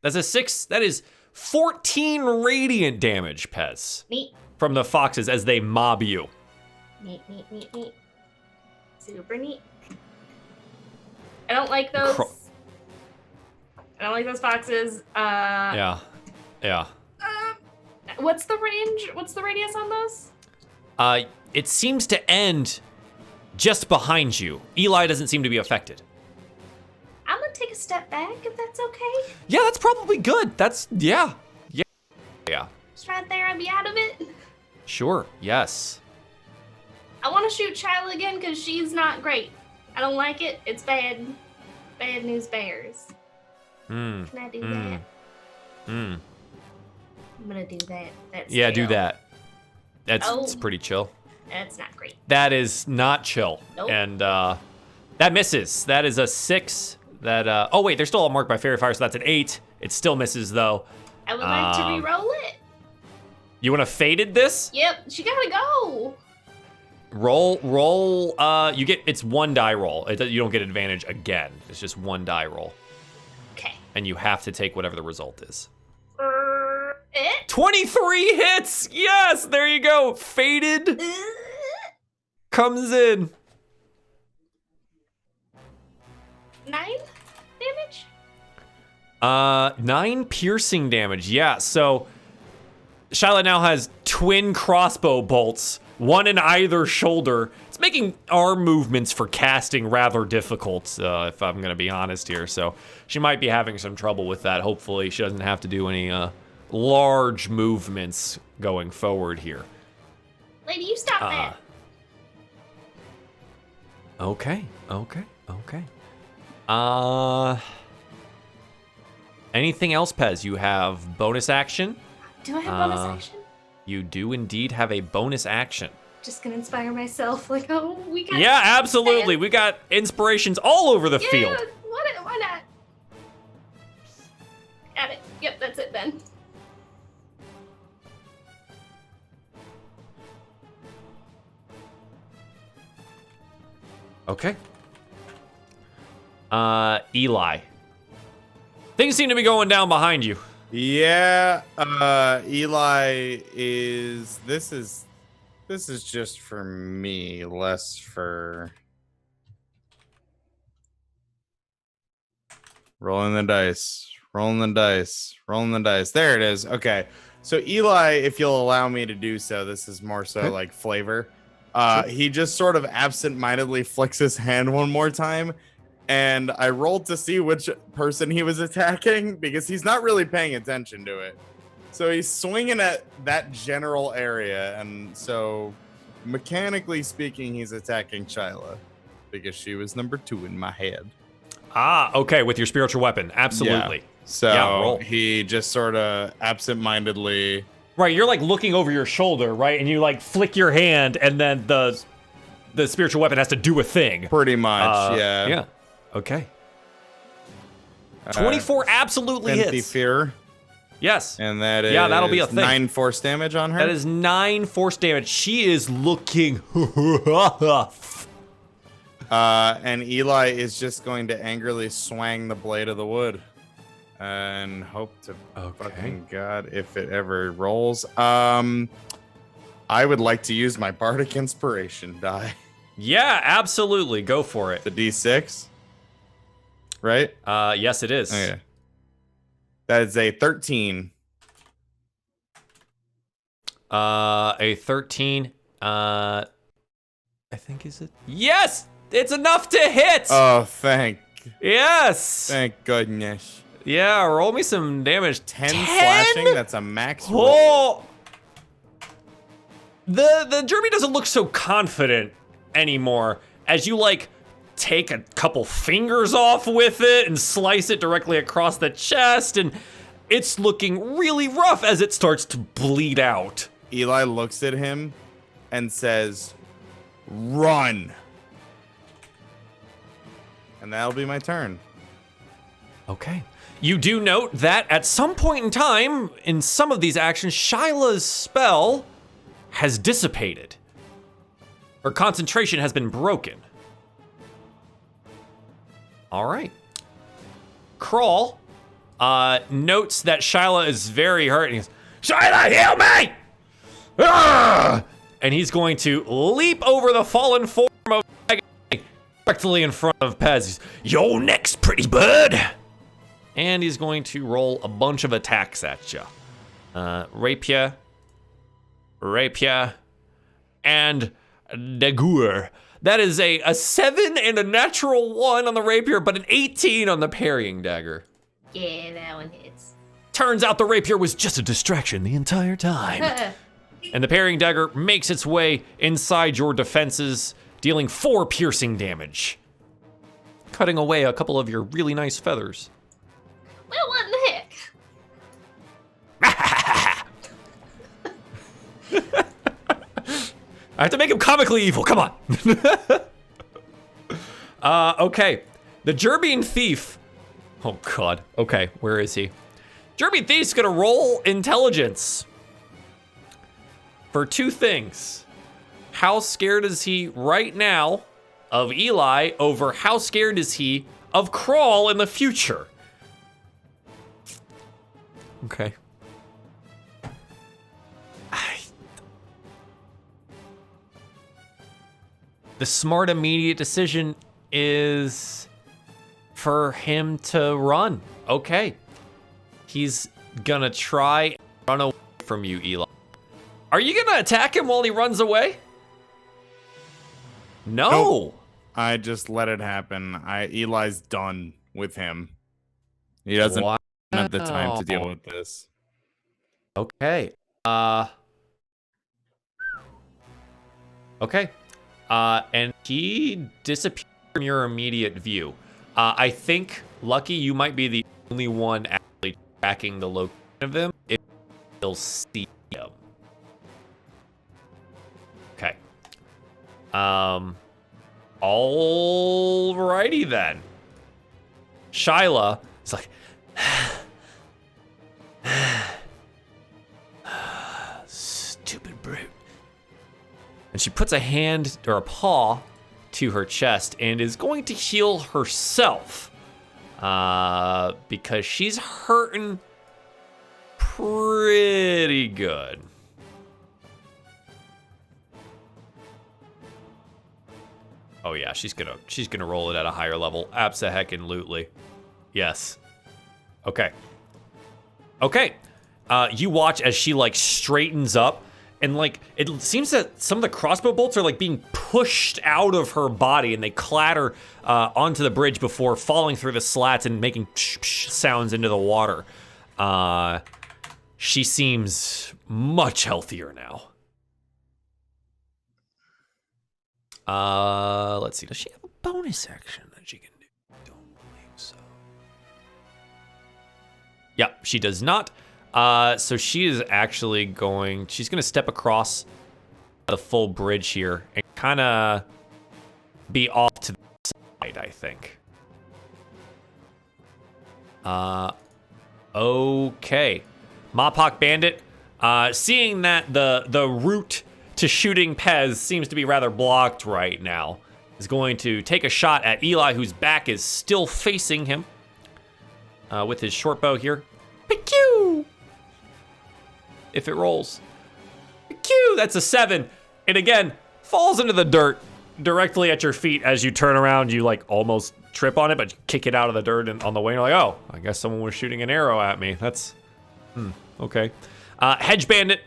That's a 6. That is 14 radiant damage, Pez. Neat. From the foxes as they mob you. Neat. Super neat. I don't like those. I don't like those foxes. Yeah. What's the range? What's the radius on those? It seems to end just behind you. Eli doesn't seem to be affected. I'm gonna take a step back if that's okay. Yeah, that's probably good. Yeah. Just right there, I'll be out of it. Sure, yes. I want to shoot Shyla again because she's not great. I don't like it. It's bad. Bad news bears. Can I do that? I'm gonna do that. That's yeah, do chill. that. It's pretty chill. That's not great. That is not chill. Nope. And that misses. That is a 6. That oh wait, they're still all marked by fairy fire, so that's an 8. It still misses though. I would like to re-roll it. You want to faded this? Yep, she gotta go. Roll. You get it's 1 die roll. You don't get advantage again. It's just 1 die roll. Okay. And you have to take whatever the result is. 23 23 hits. Yes, there you go. Faded comes in. 9 damage. 9 piercing damage. Yeah. So Shyla now has twin crossbow bolts, one in either shoulder. It's making arm movements for casting rather difficult, if I'm going to be honest here. So she might be having some trouble with that. Hopefully she doesn't have to do any large movements going forward here. Lady, you stop that. Okay. Anything else, Pez? You have bonus action? Do I have bonus action? You do indeed have a bonus action. Just gonna inspire myself, like, oh, we got. Yeah, absolutely. We got inspirations all over the field. Why not? Got it. Yep, that's it then. Okay. Eli. Things seem to be going down behind you. Yeah, Eli is. This is just for me, less for rolling the dice. There it is. Okay, so Eli, if you'll allow me to do so, this is more so like flavor. He just sort of absent-mindedly flicks his hand one more time, and I rolled to see which person he was attacking because he's not really paying attention to it. So he's swinging at that general area, and so mechanically speaking, he's attacking Shyla because she was number 2 in my head. Ah, okay, with your spiritual weapon, absolutely. Yeah. So he just sort of absent-mindedly. Right, you're like looking over your shoulder, right, and you like flick your hand, and then the spiritual weapon has to do a thing. Pretty much, yeah. Yeah. Okay. 24 absolutely hits. Fear. Yes. And that is that'll be a thing. 9 force damage on her. That is 9 force damage. She is looking and Eli is just going to angrily swang the blade of the wood and hope to fucking God if it ever rolls. I would like to use my bardic inspiration die. Yeah, absolutely. Go for it. The D6. Right? Yes, it is. Okay. That is a 13. A 13. I think is it? Yes! It's enough to hit! Oh, Yes! Thank goodness. Yeah, roll me some damage. 10 slashing, that's a max roll. Oh! The Jeremy doesn't look so confident anymore as you like take a couple fingers off with it and slice it directly across the chest, and it's looking really rough as it starts to bleed out. Eli looks at him and says, "Run." And that'll be my turn. Okay. You do note that at some point in time, in some of these actions, Shyla's spell has dissipated. Her concentration has been broken. All right. Crawl notes that Shyla is very hurt, and he goes, "Shyla, heal me!" Ah! And he's going to leap over the fallen form of directly in front of Pez. He's, "You're next, pretty bird." And he's going to roll a bunch of attacks at you. Rapier, and Dagger. That is a 7 and a natural 1 on the rapier, but an 18 on the parrying dagger. Yeah, that one hits. Turns out the rapier was just a distraction the entire time. And the parrying dagger makes its way inside your defenses, dealing 4 piercing damage, cutting away a couple of your really nice feathers. Well, what in the heck? I have to make him comically evil. Come on. Okay. The Gerbian Thief. Oh, God. Okay, where is he? Gerbian Thief's gonna roll intelligence for 2 things. How scared is he right now of Eli over how scared is he of Crawl in the future? Okay. The smart immediate decision is for him to run. Okay. He's gonna try and run away from you, Eli. Are you gonna attack him while he runs away? No. Nope. I just let it happen. Eli's done with him. He doesn't have the time to deal with this. Okay. Okay. And he disappeared from your immediate view. I think, Lucky, you might be the only one actually tracking the location of him if you'll see him. Okay. Alrighty then. Shyla is like, stupid brute. And she puts a hand or a paw to her chest and is going to heal herself because she's hurting pretty good. Oh yeah, she's gonna roll it at a higher level. Abso-heckin-lutely. Yes. Okay. Okay. You watch as she like straightens up and like it seems that some of the crossbow bolts are like being pushed out of her body, and they clatter onto the bridge before falling through the slats and making psh, psh sounds into the water. She seems much healthier now. Let's see. Does she have a bonus action that she can do? Don't believe so. Yeah, she does not. So she is actually she's going to step across the full bridge here and kind of be off to the side, I think. Okay. Mopok Bandit, seeing that the route to shooting Pez seems to be rather blocked right now, is going to take a shot at Eli, whose back is still facing him, with his short bow here. Pew! If it rolls. Pew! That's a 7. And again, falls into the dirt directly at your feet. As you turn around, you like almost trip on it, but you kick it out of the dirt, and on the way you're like, oh, I guess someone was shooting an arrow at me. That's, okay. Hedge Bandit,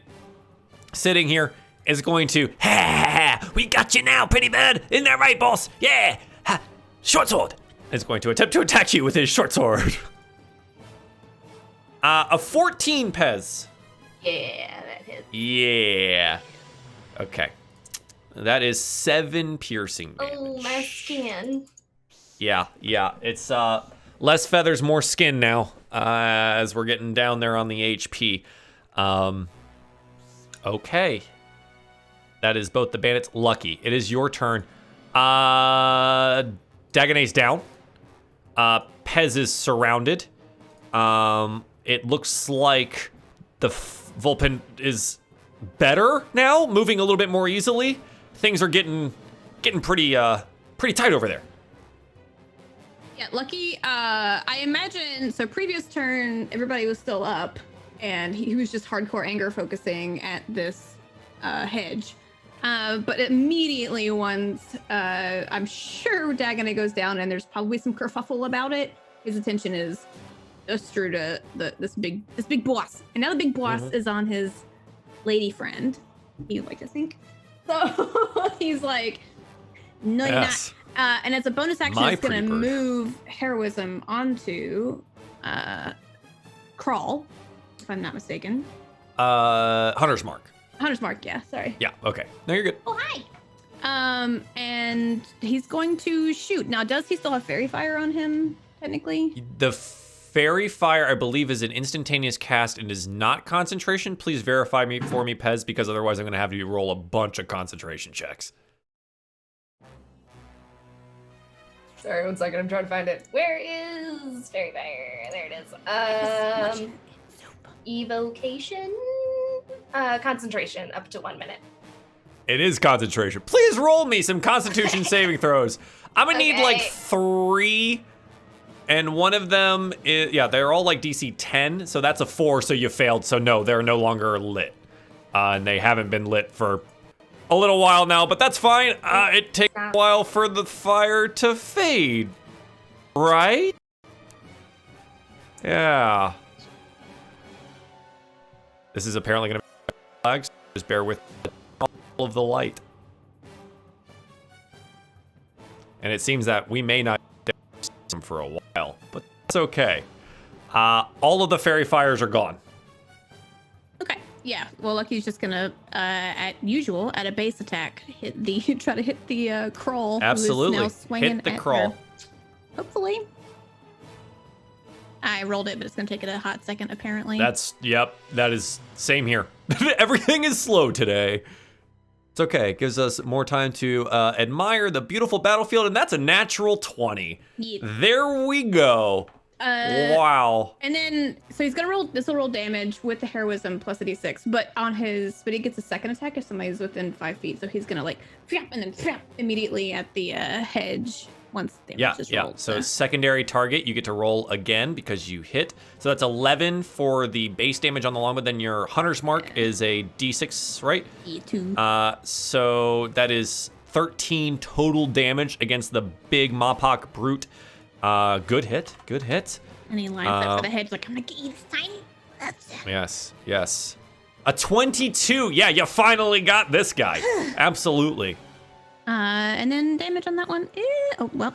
sitting here, is going to, we got you now, pretty bird. Isn't that right, boss? Yeah. Ha. Short sword. Is going to attempt to attack you with his short sword. A 14, Pez. Yeah, that hits. Yeah. Okay. That is 7 piercing damage. Oh, my skin. Yeah. It's less feathers, more skin now, as we're getting down there on the HP. Okay. That is both the bandits. Lucky. It is your turn. Dagonet's down. Pez is surrounded. It looks like the Vulpin is better now, moving a little bit more easily. Things are getting pretty tight over there. Yeah, Lucky, I imagine, so previous turn, everybody was still up, and he was just hardcore anger focusing at this hedge. But immediately once, I'm sure Dagonet goes down and there's probably some kerfuffle about it, his attention is just through to this big boss. And now the big boss is on his lady friend, you'd like to think. So he's like, no, you're not. And as a bonus action, it's going to move heroism onto Crawl, if I'm not mistaken. Hunter's Mark. Hunter's Mark, yeah, sorry. Yeah, okay. No, you're good. Oh, hi. And he's going to shoot. Now, does he still have Fairy Fire on him, technically? The Fairy Fire, I believe, is an instantaneous cast and is not concentration. Please verify for me, Pez, because otherwise I'm going to have you roll a bunch of concentration checks. Sorry, 1 second. I'm trying to find it. Where is Fairy Fire? There it is. Evocation? Concentration, up to 1 minute. It is concentration. Please roll me some Constitution saving throws. I'm going to need like 3. And one of them is, they're all like DC 10. So that's a 4. So you failed. So no, they're no longer lit. And they haven't been lit for a little while now, but that's fine. It takes a while for the fire to fade, right? Yeah. This is apparently going to be flags. Just bear with all of the light. And it seems that we may not get them for a while, but that's okay. All of the fairy fires are gone. Okay. Yeah. Well, Lucky's just gonna, at usual, at a base attack, try to hit the crawl. Absolutely. Who is now swinging hit the at crawl. her. Hopefully. I rolled it, but it's gonna take it a hot second, apparently. Yep. That is same here. Everything is slow today. It's okay. It gives us more time to admire the beautiful battlefield, and that's a natural 20. Yeah. There we go. Wow. And then, so he's gonna roll. This will roll damage with the heroism plus a d6, but he gets a second attack if somebody's within 5 feet. So he's gonna like, and then immediately at the hedge once damage is rolled. So secondary target, you get to roll again because you hit. So that's 11 for the base damage on the longbow. Then your Hunter's Mark is a d6, right? E2. So that is 13 total damage against the big Mopok brute. Good hit. And he lines up for the hedge like, I'm gonna get you this time. Yes. A 22. Yeah, you finally got this guy. Absolutely. And then damage on that one. Oh, well.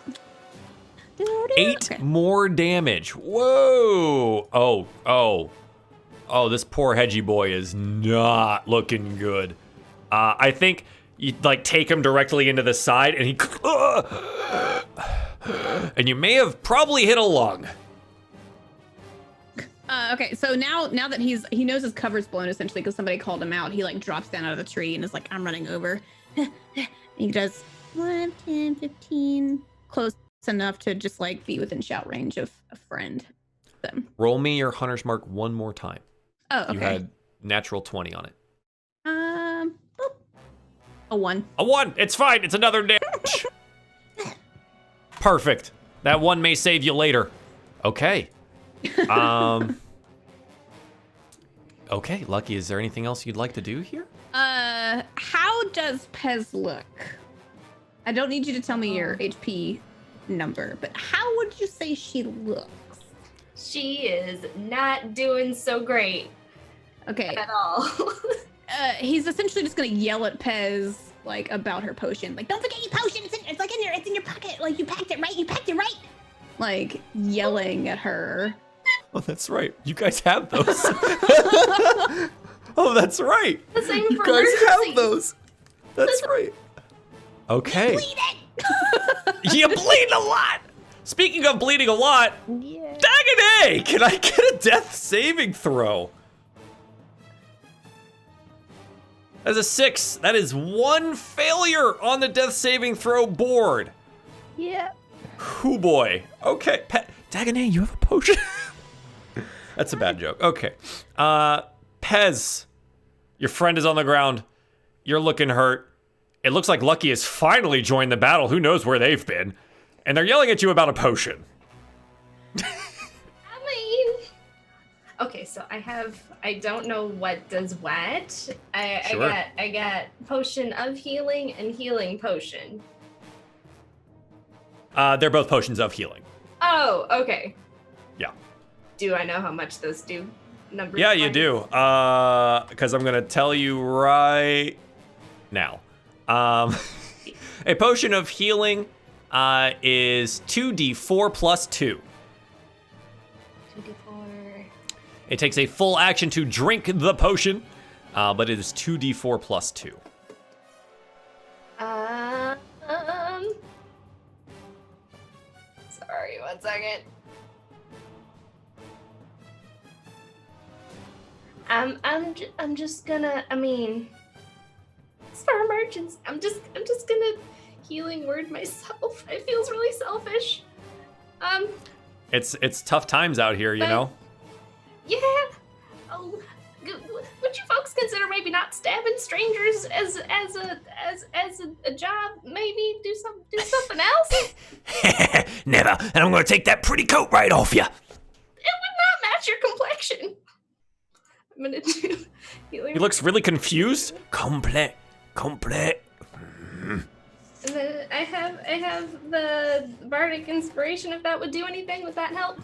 8 more damage. Whoa. Oh, this poor hedgy boy is not looking good. I think you like take him directly into the side and he and you may have probably hit a lung. Okay, so now that he knows his cover's blown essentially because somebody called him out, he like drops down out of the tree and is like, I'm running over. He does 1, 10, 15, close enough to just like be within shout range of a friend. So. Roll me your hunter's mark one more time. Oh, okay. You had natural 20 on it. A 1. A 1. It's fine. It's another damage. Perfect. That 1 may save you later. Okay. Okay, Lucky, is there anything else you'd like to do here? How does Pez look? I don't need you to tell me your HP number, but how would you say she looks? She is not doing so great. Okay. At all. He's essentially just gonna yell at Pez like about her potion. Like, don't forget your potion. It's like it's in your pocket. Like you packed it right. Like yelling at her. Oh, that's right. You guys have those. Oh, that's right. The same You for guys emergency. have those. That's right. Okay. You bleed a lot. Speaking of bleeding a lot, Dagonet, can I get a death saving throw? That's a 6. That is 1 failure on the death saving throw board. Yeah. Hoo boy. Okay. Dagonet, you have a potion? That's a bad joke. Okay. Pez, your friend is on the ground. You're looking hurt. It looks like Lucky has finally joined the battle. Who knows where they've been? And they're yelling at you about a potion. I mean, okay, so I don't know what does what. Sure. I got potion of healing and healing potion. They're both potions of healing. Oh, okay. Yeah. Do I know how much those do? Numbers. Yeah, you do. Because I'm gonna tell you right now. A potion of healing is 2d4 plus 2. 2d4. It takes a full action to drink the potion, but it is 2d4 plus 2. Sorry, 1 second. I'm just gonna. I mean, it's for emergency. I'm just gonna healing word myself. It feels really selfish. It's tough times out here, you know. Yeah. Oh, would you folks consider maybe not stabbing strangers as a job? Maybe do something else. Never. And I'm gonna take that pretty coat right off you. It would not match your complexion. I'm gonna do healing. He looks really confused. Complete. And then I have the bardic inspiration. If that would do anything, would that help?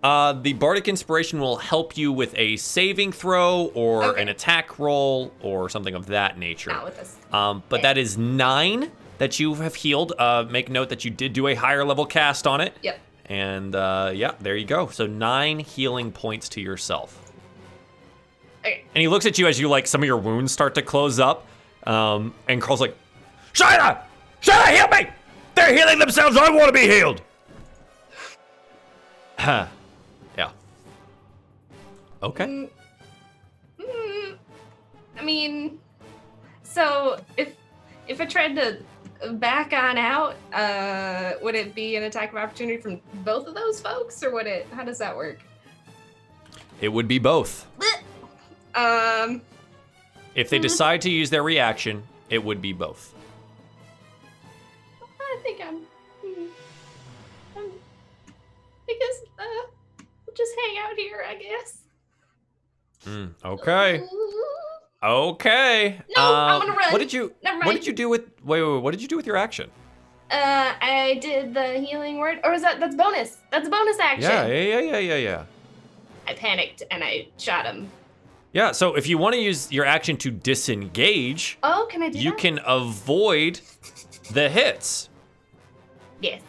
The bardic inspiration will help you with a saving throw or an attack roll or something of that nature. Not with this. But that is 9 that you have healed. Make note that you did do a higher level cast on it. Yep. And yeah, there you go. So 9 healing points to yourself. Okay. And he looks at you as you like some of your wounds start to close up. And Carl's like, Shayla, heal me! They're healing themselves. I want to be healed. Huh. Yeah. Okay. I mean, so if I tried to back on out, would it be an attack of opportunity from both of those folks, or how does that work? It would be both. If they decide to use their reaction, it would be both. I think I'm because we'll just hang out here, I guess. Okay. Okay. No, I'm gonna run. What did you? Never mind. What did you do with? Wait. What did you do with your action? I did the healing word, or that's bonus? That's a bonus action. Yeah. I panicked and I shot him. Yeah, so if you want to use your action to disengage, Oh, can I do you that? can avoid the hits. Yes.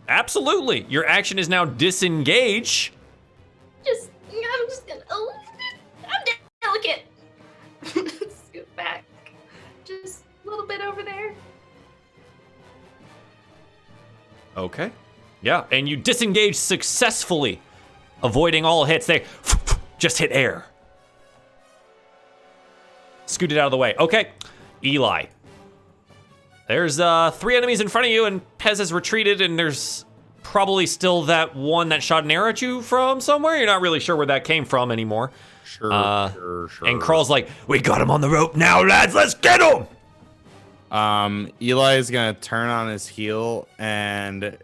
Absolutely. Your action is now disengage. I'm just gonna. Oh, I'm delicate. Scoot back. Just a little bit over there. Okay. Yeah, and you disengage successfully, avoiding all hits. They just hit air. Scooted out of the way. Okay, Eli. There's 3 enemies in front of you, and Pez has retreated, and there's probably still that one that shot an arrow at you from somewhere. You're not really sure where that came from anymore. Sure. And Crawl's like, we got him on the rope now, lads. Let's get him. Eli is gonna turn on his heel, and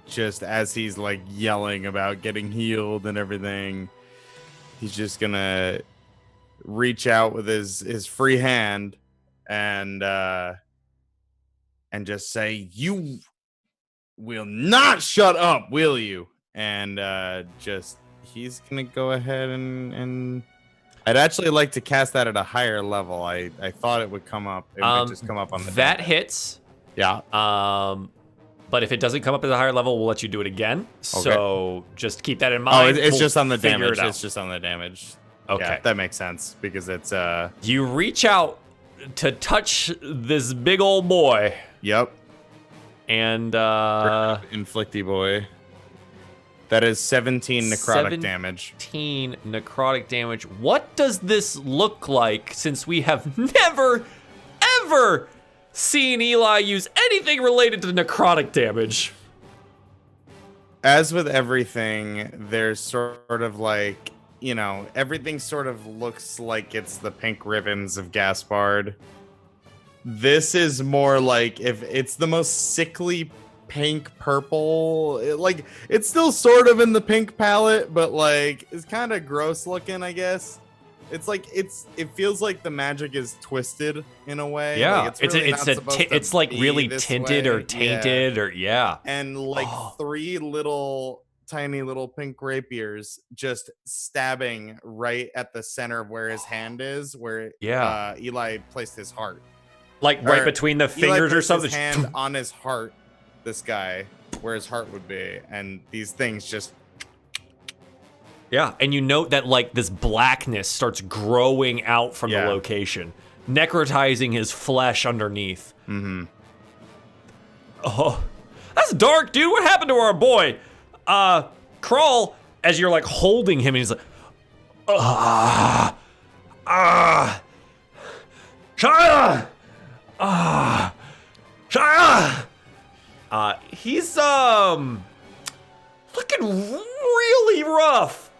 just as he's like yelling about getting healed and everything, he's just gonna reach out with his free hand and just say, "You will not shut up, will you?" And just he's gonna go ahead and I'd actually like to cast that at a higher level. I thought it would come up. It might just come up on the that damage. hits. Yeah. But if it doesn't come up at a higher level, we'll let you do it again. Okay. So just keep that in Oh, mind. it's We'll just on the figure damage. it out. It's just on the damage. Okay. Yeah, that makes sense because it's You reach out to touch this big old boy, Yep. and Inflicty boy. That is 17 necrotic damage. 17 necrotic damage. What does this look like, since we have never, ever seen Eli use anything related to necrotic damage? As with everything, there's sort of like, everything sort of looks like it's the pink ribbons of Gaspard. This is more like, if it's the most sickly pink purple, it's still sort of in the pink palette, but like it's kind of gross looking, I guess. It's like it feels like the magic is twisted in a way. Yeah, like it's like really tinted or tainted or and like 3 little tiny little pink rapiers just stabbing right at the center of where his hand is, where Eli placed his heart, like right between the fingers or something. His hand on his heart, this guy, where his heart would be, and these things just and you note that like this blackness starts growing out from the location, necrotizing his flesh underneath. Oh, that's dark, dude. What happened to our boy? Crawl, as you're like holding him, and he's like, Shia! Shia! He's looking really rough.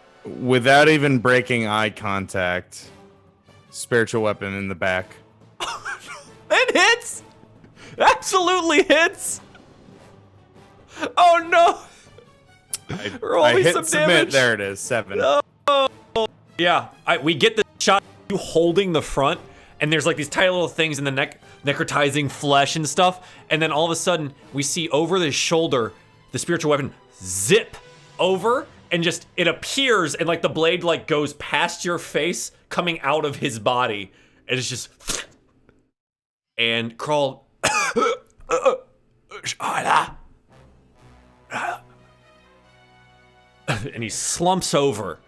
Without even breaking eye contact, spiritual weapon in the back. It hits! Absolutely hits! Oh no! I hit some submit. damage. There it is, 7. Yeah, we get the shot of you holding the front, and there's like these tiny little things in the neck, necrotizing flesh and stuff, and then all of a sudden we see over the shoulder the spiritual weapon zip over, and just it appears, and like the blade like goes past your face, coming out of his body, and it's just and Crawl and he slumps over,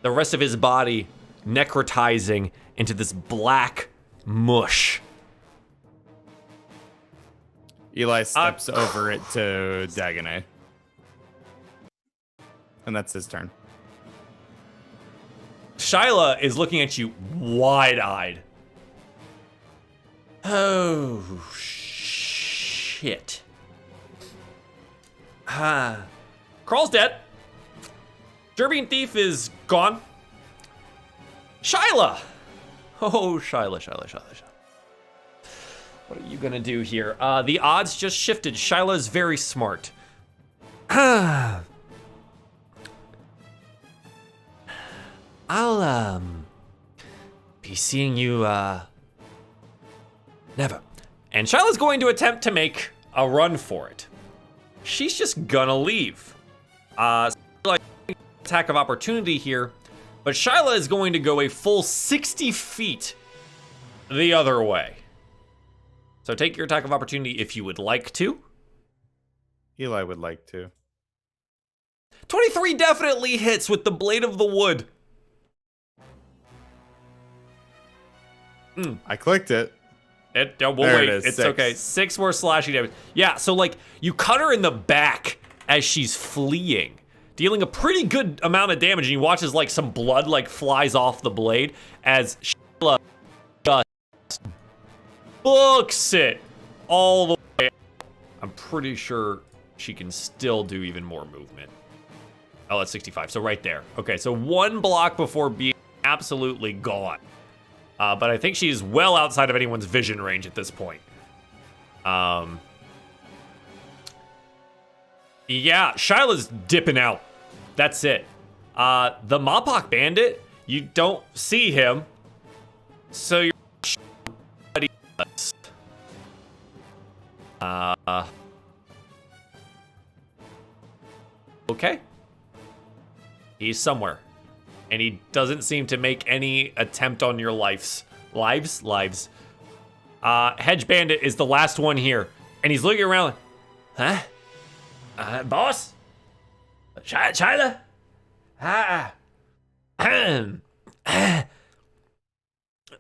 the rest of his body necrotizing into this black mush. Eli steps over it to Dagonet. And that's his turn. Shyla is looking at you wide-eyed. Oh, shit. Crawl's dead. Derby Thief is gone. Shyla! Oh, Shyla. What are you gonna do here? The odds just shifted. Shyla's very smart. I'll, be seeing you, never. And Shyla's going to attempt to make a run for it. She's just gonna leave. Like, attack of opportunity here But Shyla is going to go a full 60 feet the other way. So take your attack of opportunity if you would like to. Eli would like to. 23 definitely hits with the blade of the wood. I clicked it. We'll There wait. it is, It's 6. okay. 6 more slashing damage. Yeah, so like you cut her in the back as she's fleeing, dealing a pretty good amount of damage, and you watch as like some blood like flies off the blade as Sheila just books it all the way. I'm pretty sure she can still do even more movement. Oh, that's 65. So right there. Okay, so one block before being absolutely gone. But I think she's well outside of anyone's vision range at this point. Yeah, Shyla's dipping out. That's it. The Mopok Bandit, you don't see him. So you're okay. He's somewhere. And he doesn't seem to make any attempt on your lives. Hedge Bandit is the last one here. And he's looking around like, huh? Boss? Shyla?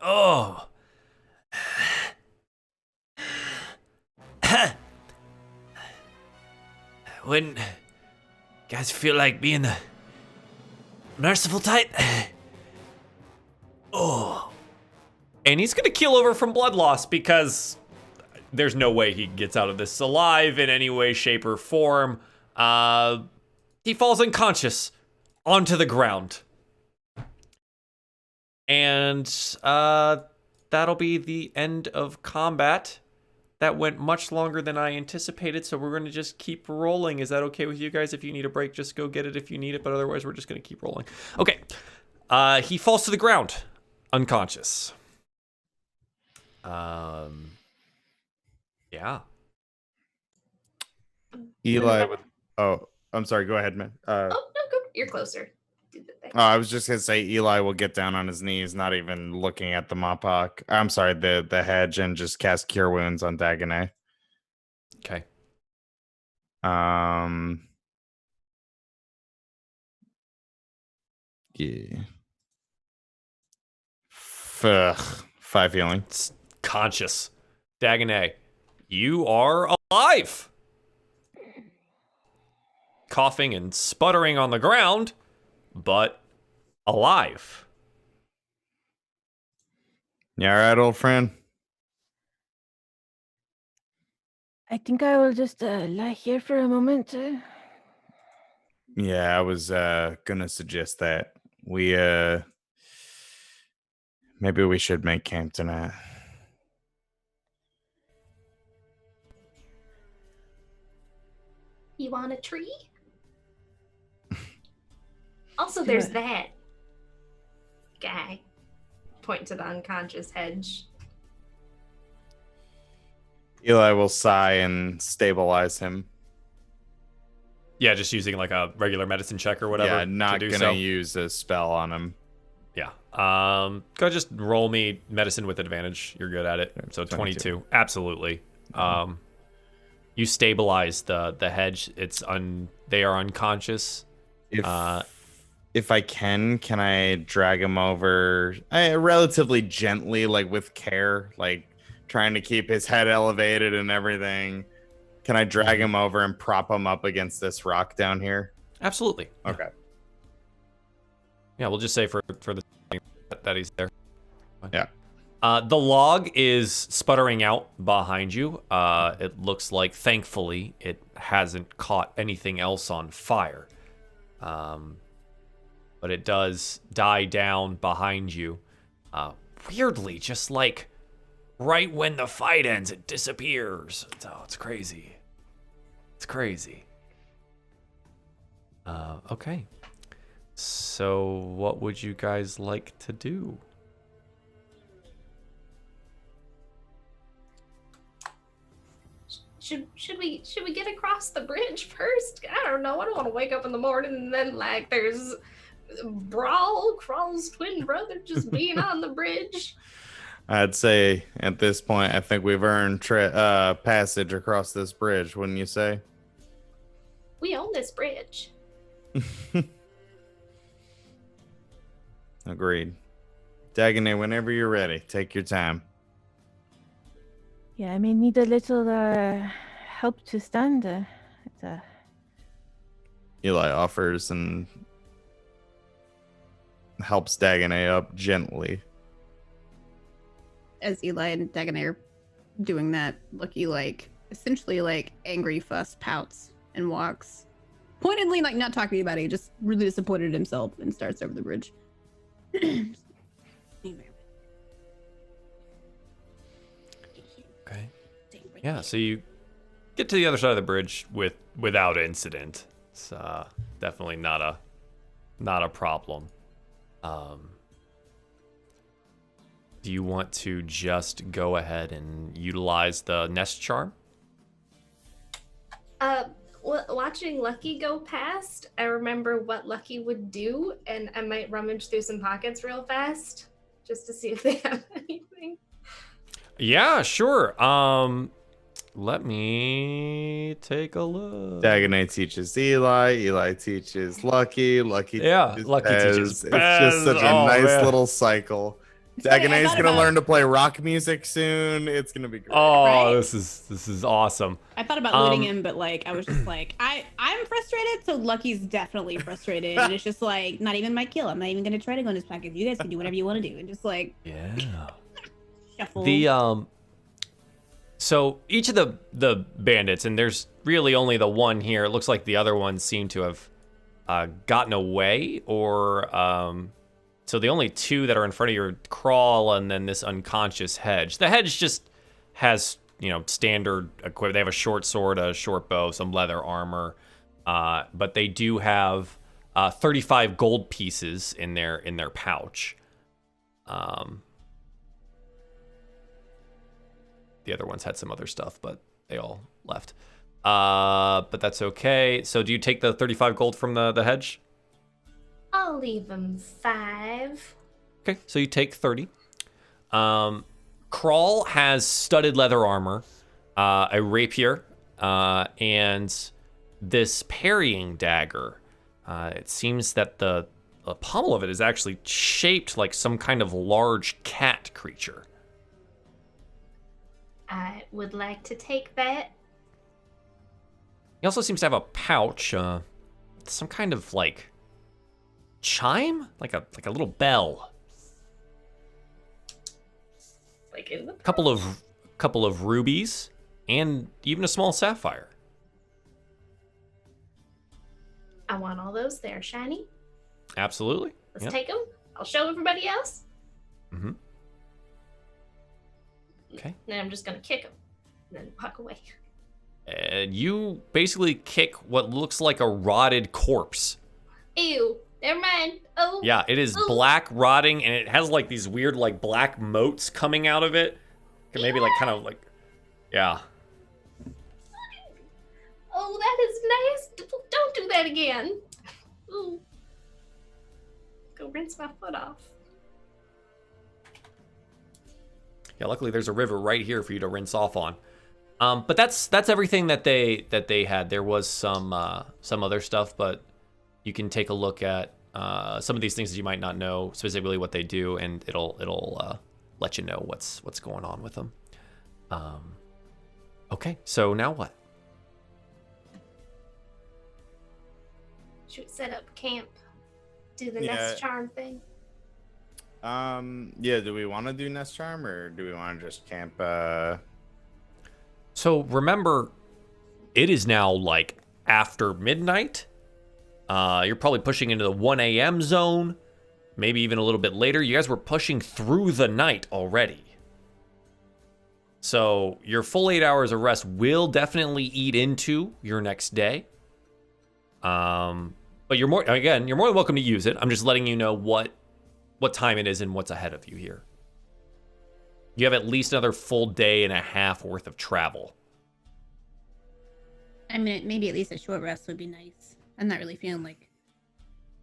Oh. Wouldn't guys feel like being the merciful type? Oh. And he's gonna keel over from blood loss because there's no way he gets out of this alive in any way, shape, or form. He falls unconscious onto the ground. And that'll be the end of combat. That went much longer than I anticipated, so we're going to just keep rolling. Is that okay with you guys? If you need a break, just go get it if you need it, but otherwise we're just going to keep rolling. Okay. He falls to the ground, unconscious. Yeah. Eli would... Oh, I'm sorry. Go ahead, man. Oh, no, go. You're closer. Do the thing. I was just gonna say Eli will get down on his knees, not even looking at the Mopok. I'm sorry, the hedge, and just cast Cure Wounds on Dagonet. Okay. Yeah. 5 healing. It's conscious. Dagonet, you are alive. Coughing and sputtering on the ground, but alive. You all right, old friend? I think I will just lie here for a moment. Yeah, I was gonna suggest that we maybe we should make camp tonight. You want a tree? Also, there's that guy. Point to the unconscious hedge. Eli will sigh and stabilize him. Yeah, just using like a regular medicine check or whatever. Yeah, not to do gonna so. use a spell on him. Yeah. Go just roll me medicine with advantage. You're good at it. So 22. Absolutely. You stabilize the hedge. They are unconscious. If I can I drag him over relatively gently, like with care, like trying to keep his head elevated and everything? Can I drag him over and prop him up against this rock down here? Absolutely. Okay. Yeah, we'll just say for the that he's there. Yeah. The log is sputtering out behind you. It looks like, thankfully, it hasn't caught anything else on fire. But it does die down behind you. Weirdly, just like right when the fight ends, it disappears. It's crazy. It's crazy. Okay. So what would you guys like to do? Should we get across the bridge first? I don't know. I don't want to wake up in the morning and then like there's Brawl, Crawl's twin brother, just being on the bridge. I'd say at this point, I think we've earned passage across this bridge, wouldn't you say? We own this bridge. Agreed. Dagonet, whenever you're ready, take your time. Yeah, I may need a little help to stand. Eli offers and helps Dagonet up gently. As Eli and Dagonet are doing that, Lucky, like, essentially, like, angry fuss pouts and walks. Pointedly, like, not talking about it, just really disappointed in himself and starts over the bridge. Okay. Yeah, so you get to the other side of the bridge without incident. It's definitely not a problem. Do you want to just go ahead and utilize the nest charm? Watching Lucky go past, I remember what Lucky would do, and I might rummage through some pockets real fast just to see if they have anything. Yeah, sure. Let me take a look. Dagonet teaches Eli teaches Lucky teaches Lucky Pez. teaches It's just such a nice little cycle. Dagonet's gonna learn to play rock music soon. It's gonna be great. Oh, Right? this is awesome. I thought about looting him, but like I was just like, I'm frustrated, so Lucky's definitely frustrated. And it's just like not even my kill. I'm not even gonna try to go in his pocket. You guys can do whatever you want to do. And just like shuffle. The so each of the bandits, and there's really only the one here. It looks like the other ones seem to have gotten away, or so the only two that are in front of you are Crawl and then this unconscious Hedge. The Hedge just has, standard equipment. They have a short sword, a short bow, some leather armor, but they do have 35 gold pieces in their pouch. The other ones had some other stuff, but they all left. But that's okay. So do you take the 35 gold from the Hedge? I'll leave him 5. Okay, so you take 30. Crawl has studded leather armor, a rapier, and this parrying dagger. It seems that the pommel of it is actually shaped like some kind of large cat creature. I would like to take that. He also seems to have a pouch, some kind of like chime, like a little bell. Like in the Couple of rubies and even a small sapphire. I want all those there, shiny. Absolutely. Let's take them. I'll show everybody else. Mm-hmm. Okay. Then I'm just gonna kick them, and then walk away. And you basically kick what looks like a rotted corpse. Ew. Never mind. Oh. Yeah, it is black, rotting, and it has like these weird like black motes coming out of it. Maybe like kind of like, yeah. Oh, that is nice. Don't do that again. Ooh. Go rinse my foot off. Yeah, luckily there's a river right here for you to rinse off on. But that's everything that they had. There was some other stuff, but you can take a look at some of these things that you might not know specifically what they do, and it'll let you know what's going on with them. Okay, so now what? Should we set up camp? Do the nest charm thing? Yeah, do we want to do nest charm or do we want to just camp? So remember, it is now like after midnight. You're probably pushing into the 1 a.m. zone, maybe even a little bit later. You guys were pushing through the night already. So your full 8 hours of rest will definitely eat into your next day. But you're more than welcome to use it. I'm just letting you know what time it is and what's ahead of you here. You have at least another full day and a half worth of travel. I mean, maybe at least a short rest would be nice. I'm not really feeling like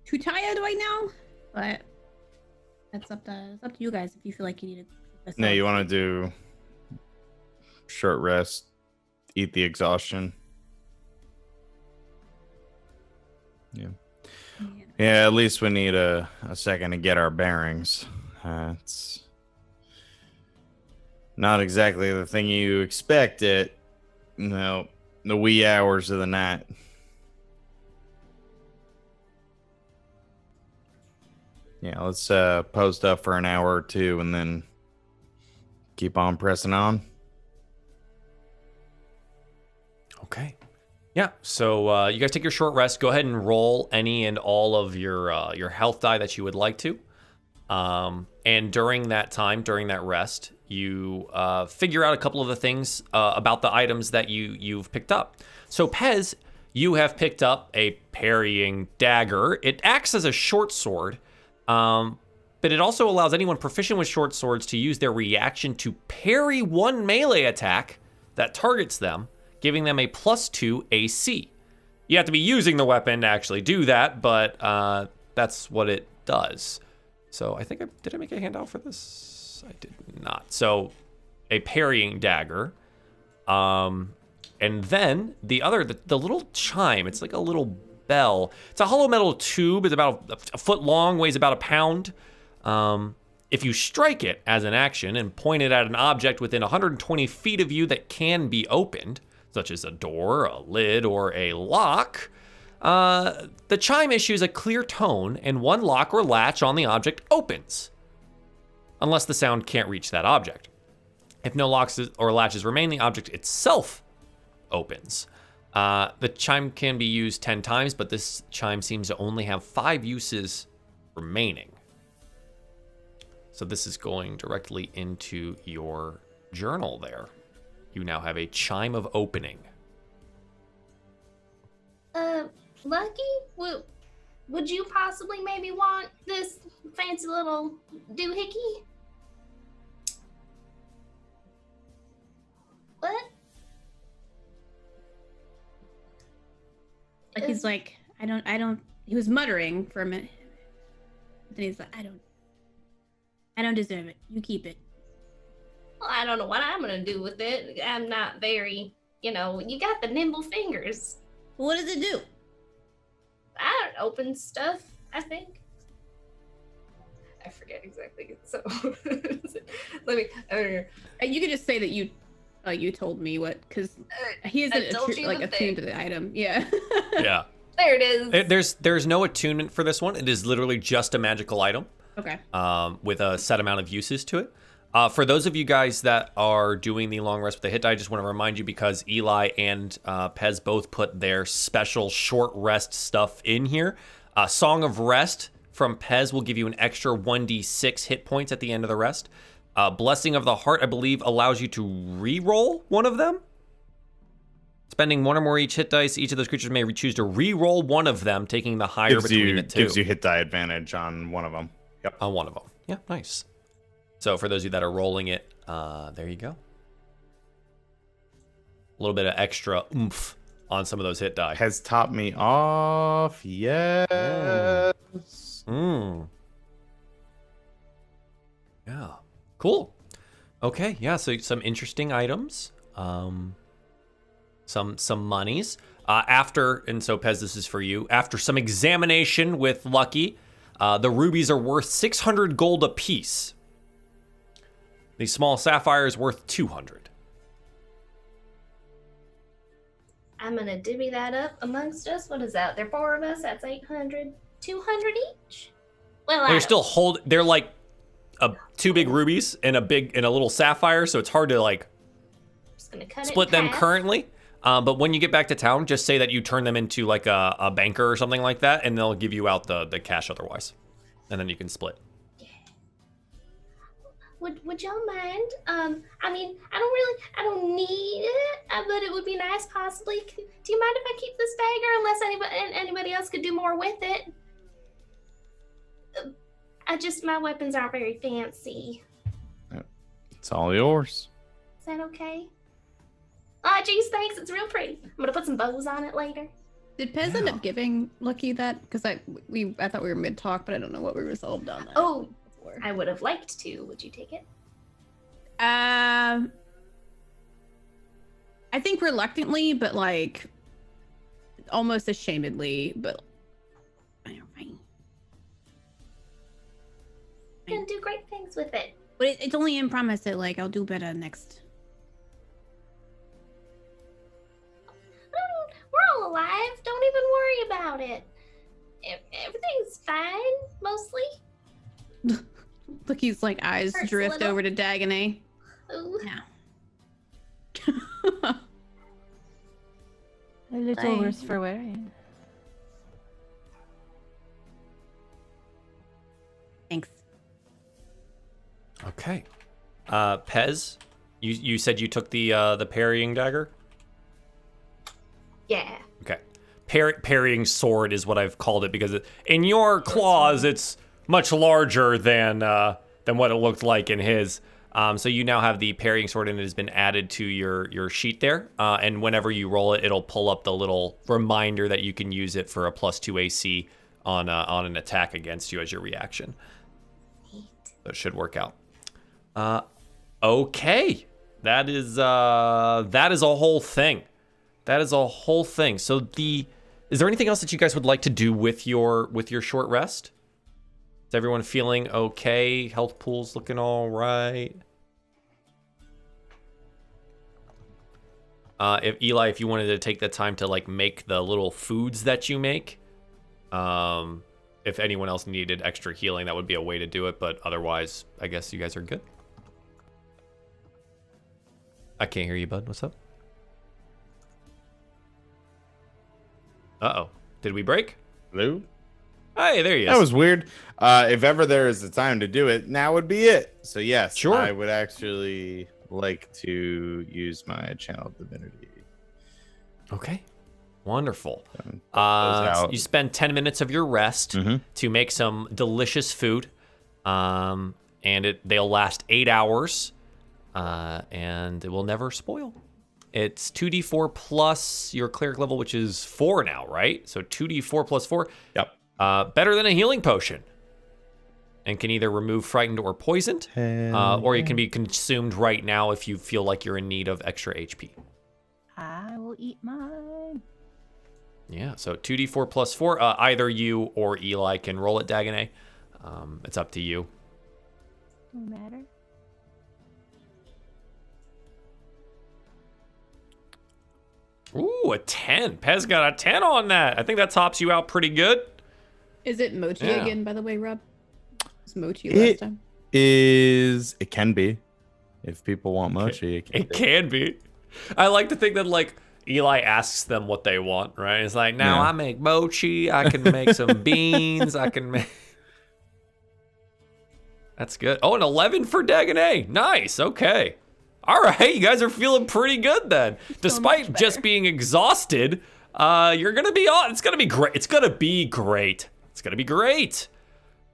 too tired right now, but it's up to you guys if you feel like you need to. No, you want to do short rest, eat the exhaustion. Yeah. Yeah, at least we need a second to get our bearings. It's not exactly the thing you expect at the wee hours of the night. Yeah, let's post up for an hour or two and then keep on pressing on. Okay. Yeah, so you guys take your short rest. Go ahead and roll any and all of your health die that you would like to. And during that time, during that rest, you figure out a couple of the things about the items that you've picked up. So Pez, you have picked up a Parrying Dagger. It acts as a short sword, but it also allows anyone proficient with short swords to use their reaction to parry one melee attack that targets them, giving them a +2 AC. You have to be using the weapon to actually do that, but that's what it does. So I think did I make a handout for this? I did not. So a Parrying Dagger. And then the little chime, it's like a little bell. It's a hollow metal tube. It's about a foot long, weighs about a pound. If you strike it as an action and point it at an object within 120 feet of you that can be opened, such as a door, a lid, or a lock, the chime issues a clear tone and one lock or latch on the object opens, unless the sound can't reach that object. If no locks or latches remain, the object itself opens. The chime can be used 10 times, but this chime seems to only have 5 uses remaining. So this is going directly into your journal there. You now have a chime of opening. Lucky, would you possibly maybe want this fancy little doohickey? What? Like he's like, I don't. He was muttering for a minute. Then he's like, I don't deserve it. You keep it. Well, I don't know what I'm gonna do with it. I'm not very, you got the nimble fingers. What does it do? I don't open stuff, I think. I forget exactly. So let me. You could just say that you told me what, because he isn't attuned to the item. Yeah. Yeah. There it is. There's no attunement for this one. It is literally just a magical item. Okay. With a set amount of uses to it. For those of you guys that are doing the long rest with the hit die, I just want to remind you, because Eli and Pez both put their special short rest stuff in here. Song of Rest from Pez will give you an extra 1d6 hit points at the end of the rest. Blessing of the Heart, I believe, allows you to re-roll one of them. Spending one or more each hit dice, each of those creatures may choose to re-roll one of them, taking the higher between the two. Gives you hit die advantage on one of them. Yep. On one of them. Yeah, nice. So for those of you that are rolling it, there you go. A little bit of extra oomph on some of those hit die. Has topped me off. Yes. Yeah. Cool. Okay. Yeah. So some interesting items. Some monies. And so Pez, this is for you. After some examination with Lucky, the rubies are worth 600 gold apiece. The small sapphire is worth 200. I'm gonna divvy that up amongst us. What is that? There are 4 of us. That's 800. 200 each. Well, they're like 2 big rubies and a little sapphire, so it's hard to like split them currently. But when you get back to town, just say that you turn them into like a banker or something like that, and they'll give you out the cash otherwise, and then you can split. Would y'all mind? I mean, I don't need it, but it would be nice possibly. Do you mind if I keep this dagger unless anybody else could do more with it? My weapons aren't very fancy. It's all yours. Is that okay? Oh, geez, thanks. It's real pretty. I'm gonna put some bows on it later. Did Pez end up giving Lucky that? Because I thought we were mid talk, but I don't know what we resolved on that. Oh, before. I would have liked to. Would you take it? I think reluctantly, but like almost ashamedly, but fine. You can do great things with it. But it's only in promise that like I'll do better next. We're all alive. Don't even worry about it. Everything's fine, mostly. Lucky's like eyes Hurts a drift little. over to Dagonet. Ooh. Yeah. A little worse for wearing. Thanks. Okay. Pez, you said you took the parrying dagger? Yeah. Okay. Parrying sword is what I've called it because in your claws it's much larger than what it looked like in his. So you now have the parrying sword and it has been added to your sheet there. And whenever you roll it, it'll pull up the little reminder that you can use it for a +2 AC on an attack against you as your reaction. That should work out. Okay. That is a whole thing. That is a whole thing. So is there anything else that you guys would like to do with your short rest? Is everyone feeling okay? Health pool's looking all right. If Eli, if you wanted to take the time to like make the little foods that you make, if anyone else needed extra healing, that would be a way to do it. But otherwise, I guess you guys are good. I can't hear you, bud. What's up? Uh-oh. Did we break? Hello? Hey, there he is. That was weird. If ever there is a time to do it, now would be it. So yes, Sure. I would actually like to use my channel divinity. Okay. Wonderful. out. You spend 10 minutes of your rest to make some delicious food. And they'll last 8 hours. And it will never spoil. It's 2d4 plus your cleric level, which is 4 now, right? So 2d4 plus 4. Yep. Better than a healing potion. And can either remove frightened or poisoned. Or you can be consumed right now if you feel like you're in need of extra HP. I will eat mine. Yeah, so 2d4 plus 4. Either you or Eli can roll it, Dagonet. It's up to you. No matter. Ooh, a 10. Pez got a 10 on that. I think that tops you out pretty good. Is it Mochi Yeah. again, by the way, Rob? It was Mochi last time. It can be. If people want mochi, It can be. I like to think that, like, Eli asks them what they want, right? It's like, now Yeah. I make mochi. I can make some beans. I can make... That's good. Oh, an 11 for Dagonet. Nice. Okay. All right. You guys are feeling pretty good then. Despite just being exhausted, you're going to be on. It's going to be great. It's going to be great. It's going to be great.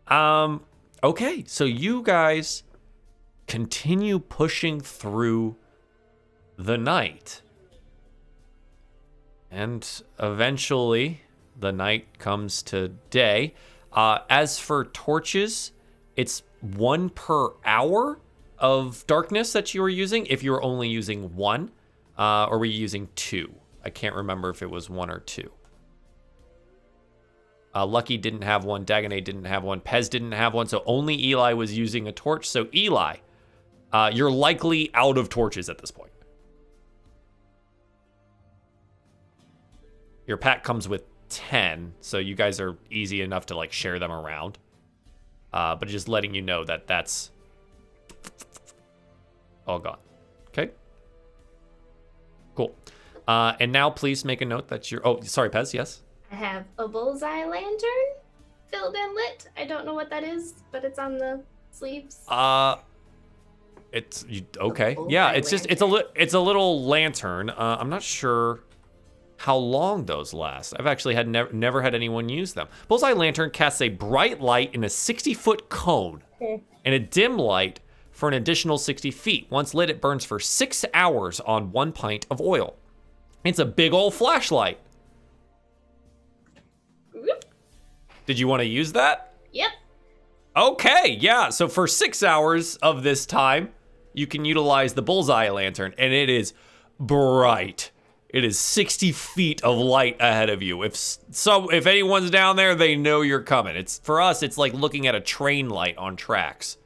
Okay. So you guys continue pushing through the night. And eventually, the night comes to day. As for torches, it's 1 per hour of darkness that you were using. If you were only using 1, or were you using 2? I can't remember if it was 1 or 2. Lucky didn't have 1. Dagonet didn't have 1. Pez didn't have 1. So only Eli was using a torch. So Eli, you're likely out of torches at this point. Your pack comes with 10, so you guys are easy enough to like share them around. But just letting you know that that's all gone. Okay. Cool. And now please make a note that you're. Oh, sorry, Pez. Yes. I have a bullseye lantern filled and lit. I don't know what that is, but it's on the sleeves. It's okay. bullseye Yeah, it's just it's a little lantern. I'm not sure how long those last. I've actually had never had anyone use them. Bullseye lantern casts a bright light in a 60-foot cone and a dim light for an additional 60 feet. Once lit, it burns for 6 hours on 1 pint of oil. It's a big old flashlight. Did you want to use that? Yep. Okay, yeah. So for 6 hours of this time, you can utilize the bullseye lantern, and it is bright. It is 60 feet of light ahead of you. If anyone's down there, they know you're coming. For us, it's like looking at a train light on tracks.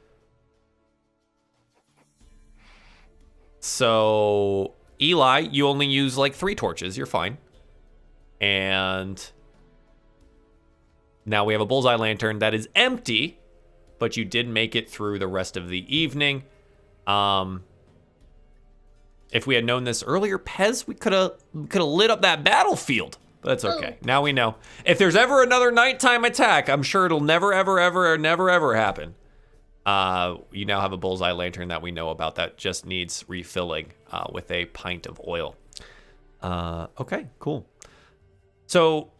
So, Eli, you only use like 3 torches. You're fine. And now we have a bullseye lantern that is empty, but you did make it through the rest of the evening. If we had known this earlier, Pez, we could have lit up that battlefield. But that's okay. Now we know. If there's ever another nighttime attack, I'm sure it'll never, ever, ever, never, ever happen. You now have a bullseye lantern that we know about that just needs refilling with a pint of oil. Okay, cool. So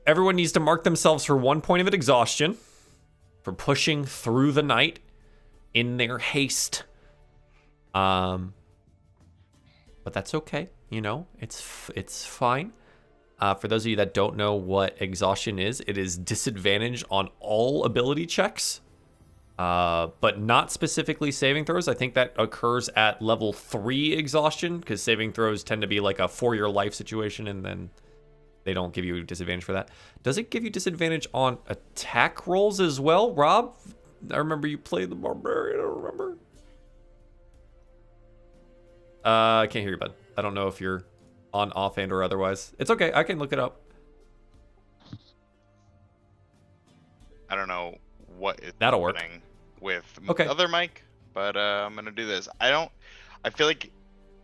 everyone needs to mark themselves for 1 point of exhaustion for pushing through the night in their haste. But that's okay. You know, it's fine. For those of you that don't know what exhaustion is, it is disadvantage on all ability checks, but not specifically saving throws. I think that occurs at level 3 exhaustion, because saving throws tend to be like a for your life situation, and then they don't give you disadvantage for that. Does it give you disadvantage on attack rolls as well, Rob? I remember you played the barbarian. I don't remember. I can't hear you, bud. I don't know if you're on offhand or otherwise. It's okay. I can look it up. I don't know what is That'll work happening with Okay. other mic, but I'm gonna do this. I feel like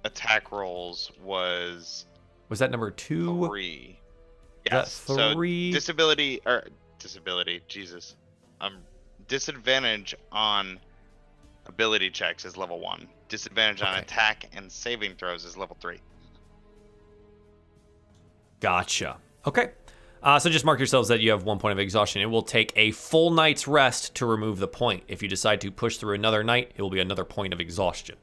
attack rolls was that number 2? 3. Yes. Yes. 3? So disability. Jesus. Disadvantage on ability checks is level 1. Disadvantage on attack and saving throws is level 3. Gotcha. Okay. So just mark yourselves that you have 1 point of exhaustion. It will take a full night's rest to remove the point. If you decide to push through another night, it will be another point of exhaustion.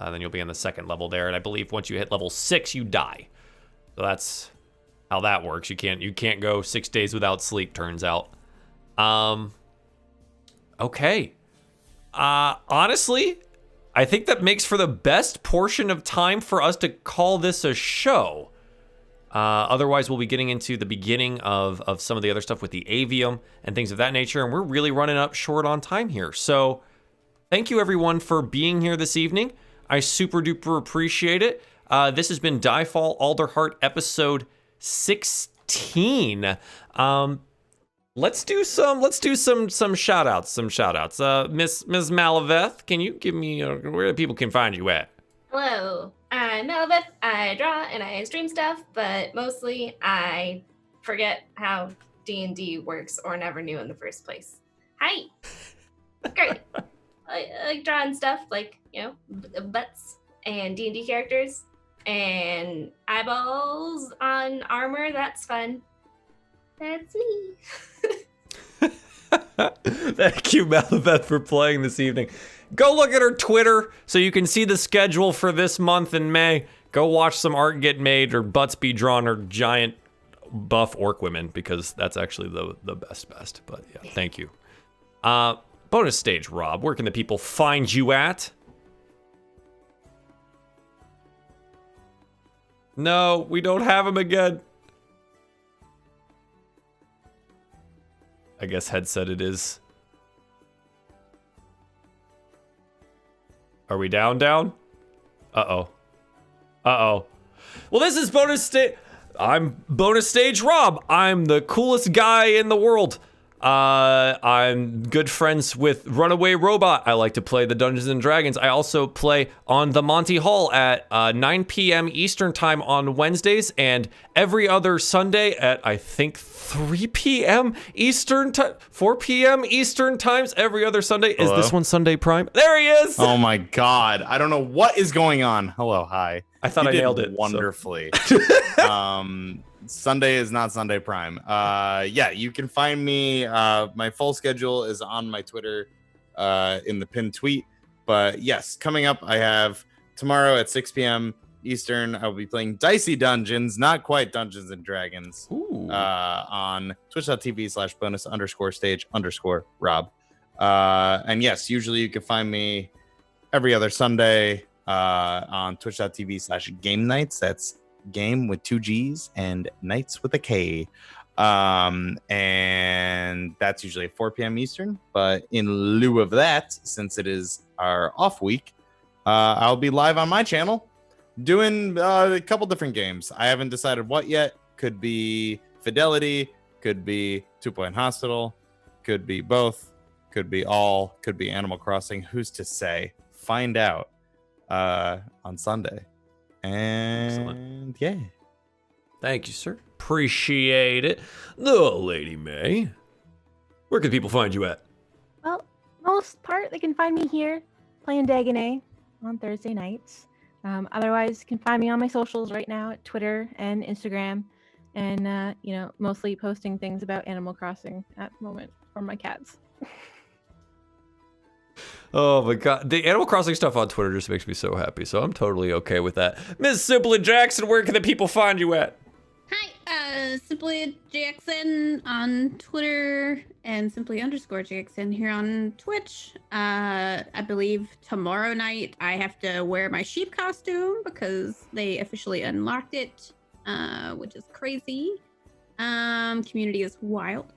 Then you'll be on the 2nd level there, and I believe once you hit level 6, you die. So that's how that works. You can't go 6 days without sleep, turns out. Okay. Honestly, I think that makes for the best portion of time for us to call this a show. Otherwise, we'll be getting into the beginning of some of the other stuff with the Avium and things of that nature, and we're really running up short on time here. So thank you, everyone, for being here this evening. I super duper appreciate it. This has been DieFall Alderheart episode 16. Let's do some shout outs. Miss Malaveth, can you give me where people can find you at? Hello, I'm Malaveth. I draw and I stream stuff, but mostly I forget how D&D works or never knew in the first place. Hi. Great. I like drawing stuff like, butts and D&D characters and eyeballs on armor. That's fun. That's me. Thank you, Malaveth, for playing this evening. Go look at her Twitter so you can see the schedule for this month in May. Go watch some art get made or butts be drawn or giant buff orc women, because that's actually the best. But yeah, thank you. Bonus stage, Rob. Where can the people find you at? No, we don't have him again. I guess headset it is. Are we down? Uh-oh. Well, this is bonus stage. I'm bonus stage Rob. I'm the coolest guy in the world. I'm good friends with Runaway Robot. I like to play the Dungeons and Dragons. I also play on the Monty Hall at 9 p.m. Eastern time on Wednesdays, and every other Sunday at, I think, 3 p.m. Eastern time, 4 p.m. Eastern times every other Sunday. Hello? Is this one Sunday Prime? There he is. Oh my God. I don't know what is going on. Hello. Hi. I thought I nailed it. Wonderfully. Sunday is not Sunday Prime. Yeah, you can find me. My full schedule is on my Twitter in the pinned tweet. But yes, coming up, I have tomorrow at 6 p.m. Eastern, I will be playing Dicey Dungeons, not quite Dungeons and Dragons, on twitch.tv/bonus_stage_Rob. And yes, usually you can find me every other Sunday on twitch.tv/game nights. That's game with 2 G's and nights with a K. And that's usually at 4 p.m. Eastern. But in lieu of that, since it is our off week, I'll be live on my channel doing a couple different games. I haven't decided what yet. Could be Fidelity, could be 2 Point Hospital, could be both, could be all, could be Animal Crossing. Who's to say? Find out on Sunday. And excellent. Yeah. Thank you, sir. Appreciate it. The Lady May. Where can people find you at? Well, most part, they can find me here playing Dagonet on Thursday nights. Otherwise, you can find me on my socials right now at Twitter and Instagram. And, mostly posting things about Animal Crossing at the moment for my cats. Oh my god, the Animal Crossing stuff on Twitter just makes me so happy, so I'm totally okay with that. Miss Simply Jackson, where can the people find you at? Hi, Simply Jackson on Twitter and Simply_Jackson here on Twitch. I believe tomorrow night I have to wear my sheep costume because they officially unlocked it, which is crazy. Community is wild.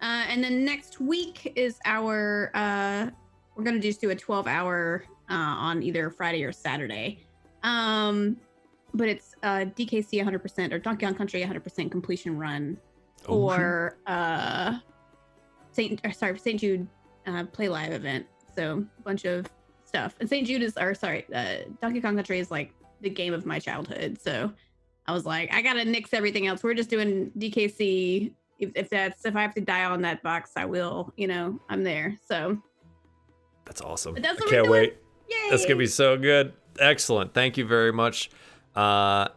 And then next week is our we're gonna just do a 12-hour on either Friday or Saturday. But it's DKC 100% or Donkey Kong Country 100% completion run for St. Jude Play Live event. So a bunch of stuff. And St. Jude is, Donkey Kong Country is like the game of my childhood. So I was like, I gotta nix everything else. We're just doing DKC. If I have to die on that box, I will. I'm there. So. That's awesome. But that's I what can't we're doing. wait. Yay! That's gonna be so good. Excellent. Thank you very much. Hi.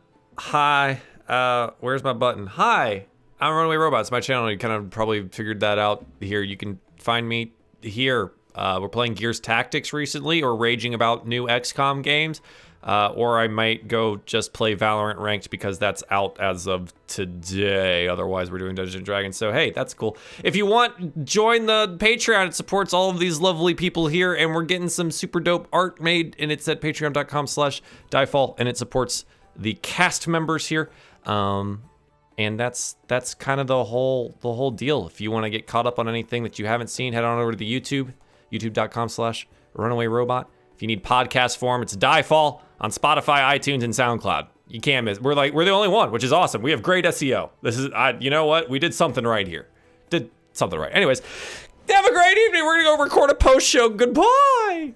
Where's my button? Hi. I'm Runaway Robots. My channel. You kind of probably figured that out here. You can find me here. We're playing Gears Tactics recently, or raging about new XCOM games. Or I might go just play Valorant Ranked because that's out as of today. Otherwise, we're doing Dungeons & Dragons. So, hey, that's cool. If you want, join the Patreon. It supports all of these lovely people here, and we're getting some super dope art made, and it's at patreon.com/DieFall, and it supports the cast members here. And that's kind of the whole deal. If you want to get caught up on anything that you haven't seen, head on over to the YouTube, youtube.com/RunawayRobot. If you need podcast form, it's DieFall on Spotify, iTunes, and SoundCloud. You can't miss. We're the only one, which is awesome. We have great SEO. You know what? We did something right here. Did something right. Anyways, have a great evening. We're gonna go record a post show. Goodbye.